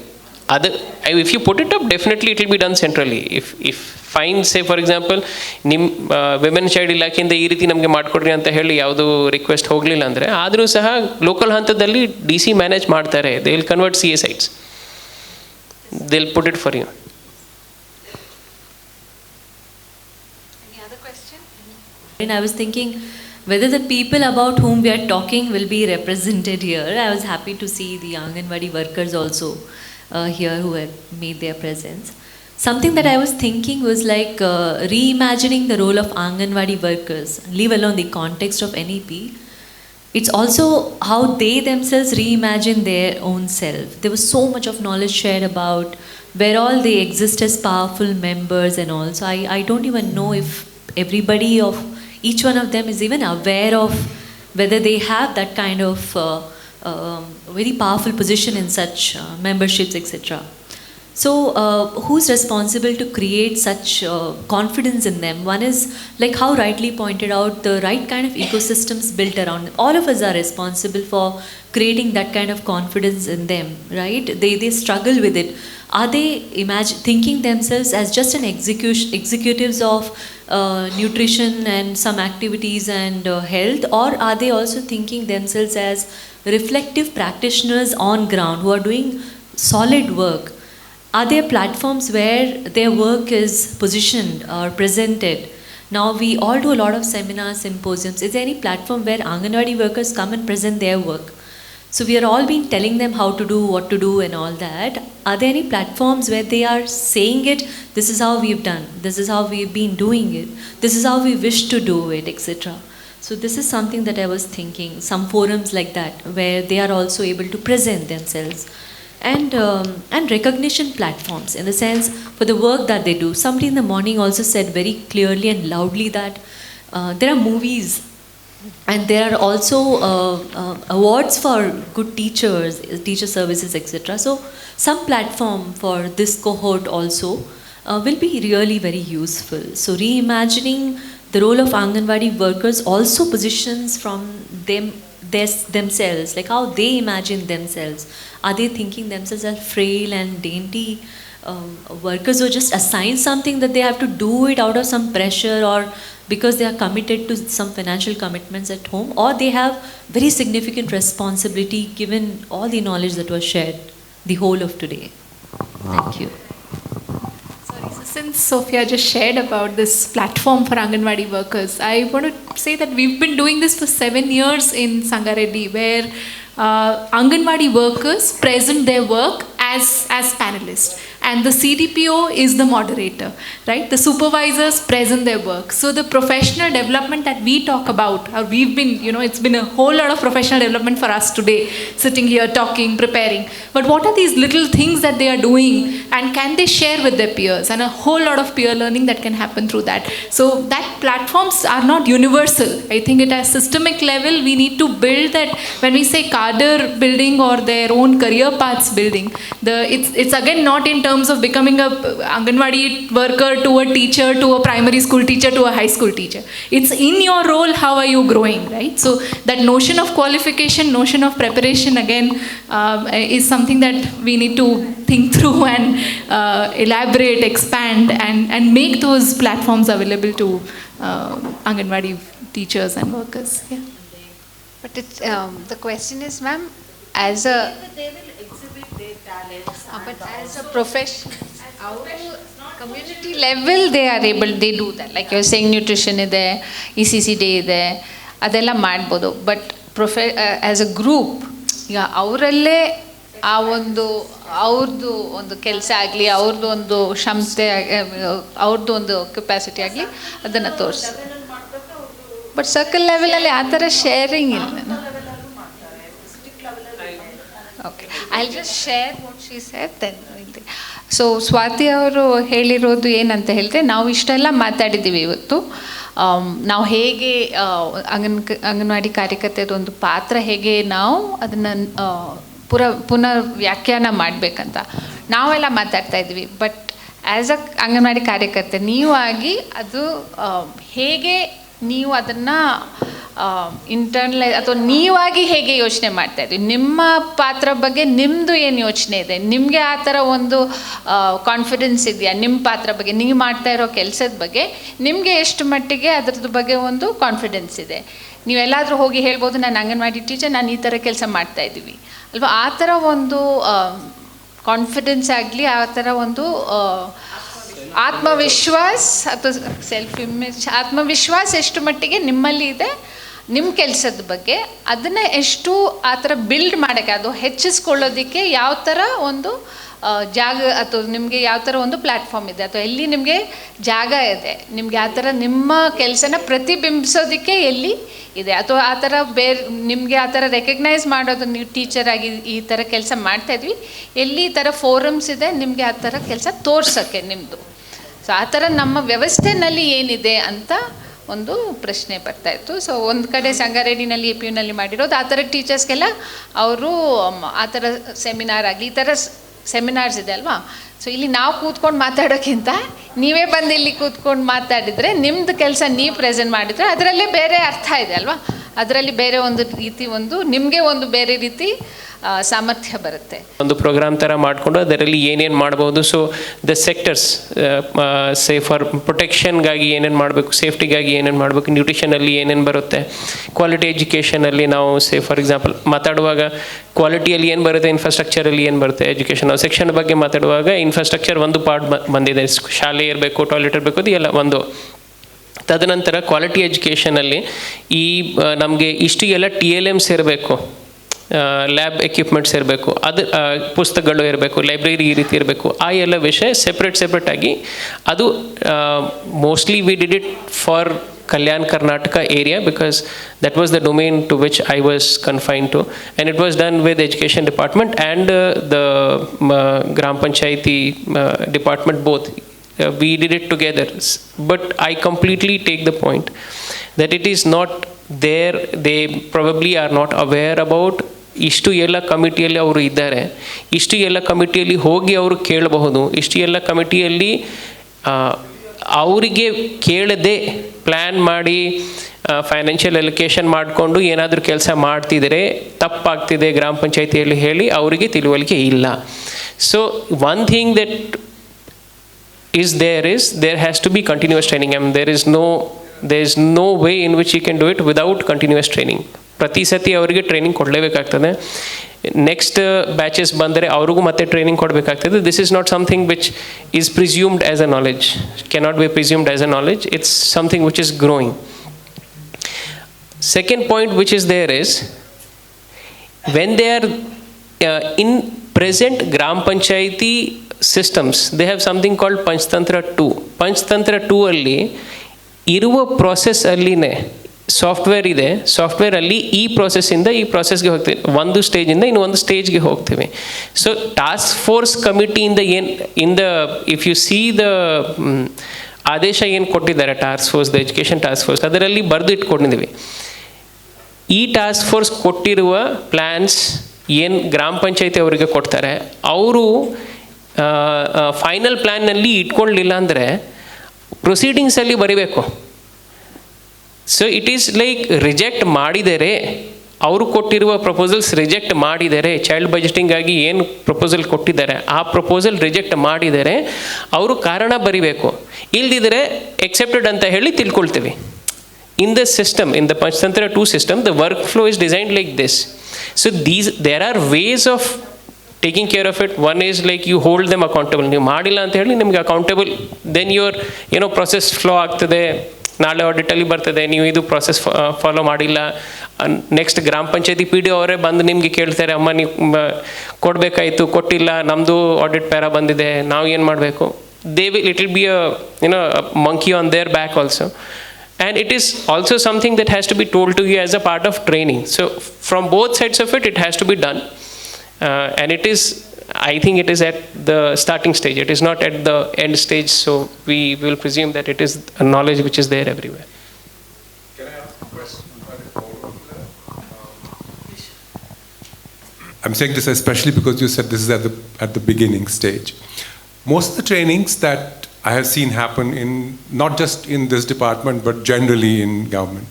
If you put it up, definitely it will be done centrally. If fine, say for example, women child ಇಲಾಖೆಯಿಂದ ಈ ರೀತಿ ನಮಗೆ ಮಾಡಿಕೊಡ್ರಿ ಅಂತ ಹೇಳಿ ಯಾವುದು request ಹೋಗಲಿಲ್ಲ ಅಂದರೆ, ಆದರೂ ಸಹ ಲೋಕಲ್ ಹಂತದಲ್ಲಿ DC ಮ್ಯಾನೇಜ್ ಮಾಡ್ತಾರೆ. They will convert CA sites. They will put it for you. Any other question? And I was thinking whether the people about whom we are talking will be represented here. I was happy to see the Anganwadi workers also here who have made their presence. Something that I was thinking was like reimagining the role of Anganwadi workers, leave alone the context of NEP. It's also how they themselves reimagine their own self. There was so much of knowledge shared about where all they exist as powerful members and all. So I don't even know if everybody of each one of them is even aware of whether they have that kind of very powerful position in such memberships, etc. So who's responsible to create such confidence in them? One is, like how rightly pointed out, the right kind of ecosystems built around them. All of us are responsible for creating that kind of confidence in them, right? They struggle with it. Are they thinking themselves as just an executives of nutrition and some activities and health, or are they also thinking themselves as reflective practitioners on ground who are doing solid work? Are there platforms where their work is positioned or presented? Now we all do a lot of seminars, symposiums. Is there any platform where Anganwadi workers come and present their work? So we are all been telling them how to do, what to do and all that. Are there any platforms where they are saying it, this is how we've done, this is how we've been doing it, this is how we wish to do it, etc. So this is something that I was thinking, some forums like that where they are also able to present themselves. And recognition platforms, in the sense for the work that they do. Somebody in the morning also said very clearly and loudly that there are movies And there are also awards for good teachers, teacher services, etc. So some platform for this cohort also will be really very useful. So reimagining the role of Anganwadi workers also positions from themselves, like how they imagine themselves. Are they thinking themselves as frail and dainty workers, or just assign something that they have to do it out of some pressure, or because they are committed to some financial commitments at home, or they have very significant responsibility given all the knowledge that was shared the whole of today? Thank you. Sorry, so since Sophia just shared about this platform for Anganwadi workers, I want to say that we've been doing this for 7 years in Sangareddy, where Anganwadi workers present their work as panelists, and the CDPO is the moderator, right? The supervisors present their work. So the professional development that we talk about, or we've been, it's been a whole lot of professional development for us today, sitting here talking, preparing. But what are these little things that they are doing, and can they share with their peers? And a whole lot of peer learning that can happen through that. So that platforms are not universal. I think at a systemic level, we need to build that. When we say cadre building or their own career paths building, it's again not in terms of becoming a Anganwadi worker to a teacher, to a primary school teacher, to a high school teacher. It's in your role, how are you growing, right? So that notion of qualification, notion of preparation again is something that we need to think through and elaborate, expand, and make those platforms available to Anganwadi teachers and workers. Yeah. But it's, the question is, ma'am, as a... They will exhibit their talents. But as a profession, our community level, they do that. Like you're saying, nutrition ide, ECCE day ide, adella madbodu. But as a group, yeah, ಅವರಲ್ಲೇ ಆ ಅವ್ರದ್ದು ಒಂದು ಕೆಲಸ ಆಗಲಿ, ಅವ್ರದ್ದು ಒಂದು ಕ್ಷಮತೆ, ಅವ್ರದ್ದು ಒಂದು ಕೆಪಾಸಿಟಿ ಆಗಲಿ, ಅದನ್ನು ತೋರಿಸಿ. ಬಟ್ ಸರ್ಕಲ್ ಲೆವೆಲಲ್ಲಿ ಆ ಥರ ಶೇರಿಂಗ್ ಇಲ್ಲ. Okay, I just share what she said then. So Swati ಅವರು ಹೇಳಿರೋದು ಏನಂತ ಹೇಳಿದ್ರೆ, ನಾವು ಇಷ್ಟೆಲ್ಲ ಮಾತಾಡಿದ್ದೀವಿ ಇವತ್ತು. ನಾವು ಹೇಗೆ ಅಂಗನವಾಡಿ ಕಾರ್ಯಕರ್ತೆಯದು ಒಂದು ಪಾತ್ರ ಹೇಗೆ ನಾವು ಅದನ್ನು ಪುನರ್ ವ್ಯಾಖ್ಯಾನ ಮಾಡಬೇಕಂತ ನಾವೆಲ್ಲ ಮಾತಾಡ್ತಾ ಇದ್ವಿ. ಬಟ್ ಆ್ಯಸ್ ಅ ಅಂಗನವಾಡಿ ಕಾರ್ಯಕರ್ತೆ ನೀವಾಗಿ ಅದು ಹೇಗೆ ನೀವು ಅದನ್ನು ಇಂಟರ್ನಲೈಸ್ ಅಥವಾ ನೀವಾಗಿ ಹೇಗೆ ಯೋಚನೆ ಮಾಡ್ತಾಯಿದ್ವಿ, ನಿಮ್ಮ ಪಾತ್ರ ಬಗ್ಗೆ ನಿಮ್ಮದು ಏನು ಯೋಚನೆ ಇದೆ, ನಿಮಗೆ ಆ ಥರ ಒಂದು ಕಾನ್ಫಿಡೆನ್ಸ್ ಇದೆಯಾ ನಿಮ್ಮ ಪಾತ್ರ ಬಗ್ಗೆ, ನೀವು ಮಾಡ್ತಾ ಇರೋ ಕೆಲಸದ ಬಗ್ಗೆ ನಿಮಗೆ ಎಷ್ಟು ಮಟ್ಟಿಗೆ ಅದರದ್ದು ಬಗ್ಗೆ ಒಂದು ಕಾನ್ಫಿಡೆನ್ಸ್ ಇದೆ. ನೀವೆಲ್ಲಾದರೂ ಹೋಗಿ ಹೇಳ್ಬೋದು, ನಾನು ಅಂಗನವಾಡಿ ಟೀಚರ್, ನಾನು ಈ ಥರ ಕೆಲಸ ಮಾಡ್ತಾಯಿದ್ದೀವಿ ಅಲ್ವಾ. ಆ ಥರ ಒಂದು ಕಾನ್ಫಿಡೆನ್ಸ್ ಆಗಲಿ, ಆ ಥರ ಒಂದು ಆತ್ಮವಿಶ್ವಾಸ ಅಥವಾ ಸೆಲ್ಫ್ ಇಮೇಜ್, ಆತ್ಮವಿಶ್ವಾಸ ಎಷ್ಟು ಮಟ್ಟಿಗೆ ನಿಮ್ಮಲ್ಲಿ ಇದೆ ನಿಮ್ಮ ಕೆಲಸದ ಬಗ್ಗೆ, ಅದನ್ನು ಎಷ್ಟು ಆ ಥರ ಬಿಲ್ಡ್ ಮಾಡೋಕ್ಕೆ, ಅದು ಹೆಚ್ಚಿಸ್ಕೊಳ್ಳೋದಕ್ಕೆ ಯಾವ ಥರ ಒಂದು ಜಾಗ ಅಥವಾ ನಿಮಗೆ ಯಾವ ಥರ ಒಂದು ಪ್ಲ್ಯಾಟ್ಫಾರ್ಮ್ ಇದೆ, ಅಥವಾ ಎಲ್ಲಿ ನಿಮಗೆ ಜಾಗ ಇದೆ, ನಿಮಗೆ ಆ ಥರ ನಿಮ್ಮ ಕೆಲಸನ ಪ್ರತಿಬಿಂಬಿಸೋದಕ್ಕೆ ಎಲ್ಲಿ ಇದೆ, ಅಥವಾ ಆ ಥರ ಬೇರೆ ನಿಮಗೆ ಆ ಥರ ರೆಕಗ್ನೈಸ್ ಮಾಡೋದು, ನೀವು ಟೀಚರಾಗಿ ಈ ಥರ ಕೆಲಸ ಮಾಡ್ತಾಯಿದ್ವಿ, ಎಲ್ಲಿ ಈ ಥರ ಫೋರಮ್ಸ್ ಇದೆ ನಿಮಗೆ ಆ ಥರ ಕೆಲಸ ತೋರ್ಸೋಕ್ಕೆ ನಿಮ್ಮದು. ಸೊ ಆ ಥರ ನಮ್ಮ ವ್ಯವಸ್ಥೆನಲ್ಲಿ ಏನಿದೆ ಅಂತ ಒಂದು ಪ್ರಶ್ನೆ ಬರ್ತಾಯಿತ್ತು. ಸೊ ಒಂದು ಕಡೆ ಸಂಗಾರೆಡ್ಡಿನಲ್ಲಿ AP ಯುನಲ್ಲಿ ಮಾಡಿರೋದು ಆ ಥರ ಟೀಚರ್ಸ್ಗೆಲ್ಲ ಅವರು ಆ ಥರ ಸೆಮಿನಾರ್ ಆಗಲಿ, ಈ ಥರ ಸೆಮಿನಾರ್ಸ್ ಇದೆ ಅಲ್ವಾ. ಸೊ ಇಲ್ಲಿ ನಾವು ಕೂತ್ಕೊಂಡು ಮಾತಾಡೋಕ್ಕಿಂತ ನೀವೇ ಬಂದು ಇಲ್ಲಿ ಕೂತ್ಕೊಂಡು ಮಾತಾಡಿದರೆ, ನಿಮ್ಮದು ಕೆಲಸ ನೀವು ಪ್ರೆಸೆಂಟ್ ಮಾಡಿದರೆ ಅದರಲ್ಲೇ ಬೇರೆ ಅರ್ಥ ಇದೆ ಅಲ್ವಾ, ಅದರಲ್ಲಿ ಬೇರೆ ಒಂದು ರೀತಿ, ಒಂದು ನಿಮಗೆ ಒಂದು ಬೇರೆ ರೀತಿ ಸಾಮರ್ಥ್ಯ ಬರುತ್ತೆ. ಒಂದು ಪ್ರೋಗ್ರಾಮ್ ಥರ ಮಾಡಿಕೊಂಡು ಅದರಲ್ಲಿ ಏನೇನು ಮಾಡ್ಬೋದು. ಸೊ ದ ಸೆಕ್ಟರ್ಸ್ ಫಾರ್ ಪ್ರೊಟೆಕ್ಷನ್ಗಾಗಿ ಏನೇನು ಮಾಡಬೇಕು, ಸೇಫ್ಟಿಗಾಗಿ ಏನೇನು ಮಾಡಬೇಕು, ನ್ಯೂಟ್ರಿಷನಲ್ಲಿ ಏನೇನು ಬರುತ್ತೆ, ಕ್ವಾಲಿಟಿ ಎಜುಕೇಷನಲ್ಲಿ ನಾವು ಫಾರ್ ಎಕ್ಸಾಂಪಲ್ ಮಾತಾಡುವಾಗ ಕ್ವಾಲಿಟಿಯಲ್ಲಿ ಏನು ಬರುತ್ತೆ, ಇನ್ಫ್ರಾಸ್ಟ್ರಕ್ಚರಲ್ಲಿ ಏನು ಬರುತ್ತೆ, ಎಜುಕೇಷನ್ ನಾವು ಸೆಕ್ಷನ್ ಬಗ್ಗೆ ಮಾತಾಡುವಾಗ ಇನ್ಫ್ರಾಸ್ಟ್ರಕ್ಚರ್ ಒಂದು ಪಾರ್ಟ್ ಬಂದಿದೆ, ಶಾಲೆ ಇರಬೇಕು, ಟಾಯ್ಲೆಟ್ ಇರಬೇಕು, ಅದು ಎಲ್ಲ ಒಂದು. ತದನಂತರ ಕ್ವಾಲಿಟಿ ಎಜುಕೇಷನಲ್ಲಿ ಈ ನಮಗೆ ಇಷ್ಟು ಎಲ್ಲ TLMs ಇರಬೇಕು, ಲ್ಯಾಬ್ ಎಕ್ವಿಪ್ಮೆಂಟ್ಸ್ ಇರಬೇಕು, ಅದು ಪುಸ್ತಕಗಳು ಇರಬೇಕು, ಲೈಬ್ರರಿ ಈ ರೀತಿ ಇರಬೇಕು, ಆ ಎಲ್ಲ ವಿಷಯ ಸೆಪ್ರೇಟಾಗಿ ಅದು mostly we did it for Kalyan Karnataka area because that was the domain to which I was confined to, and it was done with Education Department and the Gram Panchayati department both. We did it together, but I completely take the point that it is not they probably are not aware about ಇಷ್ಟು ಎಲ್ಲ ಕಮಿಟಿಯಲ್ಲಿ ಅವರು ಇದ್ದಾರೆ, ಇಷ್ಟು ಎಲ್ಲ ಕಮಿಟಿಯಲ್ಲಿ ಹೋಗಿ ಅವರು ಕೇಳಬಹುದು, ಇಷ್ಟು ಎಲ್ಲ ಕಮಿಟಿಯಲ್ಲಿ ಅವರಿಗೆ ಕೇಳದೆ ಪ್ಲ್ಯಾನ್ ಮಾಡಿ ಫೈನಾನ್ಷಿಯಲ್ ಅಲೋಕೇಶನ್ ಮಾಡಿಕೊಂಡು ಏನಾದರೂ ಕೆಲಸ ಮಾಡ್ತಿದ್ರೆ ತಪ್ಪಾಗ್ತಿದೆ ಗ್ರಾಮ ಪಂಚಾಯತಿಯಲ್ಲಿ ಹೇಳಿ ಅವರಿಗೆ ತಿಳುವಳಿಕೆ ಇಲ್ಲ. So one thing that is there has to be continuous training. I mean, there is no way in which you can do it without continuous training. ಪ್ರತಿ ಸತಿ ಅವರಿಗೆ ಟ್ರೈನಿಂಗ್ ಕೊಡಲೇಬೇಕಾಗ್ತದೆ. ನೆಕ್ಸ್ಟ್ ಬ್ಯಾಚಸ್ ಬಂದರೆ ಅವ್ರಿಗೂ ಮತ್ತೆ ಟ್ರೈನಿಂಗ್ ಕೊಡಬೇಕಾಗ್ತದೆ. This is not something which is presumed as a knowledge, cannot be presumed as a knowledge. It's something which is growing. Second point which is there is, when they are in present Gram Panchayati systems, they have something called Panchtantra 2. Panchtantra 2 ಅಲ್ಲಿ ಇರುವ process ಅಲ್ಲಿನೇ software ಇದೆ, software ಅಲ್ಲಿ ಈ ಪ್ರಾಸೆಸ್ಸಿಂದ ಈ ಪ್ರಾಸೆಸ್ಗೆ ಹೋಗ್ತೀವಿ, ಒಂದು ಸ್ಟೇಜಿಂದ ಇನ್ನೊಂದು ಸ್ಟೇಜ್ಗೆ ಹೋಗ್ತೀವಿ. ಸೊ ಟಾಸ್ಕ್ ಫೋರ್ಸ್ ಕಮಿಟಿಯಿಂದ ಇಫ್ ಯು ಸಿ ದ ಆದೇಶ ಏನು ಕೊಟ್ಟಿದ್ದಾರೆ task force, the education task force, ಅದರಲ್ಲಿ ಬರೆದು ಇಟ್ಕೊಂಡಿದ್ದೀವಿ. ಈ ಟಾಸ್ಕ್ ಫೋರ್ಸ್ ಕೊಟ್ಟಿರುವ ಪ್ಲ್ಯಾನ್ಸ್ ಏನು ಗ್ರಾಮ ಪಂಚಾಯತಿ ಅವರಿಗೆ ಕೊಡ್ತಾರೆ, ಅವರು ಫೈನಲ್ ಪ್ಲ್ಯಾನ್ನಲ್ಲಿ ಇಟ್ಕೊಳ್ಳಲಿಲ್ಲ ಅಂದರೆ ಪ್ರೊಸೀಡಿಂಗ್ಸಲ್ಲಿ ಬರೀಬೇಕು. So it is like reject ಮಾಡಿದರೆ, ಅವರು ಕೊಟ್ಟಿರುವ ಪ್ರಪೋಸಲ್ಸ್ ರಿಜೆಕ್ಟ್ ಮಾಡಿದರೆ, ಚೈಲ್ಡ್ ಬಜೆಟಿಂಗಾಗಿ ಏನು ಪ್ರಪೋಸಲ್ ಕೊಟ್ಟಿದ್ದಾರೆ ಆ ಪ್ರಪೋಸಲ್ ರಿಜೆಕ್ಟ್ ಮಾಡಿದರೆ ಅವರು ಕಾರಣ ಬರೀಬೇಕು. ಇಲ್ದಿದ್ರೆ ಎಕ್ಸೆಪ್ಟೆಡ್ ಅಂತ ಹೇಳಿ ತಿಳ್ಕೊಳ್ತೀವಿ. In the system, in the Panchtantra 2 system, the workflow is designed like this. So there are ways of taking care of it. One is like you hold them accountable. ನೀವು ಮಾಡಿಲ್ಲ ಅಂತ ಹೇಳಿ ನಿಮಗೆ accountable, then your process flow ಆಗ್ತದೆ. ನಾಳೆ ಆಡಿಟಲ್ಲಿ ಬರ್ತದೆ, ನೀವು ಇದು ಪ್ರಾಸೆಸ್ ಫಾಲೋ ಮಾಡಿಲ್ಲ. ನೆಕ್ಸ್ಟ್ ಗ್ರಾಮ ಪಂಚಾಯತಿ ಪಿ ಡಿ ಅವರೇ ಬಂದು ನಿಮಗೆ ಕೇಳ್ತಾರೆ, ಅಮ್ಮ ನೀವು ಕೊಡಬೇಕಾಯಿತು, ಕೊಟ್ಟಿಲ್ಲ, ನಮ್ಮದು ಆಡಿಟ್ ಪ್ಯಾರಾ ಬಂದಿದೆ, ನಾವು ಏನು ಮಾಡಬೇಕು? It will be a monkey on their back also. And it is also something that has to be told to you as a part of training. So from both sides of it, it has to be done. And it is, I think it is at the starting stage. It is not at the end stage. So we will presume that it is a knowledge which is there everywhere. Can I ask a question? I'm saying this especially because you said this is at the beginning stage. Most of the trainings that I have seen happen in, not just in this department, but generally in government.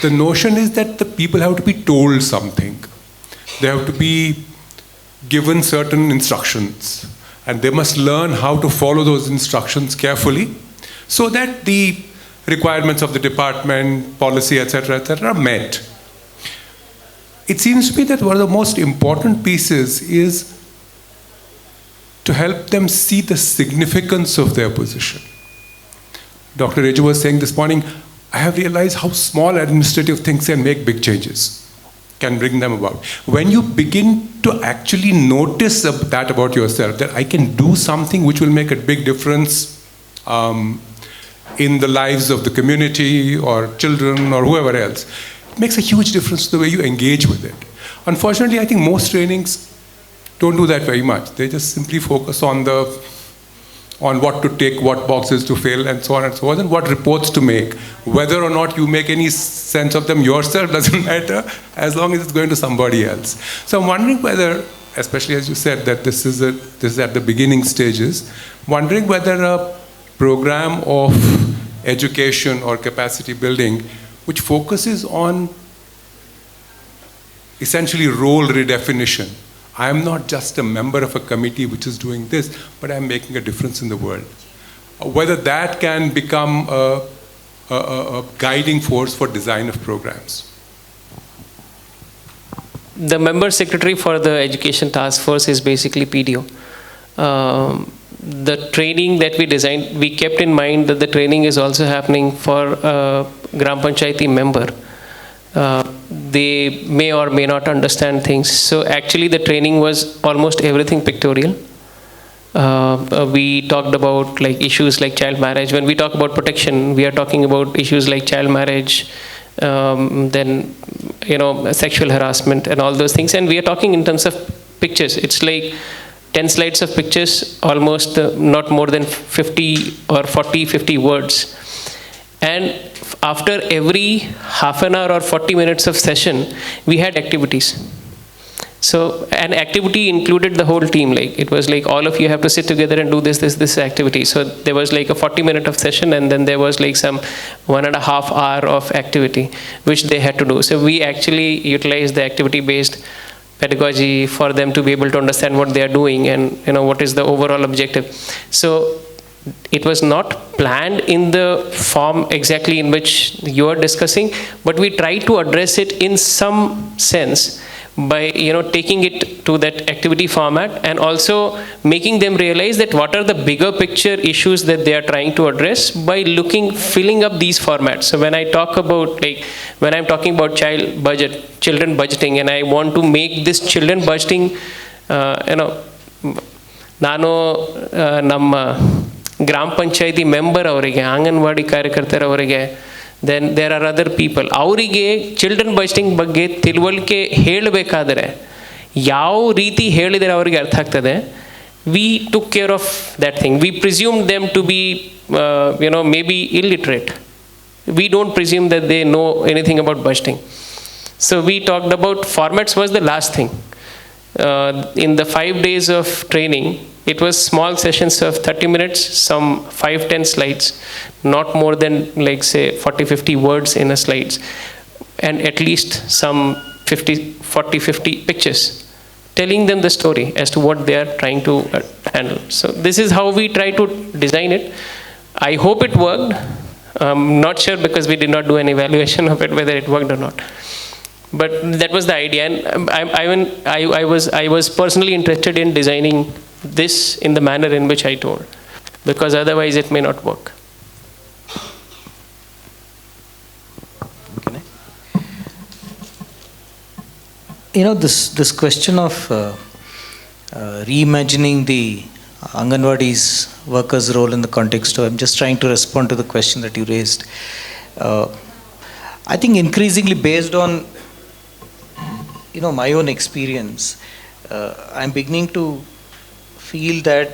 The notion is that the people have to be told something. They have to be given certain instructions, and they must learn how to follow those instructions carefully so that the requirements of the department, policy, etc., are met. It seems to me that one of the most important pieces is to help them see the significance of their position. Dr. Reju was saying this morning, I have realized how small administrative things can make big changes, can bring them about. When you begin to actually notice that about yourself, that I can do something which will make a big difference in the lives of the community or children or whoever else, it makes a huge difference to the way you engage with it. Unfortunately, I think most trainings don't do that very much. They just simply focus on what to tick, what boxes to fill, and so on and so on, and what reports to make. Whether or not you make any sense of them yourself doesn't matter, as long as it's going to somebody else. So I'm wondering whether, especially as you said that this is at the beginning stages, wondering whether a program of education or capacity building which focuses on essentially role redefinition. I am not just a member of a committee which is doing this, but I am making a difference in the world. Whether that can become a guiding force for design of programs. The member secretary for the education task force is basically PDO. The training that we designed, we kept in mind that the training is also happening for a Gram Panchayati member. They may or may not understand things. So actually the training was almost everything pictorial. We talked about like issues like child marriage. When we talk about protection, we are talking about issues like child marriage, then sexual harassment and all those things. And we are talking in terms of pictures. It's like 10 slides of pictures, almost not more than 50 or 40, 50 words. And after every half an hour or 40 minutes of session, we had activities. So an activity included the whole team. Like it was like all of you have to sit together and do this activity. So there was like a 40-minute of session, and then there was like some 1.5 hour of activity which they had to do. So we actually utilized the activity-based pedagogy for them to be able to understand what they are doing and what is the overall objective. So it was not planned in the form exactly in which you are discussing, but we try to address it in some sense by taking it to that activity format, and also making them realize that what are the bigger picture issues that they are trying to address by filling up these formats. So when I talk about, like when I'm talking about children budgeting, and I want to make this children budgeting, ನಾನು ನಮ್ಮ ಗ್ರಾಮ ಪಂಚಾಯತಿ member ಅವರಿಗೆ, ಅಂಗನವಾಡಿ ಕಾರ್ಯಕರ್ತರವರಿಗೆ, then there are other people, ಅವರಿಗೆ children budgeting ಬಗ್ಗೆ ತಿಳುವಳಿಕೆ ಹೇಳಬೇಕಾದರೆ ಯಾವ ರೀತಿ ಹೇಳಿದರೆ ಅವರಿಗೆ ಅರ್ಥ ಆಗ್ತದೆ. We took care of that thing. We presume them to be maybe illiterate. We don't presume that they know anything about budgeting. So we talked about formats was the last thing. In the 5 days of training, it was small sessions of 30 minutes, some 5-10 slides, not more than like say 40-50 words in a slides, and at least some 40-50 pictures telling them the story as to what they are trying to handle. So this is how we try to design it. I hope it worked. I'm not sure because we did not do an evaluation of it whether it worked or not. But that was the idea, and I was personally interested in designing this in the manner in which I told, because otherwise it may not work. This question of reimagining the Anganwadi's workers' role in the context of, I'm just trying to respond to the question that you raised. I think increasingly based on my own experience, I'm beginning to feel that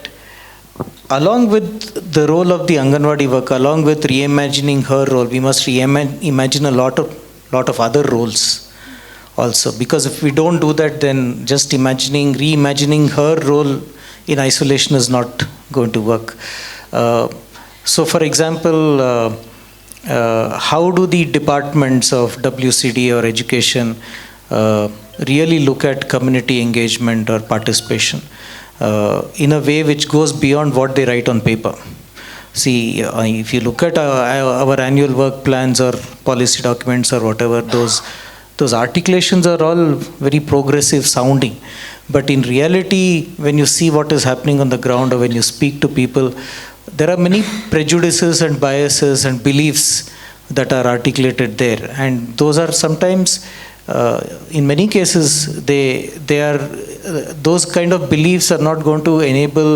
along with the role of the Anganwadi worker, along with reimagining her role, we must reimagine a lot of other roles also. Because if we don't do that, then just reimagining her role in isolation is not going to work. So for example, how do the departments of WCD or education really look at community engagement or participation in a way which goes beyond what they write on paper? See, if you look at our annual work plans or policy documents or whatever, those articulations are all very progressive sounding. But in reality, when you see what is happening on the ground, or when you speak to people, there are many prejudices and biases and beliefs that are articulated there. And those are sometimes, in many cases, they are those kind of beliefs are not going to enable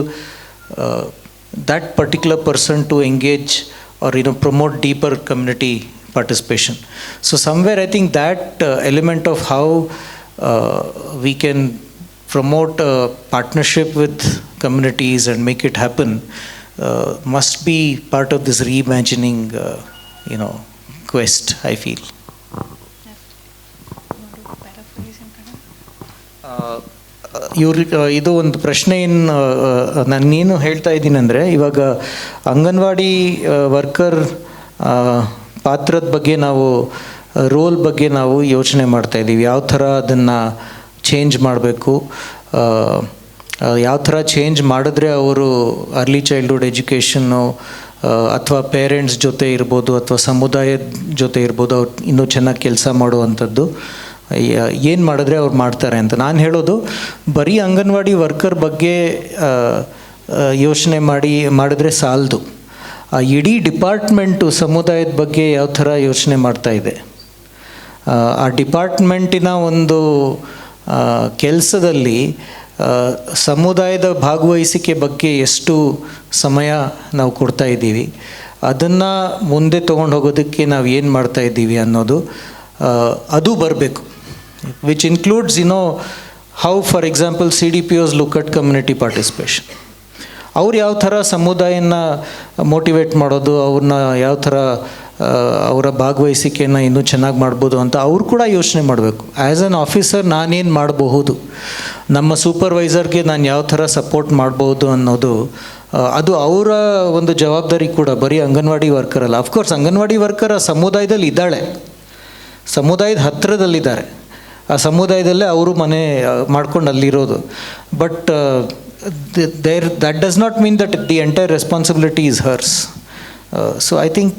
that particular person to engage or promote deeper community participation. So somewhere I think that element of how we can promote a partnership with communities and make it happen must be part of this reimagining quest, I feel. ಇದು ಒಂದು ಪ್ರಶ್ನೆ ನಾನೇನು ಹೇಳ್ತಾ ಇದ್ದೀನಿ ಅಂದರೆ, ಇವಾಗ anganwadi worker ಪಾತ್ರದ ಬಗ್ಗೆ ನಾವು, ರೋಲ್ ಬಗ್ಗೆ ನಾವು ಯೋಚನೆ ಮಾಡ್ತಾಯಿದ್ದೀವಿ. ಯಾವ ಥರ ಅದನ್ನು ಚೇಂಜ್ ಮಾಡಬೇಕು, ಯಾವ ಥರ ಚೇಂಜ್ ಮಾಡಿದ್ರೆ ಅವರು ಅರ್ಲಿ ಚೈಲ್ಡ್ಹುಡ್ ಎಜುಕೇಷನ್ನು ಅಥವಾ ಪೇರೆಂಟ್ಸ್ ಜೊತೆ ಇರ್ಬೋದು ಅಥವಾ ಸಮುದಾಯದ ಜೊತೆ ಇರ್ಬೋದು, ಅವ್ರು ಇನ್ನೂ ಚೆನ್ನಾಗಿ ಕೆಲಸ ಮಾಡುವಂಥದ್ದು ಏನು ಮಾಡಿದ್ರೆ ಅವ್ರು ಮಾಡ್ತಾರೆ ಅಂತ. ನಾನು ಹೇಳೋದು ಬರೀ ಅಂಗನವಾಡಿ ವರ್ಕರ್ ಬಗ್ಗೆ ಯೋಚನೆ ಮಾಡಿದ್ರೆ ಸಾಲದು. ಆ ಇಡೀ ಡಿಪಾರ್ಟ್ಮೆಂಟು ಸಮುದಾಯದ ಬಗ್ಗೆ ಯಾವ ಥರ ಯೋಚನೆ ಮಾಡ್ತಾಯಿದೆ, ಆ ಡಿಪಾರ್ಟ್ಮೆಂಟಿನ ಒಂದು ಕೆಲಸದಲ್ಲಿ ಸಮುದಾಯದ ಭಾಗವಹಿಸಿಕೆ ಬಗ್ಗೆ ಎಷ್ಟು ಸಮಯ ನಾವು ಕೊಡ್ತಾ ಇದ್ದೀವಿ, ಅದನ್ನು ಮುಂದೆ ತೊಗೊಂಡು ಹೋಗೋದಕ್ಕೆ ನಾವು ಏನು ಮಾಡ್ತಾಯಿದ್ದೀವಿ ಅನ್ನೋದು ಅದು ಬರಬೇಕು. Which includes how far example CDPOs look at community participation. ಅವ್ರು ಯಾವ ಥರ ಸಮುದಾಯನ ಮೋಟಿವೇಟ್ ಮಾಡೋದು, ಅವ್ರನ್ನ ಯಾವ ಥರ ಅವರ ಭಾಗವಹಿಸಿಕೆಯನ್ನು ಇನ್ನೂ ಚೆನ್ನಾಗಿ ಮಾಡ್ಬೋದು ಅಂತ ಅವ್ರು ಕೂಡ ಯೋಚನೆ ಮಾಡಬೇಕು. ಆ್ಯಸ್ ಆನ್ ಆಫೀಸರ್ ನಾನೇನು ಮಾಡಬಹುದು, ನಮ್ಮ ಸೂಪರ್ವೈಸರ್ಗೆ ನಾನು ಯಾವ ಥರ ಸಪೋರ್ಟ್ ಮಾಡ್ಬೋದು ಅನ್ನೋದು ಅದು ಅವರ ಒಂದು ಜವಾಬ್ದಾರಿ ಕೂಡ, ಬರೀ ಅಂಗನವಾಡಿ ವರ್ಕರ್ ಅಲ್ಲ. ಅಫ್ಕೋರ್ಸ್ ಅಂಗನವಾಡಿ ವರ್ಕರ್ ಆ ಸಮುದಾಯದಲ್ಲಿ ಇದ್ದಾಳೆ, ಸಮುದಾಯದ ಹತ್ತಿರದಲ್ಲಿದ್ದಾರೆ, ಆ ಸಮುದಾಯದಲ್ಲೇ ಅವರು ಮನೆ ಮಾಡ್ಕೊಂಡು ಅಲ್ಲಿರೋದು. But that does not mean that the entire responsibility is hers. So I think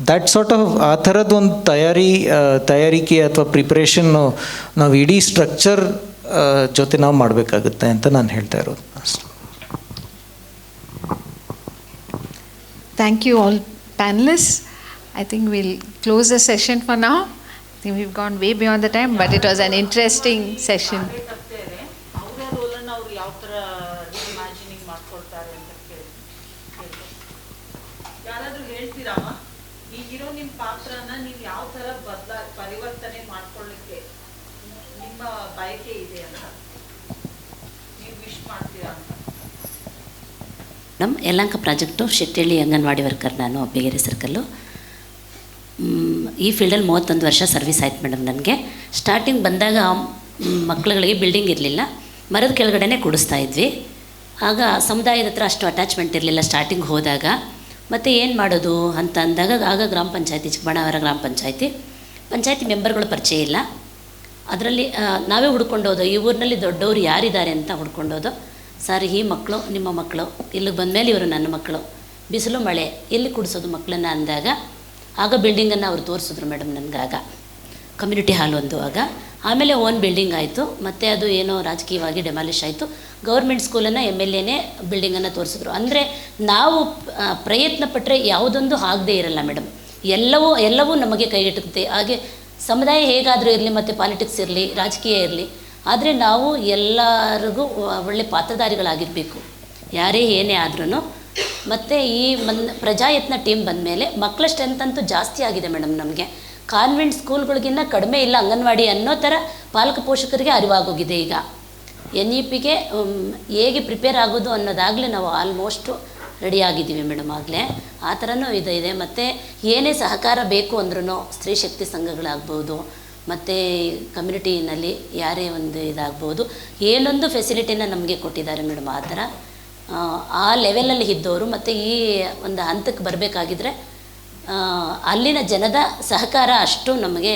that sort of ಆ ಥರದ್ದು ಒಂದು ತಯಾರಿಕೆ ಅಥವಾ ಪ್ರಿಪ್ರೇಷನ್ ನಾವು ಇಡೀ ಸ್ಟ್ರಕ್ಚರ್ ಜೊತೆ ನಾವು ಮಾಡಬೇಕಾಗುತ್ತೆ ಅಂತ ನಾನು ಹೇಳ್ತಾ ಇರೋದು ಅಷ್ಟೇ. Thank you all panelists. I think we'll close the session for now. I think we've gone way beyond the time, but it was an interesting session. ಅವರ ರೋಲನ್ನು ಅವ್ರು ಯಾವ ಥರ ರೀಇಮ್ಯಾಜಿನಿಂಗ್ ಮಾಡ್ಕೊಳ್ತಾರೆ ಅಂತ ಯಾರಾದರೂ ಹೇಳ್ತೀರಮ್ಮ, ಈಗಿರೋ ನಿಮ್ಮ ಪಾತ್ರನ ನೀವು ಯಾವ ಥರ ಪರಿವರ್ತನೆ ಮಾಡ್ಕೊಳ್ಳಿಕ್ಕೆ ನಿಮ್ಮ ಬಯಕೆ ಇದೆ ಅಂತ ನೀವು ವಿಶ್ ಮಾಡ್ತೀರಾ ಅಂತ? ನಮ್ಮ ಯಲಹಂಕ ಪ್ರಾಜೆಕ್ಟು ಶೆಟ್ಟಿಹಳ್ಳಿ ಅಂಗನವಾಡಿ ವರ್ಕರ್ ನಾನು, ಅಬ್ಬಿಗೆರೆ ಸರ್ಕಲ್ಲು. ಈ ಫೀಲ್ಡಲ್ಲಿ 31 ವರ್ಷ ಸರ್ವಿಸ್ ಆಯ್ತು ಮೇಡಮ್ ನನಗೆ. ಸ್ಟಾರ್ಟಿಂಗ್ ಬಂದಾಗ ಮಕ್ಕಳುಗಳಿಗೆ ಬಿಲ್ಡಿಂಗ್ ಇರಲಿಲ್ಲ, ಮರದ ಕೆಳಗಡೆನೇ ಕೂಡಿಸ್ತಾ ಇದ್ವಿ. ಆಗ ಸಮುದಾಯದ ಹತ್ರ ಅಷ್ಟು ಅಟ್ಯಾಚ್ಮೆಂಟ್ ಇರಲಿಲ್ಲ ಸ್ಟಾರ್ಟಿಂಗ್ ಹೋದಾಗ. ಮತ್ತು ಏನು ಮಾಡೋದು ಅಂತ ಅಂದಾಗ ಆಗ ಗ್ರಾಮ ಪಂಚಾಯತಿ, ಚಿಕ್ಕಬಳ್ಳಾಪುರ ಗ್ರಾಮ ಪಂಚಾಯತಿ ಮೆಂಬರ್ಗಳು ಪರಿಚಯ ಇಲ್ಲ. ಅದರಲ್ಲಿ ನಾವೇ ಹುಡ್ಕೊಂಡೋದು, ಈ ಊರಿನಲ್ಲಿ ದೊಡ್ಡವರು ಯಾರಿದ್ದಾರೆ ಅಂತ ಹುಡ್ಕೊಂಡೋದು. ಸರ್, ಈ ಮಕ್ಕಳು ನಿಮ್ಮ ಮಕ್ಕಳು, ಇಲ್ಲಿಗೆ ಬಂದಮೇಲೆ ಇವರು ನನ್ನ ಮಕ್ಕಳು, ಬಿಸಿಲು ಮಳೆ ಎಲ್ಲಿ ಕೂಡಿಸೋದು ಮಕ್ಕಳನ್ನು ಅಂದಾಗ ಆಗ ಬಿಲ್ಡಿಂಗನ್ನು ಅವ್ರು ತೋರಿಸಿದ್ರು ಮೇಡಮ್ ನನಗೆ. ಆಗ ಕಮ್ಯುನಿಟಿ ಹಾಲ್ ಒಂದು, ಆಮೇಲೆ ಓನ್ ಬಿಲ್ಡಿಂಗ್ ಆಯಿತು. ಮತ್ತು ಅದು ಏನೋ ರಾಜಕೀಯವಾಗಿ ಡೆಮಾಲಿಷ್ ಆಯಿತು. ಗೌರ್ಮೆಂಟ್ ಸ್ಕೂಲನ್ನು MLAನೇ ಬಿಲ್ಡಿಂಗನ್ನು ತೋರಿಸಿದ್ರು. ಅಂದರೆ ನಾವು ಪ್ರಯತ್ನ ಪಟ್ಟರೆ ಯಾವುದೊಂದು ಆಗದೇ ಇರಲ್ಲ ಮೇಡಮ್, ಎಲ್ಲವೂ ನಮಗೆ ಕೈಗೆಟುತ್ತೆ. ಹಾಗೆ ಸಮುದಾಯ ಹೇಗಾದರೂ ಇರಲಿ, ಮತ್ತು ಪಾಲಿಟಿಕ್ಸ್ ಇರಲಿ, ರಾಜಕೀಯ ಇರಲಿ, ಆದರೆ ನಾವು ಎಲ್ಲರಿಗೂ ಒಳ್ಳೆ ಪಾತ್ರಧಾರಿಗಳಾಗಿರಬೇಕು, ಯಾರೇ ಏನೇ ಆದ್ರೂ. ಮತ್ತು ಈ ಪ್ರಜಾಯತ್ನ ಟೀಮ್ ಬಂದಮೇಲೆ ಮಕ್ಕಳ ಸ್ಟ್ರೆಂತ್ ಅಂತೂ ಜಾಸ್ತಿ ಆಗಿದೆ ಮೇಡಮ್ ನಮಗೆ. ಕಾನ್ವೆಂಟ್ ಸ್ಕೂಲ್ಗಳಿಗಿನ್ನ ಕಡಿಮೆ ಇಲ್ಲ ಅಂಗನವಾಡಿ ಅನ್ನೋ ಥರ ಪಾಲಕ ಪೋಷಕರಿಗೆ ಅರಿವಾಗೋಗಿದೆ. ಈಗ NEPಗೆ ಹೇಗೆ ಪ್ರಿಪೇರ್ ಆಗೋದು ಅನ್ನೋದಾಗಲೇ ನಾವು ಆಲ್ಮೋಸ್ಟು ರೆಡಿ ಆಗಿದ್ದೀವಿ ಮೇಡಮ್. ಆಗಲೇ ಆ ಥರನೂ ಇದೆ. ಮತ್ತು ಏನೇ ಸಹಕಾರ ಬೇಕು ಅಂದ್ರೂ ಸ್ತ್ರೀ ಶಕ್ತಿ ಸಂಘಗಳಾಗ್ಬೋದು, ಮತ್ತು ಕಮ್ಯುನಿಟಿನಲ್ಲಿ ಯಾರೇ ಒಂದು ಇದಾಗ್ಬೋದು, ಏನೊಂದು ಫೆಸಿಲಿಟಿನ ನಮಗೆ ಕೊಟ್ಟಿದ್ದಾರೆ ಮೇಡಮ್. ಆ ಥರ ಆ ಲೆವೆಲಲ್ಲಿ ಇದ್ದವರು ಮತ್ತು ಈ ಒಂದು ಹಂತಕ್ಕೆ ಬರಬೇಕಾಗಿದ್ರೆ ಅಲ್ಲಿನ ಜನದ ಸಹಕಾರ ಅಷ್ಟು ನಮಗೆ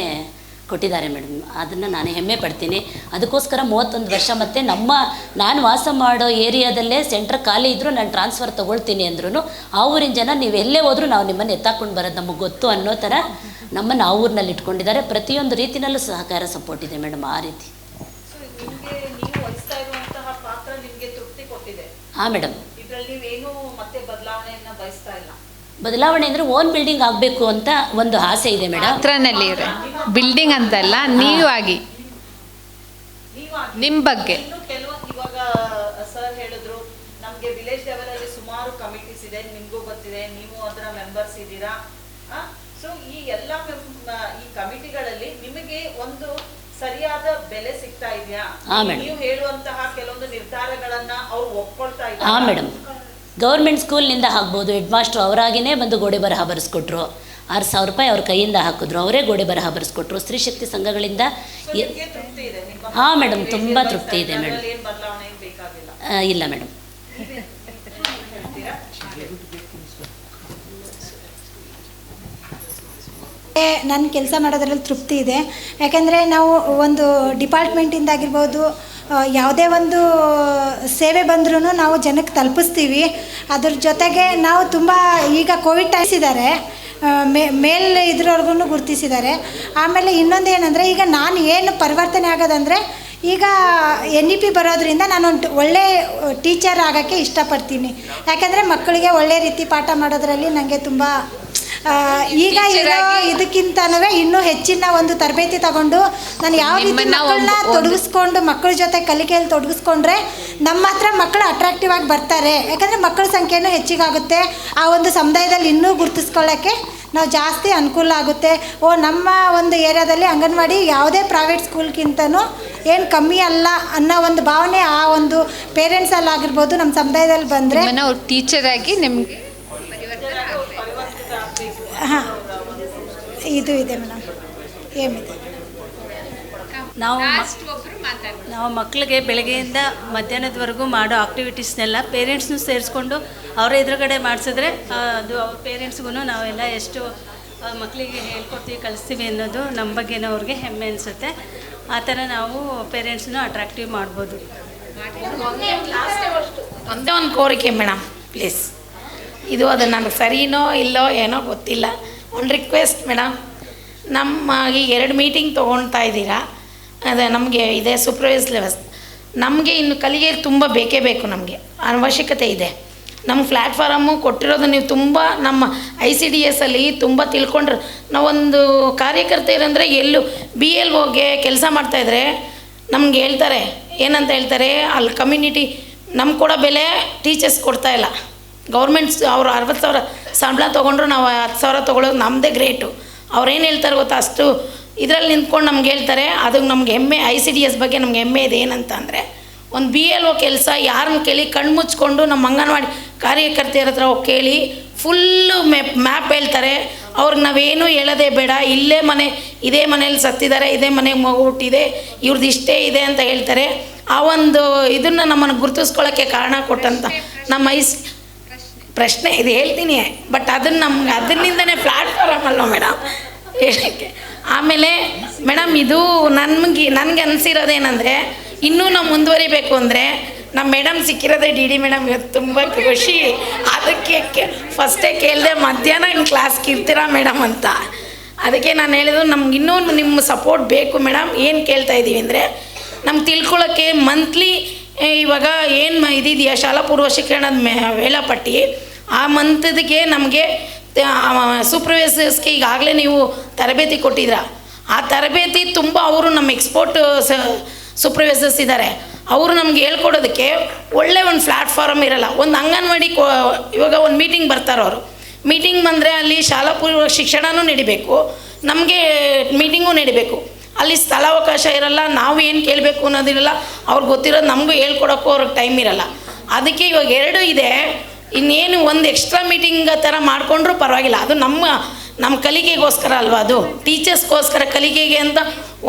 ಕೊಟ್ಟಿದ್ದಾರೆ ಮೇಡಮ್. ಅದನ್ನು ನಾನು ಹೆಮ್ಮೆ ಪಡ್ತೀನಿ. ಅದಕ್ಕೋಸ್ಕರ 31 ವರ್ಷ. ಮತ್ತು ನಾನು ವಾಸ ಮಾಡೋ ಏರಿಯಾದಲ್ಲೇ ಸೆಂಟ್ರ್ ಖಾಲಿ ಇದ್ದರೂ ನಾನು ಟ್ರಾನ್ಸ್ಫರ್ ತೊಗೊಳ್ತೀನಿ ಅಂದ್ರೂ ಆ ಊರಿನ ಜನ ನೀವು ಎಲ್ಲೇ ಹೋದರೂ ನಾವು ನಿಮ್ಮನ್ನು ಎತ್ತಾಕೊಂಡು ಬರೋದು ನಮಗೆ ಗೊತ್ತು ಅನ್ನೋ ಥರ ನಮ್ಮನ್ನು ಆ ಊರಿನಲ್ಲಿ ಇಟ್ಕೊಂಡಿದ್ದಾರೆ. ಪ್ರತಿಯೊಂದು ರೀತಿಯಲ್ಲೂ ಸಹಕಾರ ಸಪೋರ್ಟ್ ಇದೆ ಮೇಡಮ್. ಆ ರೀತಿ ಹಾಂ ಮೇಡಮ್. ಬದಲಾವಣೆ ಅಂದರೆ ಓನ್ ಬಿಲ್ಡಿಂಗ್ ಆಗಬೇಕು ಅಂತ ಒಂದು ಆಸೆ ಇದೆ ಮೇಡಮ್. ಹತ್ರನಲ್ಲಿ ಬಿಲ್ಡಿಂಗ್ ಅಂತಲ್ಲ, ನೀವು ಆಗಿ ನಿಮ್ಮ ಬಗ್ಗೆ ಇವಾಗ ಸರ್ ಹೇಳಿದ್ರು, ನಮಗೆ ವಿಲೇಜ್ ಲೆವೆಲಲ್ಲಿ ಸುಮಾರು ಕಮಿಟೀಸ್ ಇದೆ, ನಿಮಗೂ ಗೊತ್ತಿದೆ, ನೀವು ಅದರ ಮೆಂಬರ್ಸ್ ಇದ್ದೀರಾ. ಸೊ ಈ ಎಲ್ಲ ಈ ಕಮಿಟಿಗಳಲ್ಲಿ ನಿಮಗೆ ಒಂದು ಸರಿಯಾದ ಬೆಲೆ ಸಿಗ್ತಾ ಇದೆಯಾ? ನೀವು ಹೇಳುವಂತಹ ಕೆಲವೊಂದು ನಿರ್ಧಾರಗಳನ್ನ ಅವ್ರು ಒಪ್ಕೊಳ್ತಾ ಇದ್ದಾರೆ? ಹಾಂ ಮೇಡಮ್. ಗೌರ್ಮೆಂಟ್ ಸ್ಕೂಲ್ನಿಂದ ಆಗ್ಬೋದು, ಹೆಡ್ ಮಾಸ್ಟ್ರು ಅವರಾಗಿಯೇ ಬಂದು ಗೋಡೆ ಬರಹ ಬರೆಸ್ಕೊಟ್ರು. 6,000 ರೂಪಾಯಿ ಅವ್ರ ಕೈಯಿಂದ ಹಾಕಿದ್ರು, ಅವರೇ ಗೋಡೆ ಬರಹ ಬರೆಸ್ಕೊಟ್ರು. ಸ್ತ್ರೀ ಶಕ್ತಿ ಸಂಘಗಳಿಂದ ಹಾಂ ಮೇಡಮ್, ತುಂಬ ತೃಪ್ತಿ ಇದೆ ಮೇಡಮ್. ಇಲ್ಲ ಮೇಡಮ್. ನನ್ನ ಕೆಲಸ ಮಾಡೋದ್ರಲ್ಲಿ ತೃಪ್ತಿ ಇದೆ. ಯಾಕೆಂದರೆ ನಾವು ಒಂದು ಡಿಪಾರ್ಟ್ಮೆಂಟಿಂದಾಗಿರ್ಬೋದು, ಯಾವುದೇ ಒಂದು ಸೇವೆ ಬಂದ್ರೂ ನಾವು ಜನಕ್ಕೆ ತಲುಪಿಸ್ತೀವಿ. ಅದ್ರ ಜೊತೆಗೆ ನಾವು ತುಂಬ ಈಗ ಕೋವಿಡ್ ಟೈಮ್ಸಿದ್ದಾರೆ, ಮೇಲೆ ಇದ್ರವ್ರಿಗೂ ಗುರುತಿಸಿದ್ದಾರೆ. ಆಮೇಲೆ ಇನ್ನೊಂದು ಏನಂದರೆ, ಈಗ ನಾನು ಏನು ಪರಿವರ್ತನೆ ಆಗೋದಂದರೆ, ಈಗ NEP ಬರೋದ್ರಿಂದ ನಾನೊಂದು ಒಳ್ಳೆ ಟೀಚರ್ ಆಗೋಕ್ಕೆ ಇಷ್ಟಪಡ್ತೀನಿ. ಯಾಕೆಂದರೆ ಮಕ್ಕಳಿಗೆ ಒಳ್ಳೆ ರೀತಿ ಪಾಠ ಮಾಡೋದ್ರಲ್ಲಿ ನನಗೆ ತುಂಬ ಈಗ ಇದಕ್ಕಿಂತನೂ ಇನ್ನೂ ಹೆಚ್ಚಿನ ಒಂದು ತರಬೇತಿ ತಗೊಂಡು ನಾನು ಯಾವ ರೀತಿ ಮಕ್ಕಳನ್ನ ತೊಡಗಿಸ್ಕೊಂಡು ಮಕ್ಕಳ ಜೊತೆ ಕಲಿಕೆಯಲ್ಲಿ ತೊಡಗಿಸ್ಕೊಂಡ್ರೆ ನಮ್ಮ ಹತ್ರ ಮಕ್ಕಳು ಅಟ್ರಾಕ್ಟಿವ್ ಆಗಿ ಬರ್ತಾರೆ. ಯಾಕಂದರೆ ಮಕ್ಕಳ ಸಂಖ್ಯೆನೂ ಹೆಚ್ಚಿಗಾಗುತ್ತೆ. ಆ ಒಂದು ಸಮುದಾಯದಲ್ಲಿ ಇನ್ನೂ ಗುರುತಿಸ್ಕೊಳ್ಳೋಕ್ಕೆ ನಾವು ಜಾಸ್ತಿ ಅನುಕೂಲ ಆಗುತ್ತೆ. ನಮ್ಮ ಒಂದು ಏರಿಯಾದಲ್ಲಿ ಅಂಗನವಾಡಿ ಯಾವುದೇ ಪ್ರೈವೇಟ್ ಸ್ಕೂಲ್ಗಿಂತನೂ ಏನು ಕಮ್ಮಿ ಅಲ್ಲ ಅನ್ನೋ ಒಂದು ಭಾವನೆ ಆ ಒಂದು ಪೇರೆಂಟ್ಸಲ್ಲಿ ಆಗಿರ್ಬೋದು, ನಮ್ಮ ಸಮುದಾಯದಲ್ಲಿ ಬಂದರೆ ಟೀಚರ್ ಆಗಿ ನಿಮಗೆ ಹಾಂ ಇದು ಇದೆ ಮೇಡಮ್, ಏಮಿದೆ. ನಾವು ಮಕ್ಕಳಿಗೆ ಬೆಳಗ್ಗೆಯಿಂದ ಮಧ್ಯಾಹ್ನದವರೆಗೂ ಮಾಡೋ ಆಕ್ಟಿವಿಟೀಸ್ನೆಲ್ಲ ಪೇರೆಂಟ್ಸ್ನು ಸೇರಿಸ್ಕೊಂಡು ಅವರ ಎದುರುಗಡೆ ಮಾಡಿಸಿದ್ರೆ ಅದು ಅವ್ರ ಪೇರೆಂಟ್ಸ್ಗೂ ನಾವೆಲ್ಲ ಎಷ್ಟು ಮಕ್ಕಳಿಗೆ ಹೇಳ್ಕೊಡ್ತೀವಿ ಕಲಿಸ್ತೀವಿ ಅನ್ನೋದು ನಮ್ಮ ಬಗ್ಗೆನೂ ಅವ್ರಿಗೆ ಹೆಮ್ಮೆ ಅನಿಸುತ್ತೆ. ಆ ಥರ ನಾವು ಪೇರೆಂಟ್ಸ್ನು ಅಟ್ರಾಕ್ಟಿವ್ ಮಾಡ್ಬೋದು. ಒಂದೇ ಒಂದು ಕೋರಿಕೆ ಮೇಡಮ್, ಪ್ಲೀಸ್. ಇದು ಅದು ನನಗೆ ಸರಿನೋ ಇಲ್ಲೋ ಏನೋ ಗೊತ್ತಿಲ್ಲ. ಒಂದು ರಿಕ್ವೆಸ್ಟ್ ಮೇಡಮ್, ನಮ್ಮ ಈ 2 ಮೀಟಿಂಗ್ ತೊಗೊಳ್ತಾ ಇದ್ದೀರಾ, ಅದೇ ನಮಗೆ ಇದೆ ಸೂಪರ್ವೈಸ್ ಲೆವೆಲ್ಸ್. ನಮಗೆ ಇನ್ನು ಕಲಿಗೆ ತುಂಬ ಬೇಕೇ ಬೇಕು, ನಮಗೆ ಅವಶ್ಯಕತೆ ಇದೆ. ನಮ್ಮ ಪ್ಲ್ಯಾಟ್ಫಾರಮ್ಮು ಕೊಟ್ಟಿರೋದು ನೀವು ತುಂಬ ನಮ್ಮ ICDS ಅಲ್ಲಿ ತುಂಬ ತಿಳ್ಕೊಂಡ್ರೆ. ನಾವೊಂದು ಕಾರ್ಯಕರ್ತೆಯರಂದರೆ ಎಲ್ಲೂ BLOಗೆ ಕೆಲಸ ಮಾಡ್ತಾಯಿದ್ರೆ ನಮ್ಗೆ ಹೇಳ್ತಾರೆ, ಏನಂತ ಹೇಳ್ತಾರೆ, ಅಲ್ಲಿ ಕಮ್ಯುನಿಟಿ ನಮ್ಗೆ ಕೊಡೋ ಬೆಲೆ ಟೀಚರ್ಸ್ ಕೊಡ್ತಾಯಿಲ್ಲ. ಗೌರ್ಮೆಂಟ್ಸ್ ಅವರು 60,000 ಸಂಬಳ ತೊಗೊಂಡ್ರು ನಾವು 10,000 ತೊಗೊಳ್ಳೋದು ನಮ್ಮದೇ ಗ್ರೇಟು. ಅವ್ರೇನು ಹೇಳ್ತಾರೆ ಗೊತ್ತಾ, ಅಷ್ಟು ಇದರಲ್ಲಿ ನಿಂತ್ಕೊಂಡು ನಮ್ಗೆ ಹೇಳ್ತಾರೆ. ಅದು ನಮ್ಗೆ ಹೆಮ್ಮೆ, ICDS ಬಗ್ಗೆ ನಮ್ಗೆ ಹೆಮ್ಮೆ ಇದೆ. ಏನಂತ ಅಂದರೆ, ಒಂದು BLO ಕೆಲಸ ಯಾರನ್ನ ಕೇಳಿ ಕಣ್ಣು ಮುಚ್ಕೊಂಡು ನಮ್ಮ ಅಂಗನವಾಡಿ ಕಾರ್ಯಕರ್ತೆಯರ ಹತ್ರ ಹೋಗಿ ಕೇಳಿ ಫುಲ್ಲು ಮ್ಯಾಪ್ ಹೇಳ್ತಾರೆ. ಅವ್ರಿಗೆ ನಾವೇನು ಹೇಳೋದೇ ಬೇಡ, ಇಲ್ಲೇ ಮನೆ, ಇದೇ ಮನೇಲಿ ಸತ್ತಿದ್ದಾರೆ, ಇದೇ ಮನೆಗೆ ಮಗು ಹುಟ್ಟಿದೆ, ಇವ್ರದ್ದು ಇಷ್ಟೇ ಇದೆ ಅಂತ ಹೇಳ್ತಾರೆ. ಆ ಒಂದು ಇದನ್ನು ನಮ್ಮನ್ನು ಗುರುತಿಸ್ಕೊಳ್ಳೋಕ್ಕೆ ಕಾರಣ ಕೊಟ್ಟಂತ ನಮ್ಮ ಪ್ರಶ್ನೆ ಇದು ಹೇಳ್ತೀನಿ. ಬಟ್ ಅದನ್ನು ನಮ್ಗೆ ಅದರಿಂದನೇ ಪ್ಲ್ಯಾಟ್ಫಾರಮ್ ಅಲ್ಲ ಮೇಡಮ್ ಹೇಳೋಕ್ಕೆ. ಆಮೇಲೆ ಮೇಡಮ್ ಇದು ನನಗೆ ಅನಿಸಿರೋದೇನೆಂದರೆ, ಇನ್ನೂ ನಾವು ಮುಂದುವರಿಬೇಕು ಅಂದರೆ ನಮ್ಮ ಮೇಡಮ್ ಸಿಕ್ಕಿರೋದೇ DD ಮೇಡಮ್. ಇವತ್ತು ತುಂಬ ಖುಷಿ. ಅದಕ್ಕೆ ಫಸ್ಟೇ ಕೇಳಿದೆ ಮಧ್ಯಾಹ್ನ ಇನ್ನು ಕ್ಲಾಸ್ಗೆ ಇರ್ತೀರಾ ಮೇಡಮ್ ಅಂತ. ಅದಕ್ಕೆ ನಾನು ಹೇಳಿದ್ರು ನಮ್ಗೆ ಇನ್ನೂ ನಿಮ್ಮ ಸಪೋರ್ಟ್ ಬೇಕು ಮೇಡಮ್. ಏನು ಕೇಳ್ತಾ ಇದ್ದೀವಿ ಅಂದರೆ, ನಮ್ಗೆ ತಿಳ್ಕೊಳ್ಳೋಕ್ಕೆ ಮಂತ್ಲಿ ಇವಾಗ ಏನು ಇದಿದೆಯಾ ಶಾಲಾ ಪೂರ್ವ ಶಿಕ್ಷಣದ ವೇಳಾಪಟ್ಟಿ, ಆ ಮಂತ್ಗೆ ನಮಗೆ ಸೂಪರ್ವೈಸರ್ಸ್ಗೆ ಈಗಾಗಲೇ ನೀವು ತರಬೇತಿ ಕೊಟ್ಟಿದ್ರ. ಆ ತರಬೇತಿ ತುಂಬ ಅವರು ನಮ್ಮ ಎಕ್ಸ್ಪೋರ್ಟ್ ಸೂಪರ್ವೈಸರ್ಸ್ ಇದ್ದಾರೆ, ಅವರು ನಮ್ಗೆ ಹೇಳ್ಕೊಡೋದಕ್ಕೆ ಒಳ್ಳೆ ಒಂದು ಪ್ಲ್ಯಾಟ್ಫಾರಮ್ ಇರಲ್ಲ. ಒಂದು ಅಂಗನವಾಡಿ ಇವಾಗ ಒಂದು ಮೀಟಿಂಗ್ ಬರ್ತಾರೆ, ಅವರು ಮೀಟಿಂಗ್ ಬಂದರೆ ಅಲ್ಲಿ ಶಾಲಾ ಪೂರ್ವ ಶಿಕ್ಷಣವೂ ನಡಿಬೇಕು, ನಮಗೆ ಮೀಟಿಂಗೂ ನಡಿಬೇಕು. ಅಲ್ಲಿ ಸ್ಥಳಾವಕಾಶ ಇರಲ್ಲ, ನಾವು ಏನು ಕೇಳಬೇಕು ಅನ್ನೋದಿರಲ್ಲ, ಅವ್ರಿಗೆ ಗೊತ್ತಿರೋದು ನಮಗೂ ಹೇಳ್ಕೊಡೋಕ್ಕೂ ಅವ್ರಿಗೆ ಟೈಮ್ ಇರಲ್ಲ. ಅದಕ್ಕೆ ಇವಾಗ 2 ಇದೆ. ಇನ್ನೇನು ಒಂದು ಎಕ್ಸ್ಟ್ರಾ ಮೀಟಿಂಗ್ ಥರ ಮಾಡಿಕೊಂಡ್ರೂ ಪರವಾಗಿಲ್ಲ. ಅದು ನಮ್ಮ ಕಲಿಕೆಗೋಸ್ಕರ ಅಲ್ವಾ, ಅದು ಟೀಚರ್ಸ್ಗೋಸ್ಕರ ಕಲಿಕೆಗೆ ಅಂತ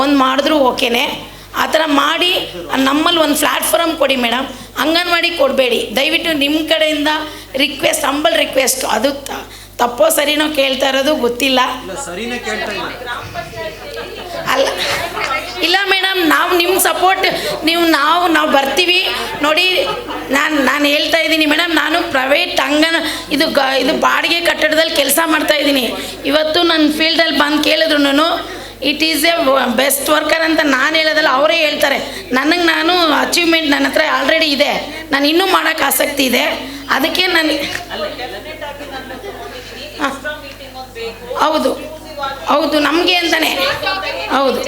ಒಂದು ಮಾಡಿದ್ರೂ ಓಕೆನೇ. ಆ ಥರ ಮಾಡಿ ನಮ್ಮಲ್ಲಿ ಒಂದು ಪ್ಲ್ಯಾಟ್ಫಾರಮ್ ಕೊಡಿ ಮೇಡಮ್. ಅಂಗನವಾಡಿ ಕೊಡಬೇಡಿ ದಯವಿಟ್ಟು. ನಿಮ್ಮ ಕಡೆಯಿಂದ ರಿಕ್ವೆಸ್ಟ್, ಹಂಬಲ್ ರಿಕ್ವೆಸ್ಟ್. ಅದು ತಪ್ಪೋ ಸರಿನೋ ಕೇಳ್ತಾ ಇರೋದು ಗೊತ್ತಿಲ್ಲ. ಅಲ್ಲ ಇಲ್ಲ ಮೇಡಮ್, ನಾವು ನಿಮ್ಮ ಸಪೋರ್ಟ್ ನಾವು ಬರ್ತೀವಿ ನೋಡಿ. ನಾನು ಹೇಳ್ತಾ ಇದ್ದೀನಿ ಮೇಡಮ್, ನಾನು ಪ್ರೈವೇಟ್ ಇದು ಬಾಡಿಗೆ ಕಟ್ಟಡದಲ್ಲಿ ಕೆಲಸ ಮಾಡ್ತಾಯಿದ್ದೀನಿ. ಇವತ್ತು ನನ್ನ ಫೀಲ್ಡಲ್ಲಿ ಬಂದು ಕೇಳಿದ್ರು it is A best worker ಅಂತ ನಾನು ಹೇಳೋದಲ್ಲ, ಅವರೇ ಹೇಳ್ತಾರೆ. ನಾನು ಅಚೀವ್ಮೆಂಟ್ ನನ್ನ ಹತ್ರ ಆಲ್ರೆಡಿ ಇದೆ, ನಾನು ಇನ್ನೂ ಮಾಡೋಕ್ಕೆ ಆಸಕ್ತಿ ಇದೆ. ಅದಕ್ಕೆ ಹೌದು ನಮಗೆ ಅಂತಲೇ ಹೌದು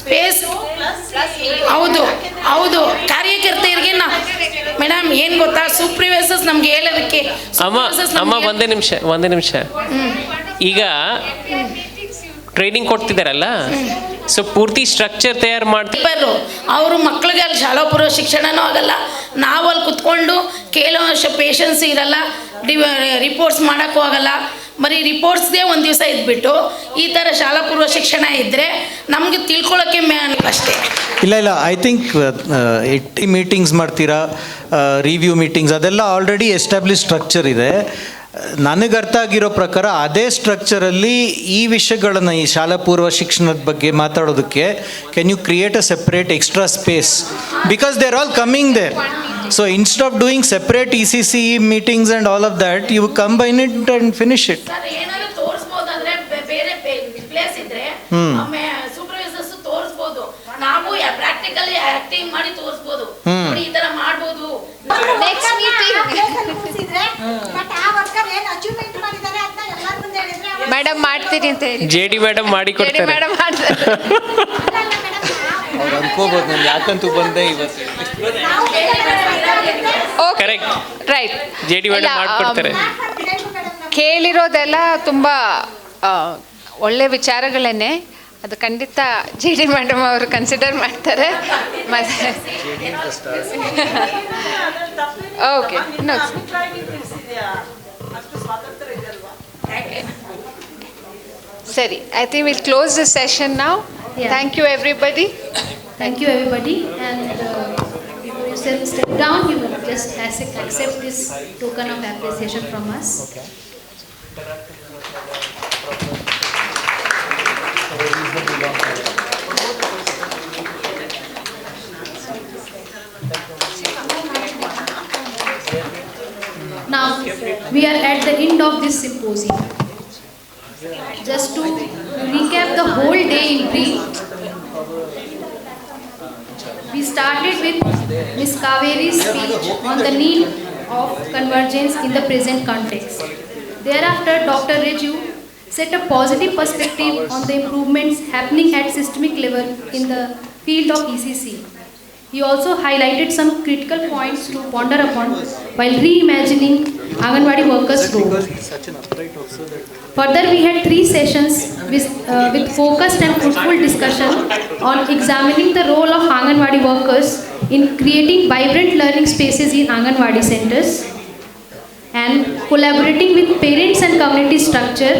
ಸ್ಪೇಸ್ ಹೌದು ಕಾರ್ಯಕರ್ತೆಯರಿಗೆ ಮೇಡಮ್ ಏನು ಗೊತ್ತಾ, ಸೂಪರ್ವೈಸರ್ಸ್ ನಮ್ಗೆ ಹೇಳೋದಕ್ಕೆ. ಅಮ್ಮ ಒಂದೇ ನಿಮಿಷ ಈಗ ಟ್ರೈನಿಂಗ್ ಕೊಡ್ತಿದ್ದಾರಲ್ಲ, ಸೊ ಪೂರ್ತಿ ಸ್ಟ್ರಕ್ಚರ್ ತಯಾರು ಮಾಡ್ತಾರೆ ಅವರು. ಮಕ್ಳಿಗೆ ಅಲ್ಲಿ ಶಾಲಾ ಪೂರ್ವ ಶಿಕ್ಷಣನೂ ಆಗಲ್ಲ, ನಾವು ಅಲ್ಲಿ ಕುತ್ಕೊಂಡು ಕೇಳೋ ಪೇಷನ್ಸ್ ಇರಲ್ಲ, ರಿಪೋರ್ಟ್ಸ್ ಮಾಡೋಕ್ಕೂ ಆಗಲ್ಲ. ಬರೀ ರಿಪೋರ್ಟ್ಸ್ಗೆ ಒಂದು ದಿವಸ ಇದ್ಬಿಟ್ಟು ಈ ಥರ ಶಾಲಾ ಪೂರ್ವ ಶಿಕ್ಷಣ ಇದ್ದರೆ ನಮಗೆ ತಿಳ್ಕೊಳ್ಳೋಕ್ಕೆ ಅಷ್ಟೇ. ಇಲ್ಲ ಐ ಥಿಂಕ್ 80 ಮೀಟಿಂಗ್ಸ್ ಮಾಡ್ತೀರಾ, ರಿವ್ಯೂ ಮೀಟಿಂಗ್ಸ್, ಅದೆಲ್ಲ ಆಲ್ರೆಡಿ ಎಸ್ಟಾಬ್ಲಿಷ್ ಸ್ಟ್ರಕ್ಚರ್ ಇದೆ. ನನಗೆ ಅರ್ಥ ಆಗಿರೋ ಪ್ರಕಾರ ಅದೇ ಸ್ಟ್ರಕ್ಚರಲ್ಲಿ ಈ ವಿಷಯಗಳನ್ನು, ಈ ಶಾಲಾ ಪೂರ್ವ ಶಿಕ್ಷಣದ ಬಗ್ಗೆ ಮಾತಾಡೋದಕ್ಕೆ can you create a separate extra space, because they are all coming there. So instead of doing separate ECCE meetings and all of that, you combine it and finish it. Supervisors ತೋರಿಸ್ಬೋದು, ನಾವು practically acting ಮಾಡಿ ತೋರಿಸ್ಬೋದು, ಈ ಥರ ಮಾಡ್ಬೋದು. Madam ಮಾಡ್ತೀರಿ ಅಂತ ಹೇಳಿ JD madam ಮಾಡಿ ಕೊಡ್ತಾರೆ. ಮೇಡಮ್ ಮಾಡ್ತಾರೆ. ಅವ್ರು ಅನ್ಕೋಬೋದು ನಾನು ಯಾಕಂತೂ ಬಂದೆ ಇವತ್ತು. Correct, right. JD ಮೇಡಮ್ ಮಾಡಿಕೊಡ್ತಾರೆ. ಕೇಳಿರೋದೆಲ್ಲ ತುಂಬ ಒಳ್ಳೆ ವಿಚಾರಗಳನ್ನೇ. ಅದು ಖಂಡಿತ ಜಿ ಡಿ ಮೇಡಮ್ ಅವರು ಕನ್ಸಿಡರ್ ಮಾಡ್ತಾರೆ. ಮತ್ತೆ ಓಕೆ ಸರಿ, I think we'll close the session now. Yeah. Thank you everybody. Thank you everybody, and before you step down, you will just accept this token of appreciation from us. Okay. Now we are at the end of this symposium. Just to recap the whole day in brief, we started with Ms. Kaveri's speech on the need of convergence in the present context. Thereafter, Dr. Reju set a positive perspective on the improvements happening at systemic level in the field of ECCE. He also highlighted some critical points to ponder upon while reimagining Anganwadi workers' role. Further, we had 3 sessions with focused and fruitful discussion on examining the role of Anganwadi workers in creating vibrant learning spaces in Anganwadi centers and collaborating with parents and community structure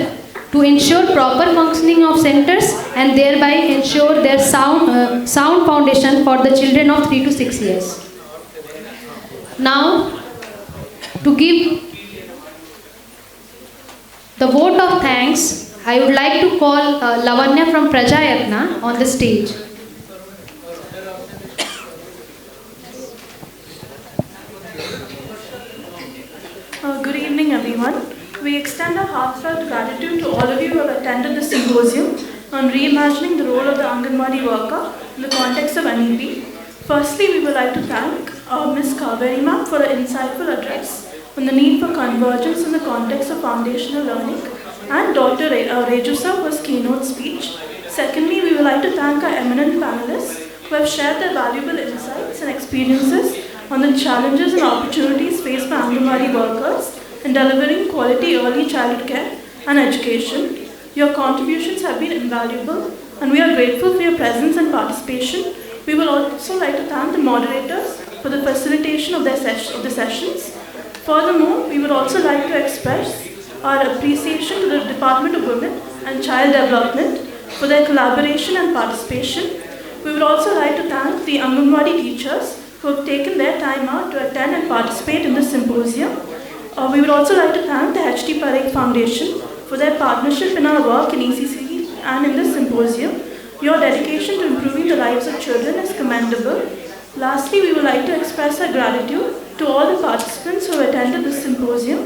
to ensure proper functioning of centers and thereby ensure their sound foundation for the children of 3 to 6 years. Now, to give the vote of thanks, I would like to call Lavanya from Prajayatna on the stage. Good evening everyone. We extend our heartfelt gratitude to all of you who have attended the symposium on reimagining the role of the Anganwadi worker in the context of NEP. Firstly, we would like to thank Ms. Kaveri ma'am for her insightful address on the need for convergence in the context of foundational learning, and Dr. Reju sir for his keynote speech. Secondly, we would like to thank our eminent panelists who have shared their valuable insights and experiences on the challenges and opportunities faced by Anganwadi workers in delivering quality early childhood care and education. Your contributions have been invaluable, and we are grateful for your presence and participation. We will also like to thank the moderators for the facilitation of the sessions. Furthermore, we would also like to express our appreciation to the Department of Women and Child Development for their collaboration and participation. We would also like to thank the Anganwadi teachers who have taken their time out to attend and participate in this symposium. We would also like to thank the H.T. Parekh Foundation for their partnership in our work in ECCE and in this symposium. Your dedication to improving the lives of children is commendable. Lastly, we would like to express our gratitude to all the participants who have attended this symposium.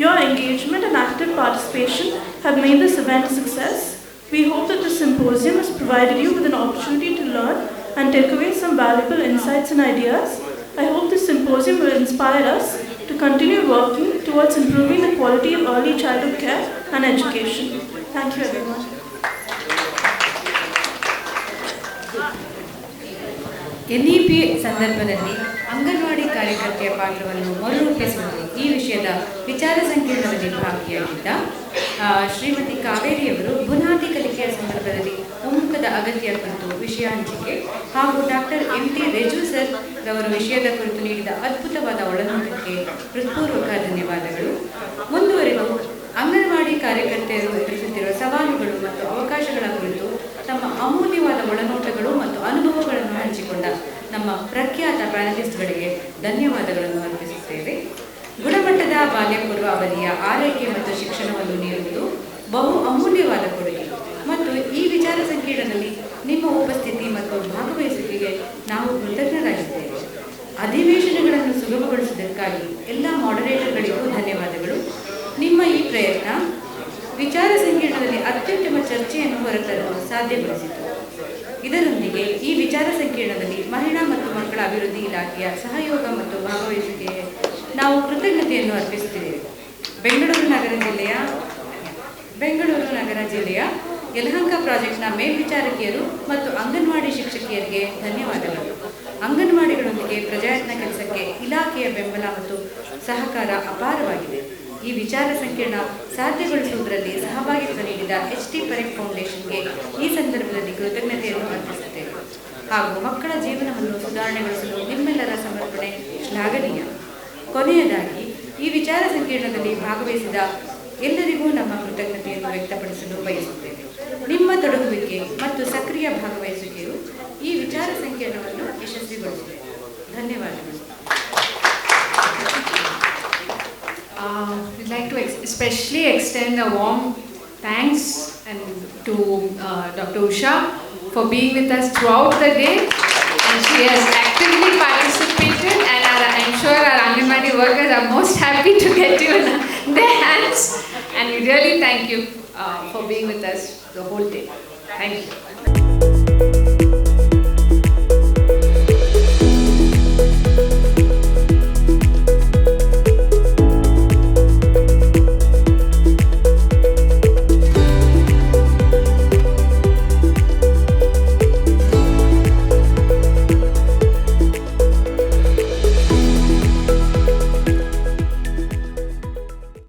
Your engagement and active participation have made this event a success. We hope that the symposium has provided you with an opportunity to learn and take away some valuable insights and ideas. I hope this symposium will inspire us to continue working towards improving the quality of early childhood care and education. Thank you everyone. NEP ಸಂದರ್ಭದಲ್ಲಿ ಅಂಗನವಾಡಿ ಕಾರ್ಯಕರ್ತೆಯ ಪಾತ್ರವನ್ನು ಮರುರೂಪಿಸುವುದು ಈ ವಿಷಯದ ವಿಚಾರ ಸಂಕಿರಣದಲ್ಲಿ ಭಾಗಿಯಾಗಿದ್ದ ಶ್ರೀಮತಿ ಕಾವೇರಿಯವರು ಬುನಾದಿ ಕಲಿಕೆಯ ಸಂದರ್ಭದಲ್ಲಿ ಒಮ್ಮುಖದ ಅಗತ್ಯ ಕುರಿತು ವಿಷಯ ಹಂಚಿಕೆ ಹಾಗೂ ಡಾಕ್ಟರ್ MT ರೆಜು ಸರ್ ರವರು ವಿಷಯದ ಕುರಿತು ನೀಡಿದ ಅದ್ಭುತವಾದ ಒಳನೋಟಕ್ಕೆ ಹೃತ್ಪೂರ್ವಕ ಧನ್ಯವಾದಗಳು. ಮುಂದುವರೆದು ಅಂಗನವಾಡಿ ಕಾರ್ಯಕರ್ತೆಯರು ಎದುರಿಸುತ್ತಿರುವ ಸವಾಲುಗಳು ಮತ್ತು ಅವಕಾಶಗಳ ಕುರಿತು ತಮ್ಮ ಅಮೂಲ್ಯವಾದ ಒಳನೋಟಗಳು ಮತ್ತು ಅನುಭವಗಳನ್ನು ಹಂಚಿಕೊಂಡ ನಮ್ಮ ಪ್ರಖ್ಯಾತ ಪ್ಯಾನಲಿಸ್ಟ್ಗಳಿಗೆ ಧನ್ಯವಾದಗಳನ್ನು ಅರ್ಪಿಸುತ್ತೇವೆ. ಗುಣಮಟ್ಟದ ಬಾಲ್ಯಪೂರ್ವ ಅವಧಿಯ ಆರೈಕೆ ಮತ್ತು ಶಿಕ್ಷಣವನ್ನು ನೀಡುವುದು ಬಹು ಅಮೂಲ್ಯವಾದ ಕೊಡುಗೆ ಮತ್ತು ಈ ವಿಚಾರ ಸಂಕಿರಣದಲ್ಲಿ ನಿಮ್ಮ ಉಪಸ್ಥಿತಿ ಮತ್ತು ಭಾಗವಹಿಸುವಿಕೆಗೆ ನಾವು ಕೃತಜ್ಞರಾಗಿದ್ದೇವೆ. ಅಧಿವೇಶನಗಳನ್ನು ಸುಗಮಗೊಳಿಸುವುದಕ್ಕಾಗಿ ಎಲ್ಲ ಮಾಡರೇಟರ್ಗಳಿಗೂ ಧನ್ಯವಾದಗಳು. ನಿಮ್ಮ ಈ ಪ್ರಯತ್ನ ವಿಚಾರ ಸಂಕಿರಣದಲ್ಲಿ ಅತ್ಯುತ್ತಮ ಚರ್ಚೆಯನ್ನು ಹೊರತರಲು ಸಾಧ್ಯಗೊಳಿಸಿತು. ಇದರೊಂದಿಗೆ ಈ ವಿಚಾರ ಸಂಕಿರಣದಲ್ಲಿ ಮಹಿಳಾ ಮತ್ತು ಮಕ್ಕಳ ಅಭಿವೃದ್ಧಿ ಇಲಾಖೆಯ ಸಹಯೋಗ ಮತ್ತು ಭಾಗವಹಿಸುವಿಕೆಗೆ ನಾವು ಕೃತಜ್ಞತೆಯನ್ನು ಅರ್ಪಿಸುತ್ತಿದ್ದೇವೆ. ಬೆಂಗಳೂರು ನಗರ ಜಿಲ್ಲೆಯ ಯಲಹಂಕ ಪ್ರಾಜೆಕ್ಟ್ನ ಮೇಲ್ವಿಚಾರಕಿಯರು ಮತ್ತು ಅಂಗನವಾಡಿ ಶಿಕ್ಷಕಿಯರಿಗೆ ಧನ್ಯವಾದಗಳು. ಅಂಗನವಾಡಿಗಳೊಂದಿಗೆ ಪ್ರಜಾಯತ್ನ ಕೆಲಸಕ್ಕೆ ಇಲಾಖೆಯ ಬೆಂಬಲ ಮತ್ತು ಸಹಕಾರ ಅಪಾರವಾಗಿದೆ. ಈ ವಿಚಾರ ಸಂಕಿರಣ ಸಾಧ್ಯಗೊಳಿಸುವುದರಲ್ಲಿ ಸಹಭಾಗಿತ್ವ ನೀಡಿದ ಪರೇಖ್ ಫೌಂಡೇಶನ್ಗೆ ಈ ಸಂದರ್ಭದಲ್ಲಿ ಕೃತಜ್ಞತೆಯನ್ನು ಅರ್ಪಿಸುತ್ತೇವೆ. ಹಾಗೂ ಮಕ್ಕಳ ಜೀವನವನ್ನು ಸುಧಾರಣೆಗೊಳಿಸಲು ನಿಮ್ಮೆಲ್ಲರ ಸಮರ್ಪಣೆ ಶ್ಲಾಘನೀಯ. ಕೊನೆಯದಾಗಿ ಈ ವಿಚಾರ ಸಂಕಿರಣದಲ್ಲಿ ಭಾಗವಹಿಸಿದ ಎಲ್ಲರಿಗೂ ನಮ್ಮ ಕೃತಜ್ಞತೆಯನ್ನು ವ್ಯಕ್ತಪಡಿಸಲು ಬಯಸುತ್ತೇವೆ. ನಿಮ್ಮ ತೊಡಗುವಿಕೆ ಮತ್ತು ಸಕ್ರಿಯ ಭಾಗವಹಿಸುವಿಕೆಯು ಈ ವಿಚಾರ ಸಂಕಿರಣವನ್ನು ಯಶಸ್ವಿಗೊಳಿಸಿದೆ. ಧನ್ಯವಾದಗಳು. We'd like to especially extend a warm thanks to Dr. Usha for being with us throughout the day, and she has actively participated, and I'm sure our Anganwadi workers are most happy to get you in their hands, and we really thank you for being with us the whole day. Thank you.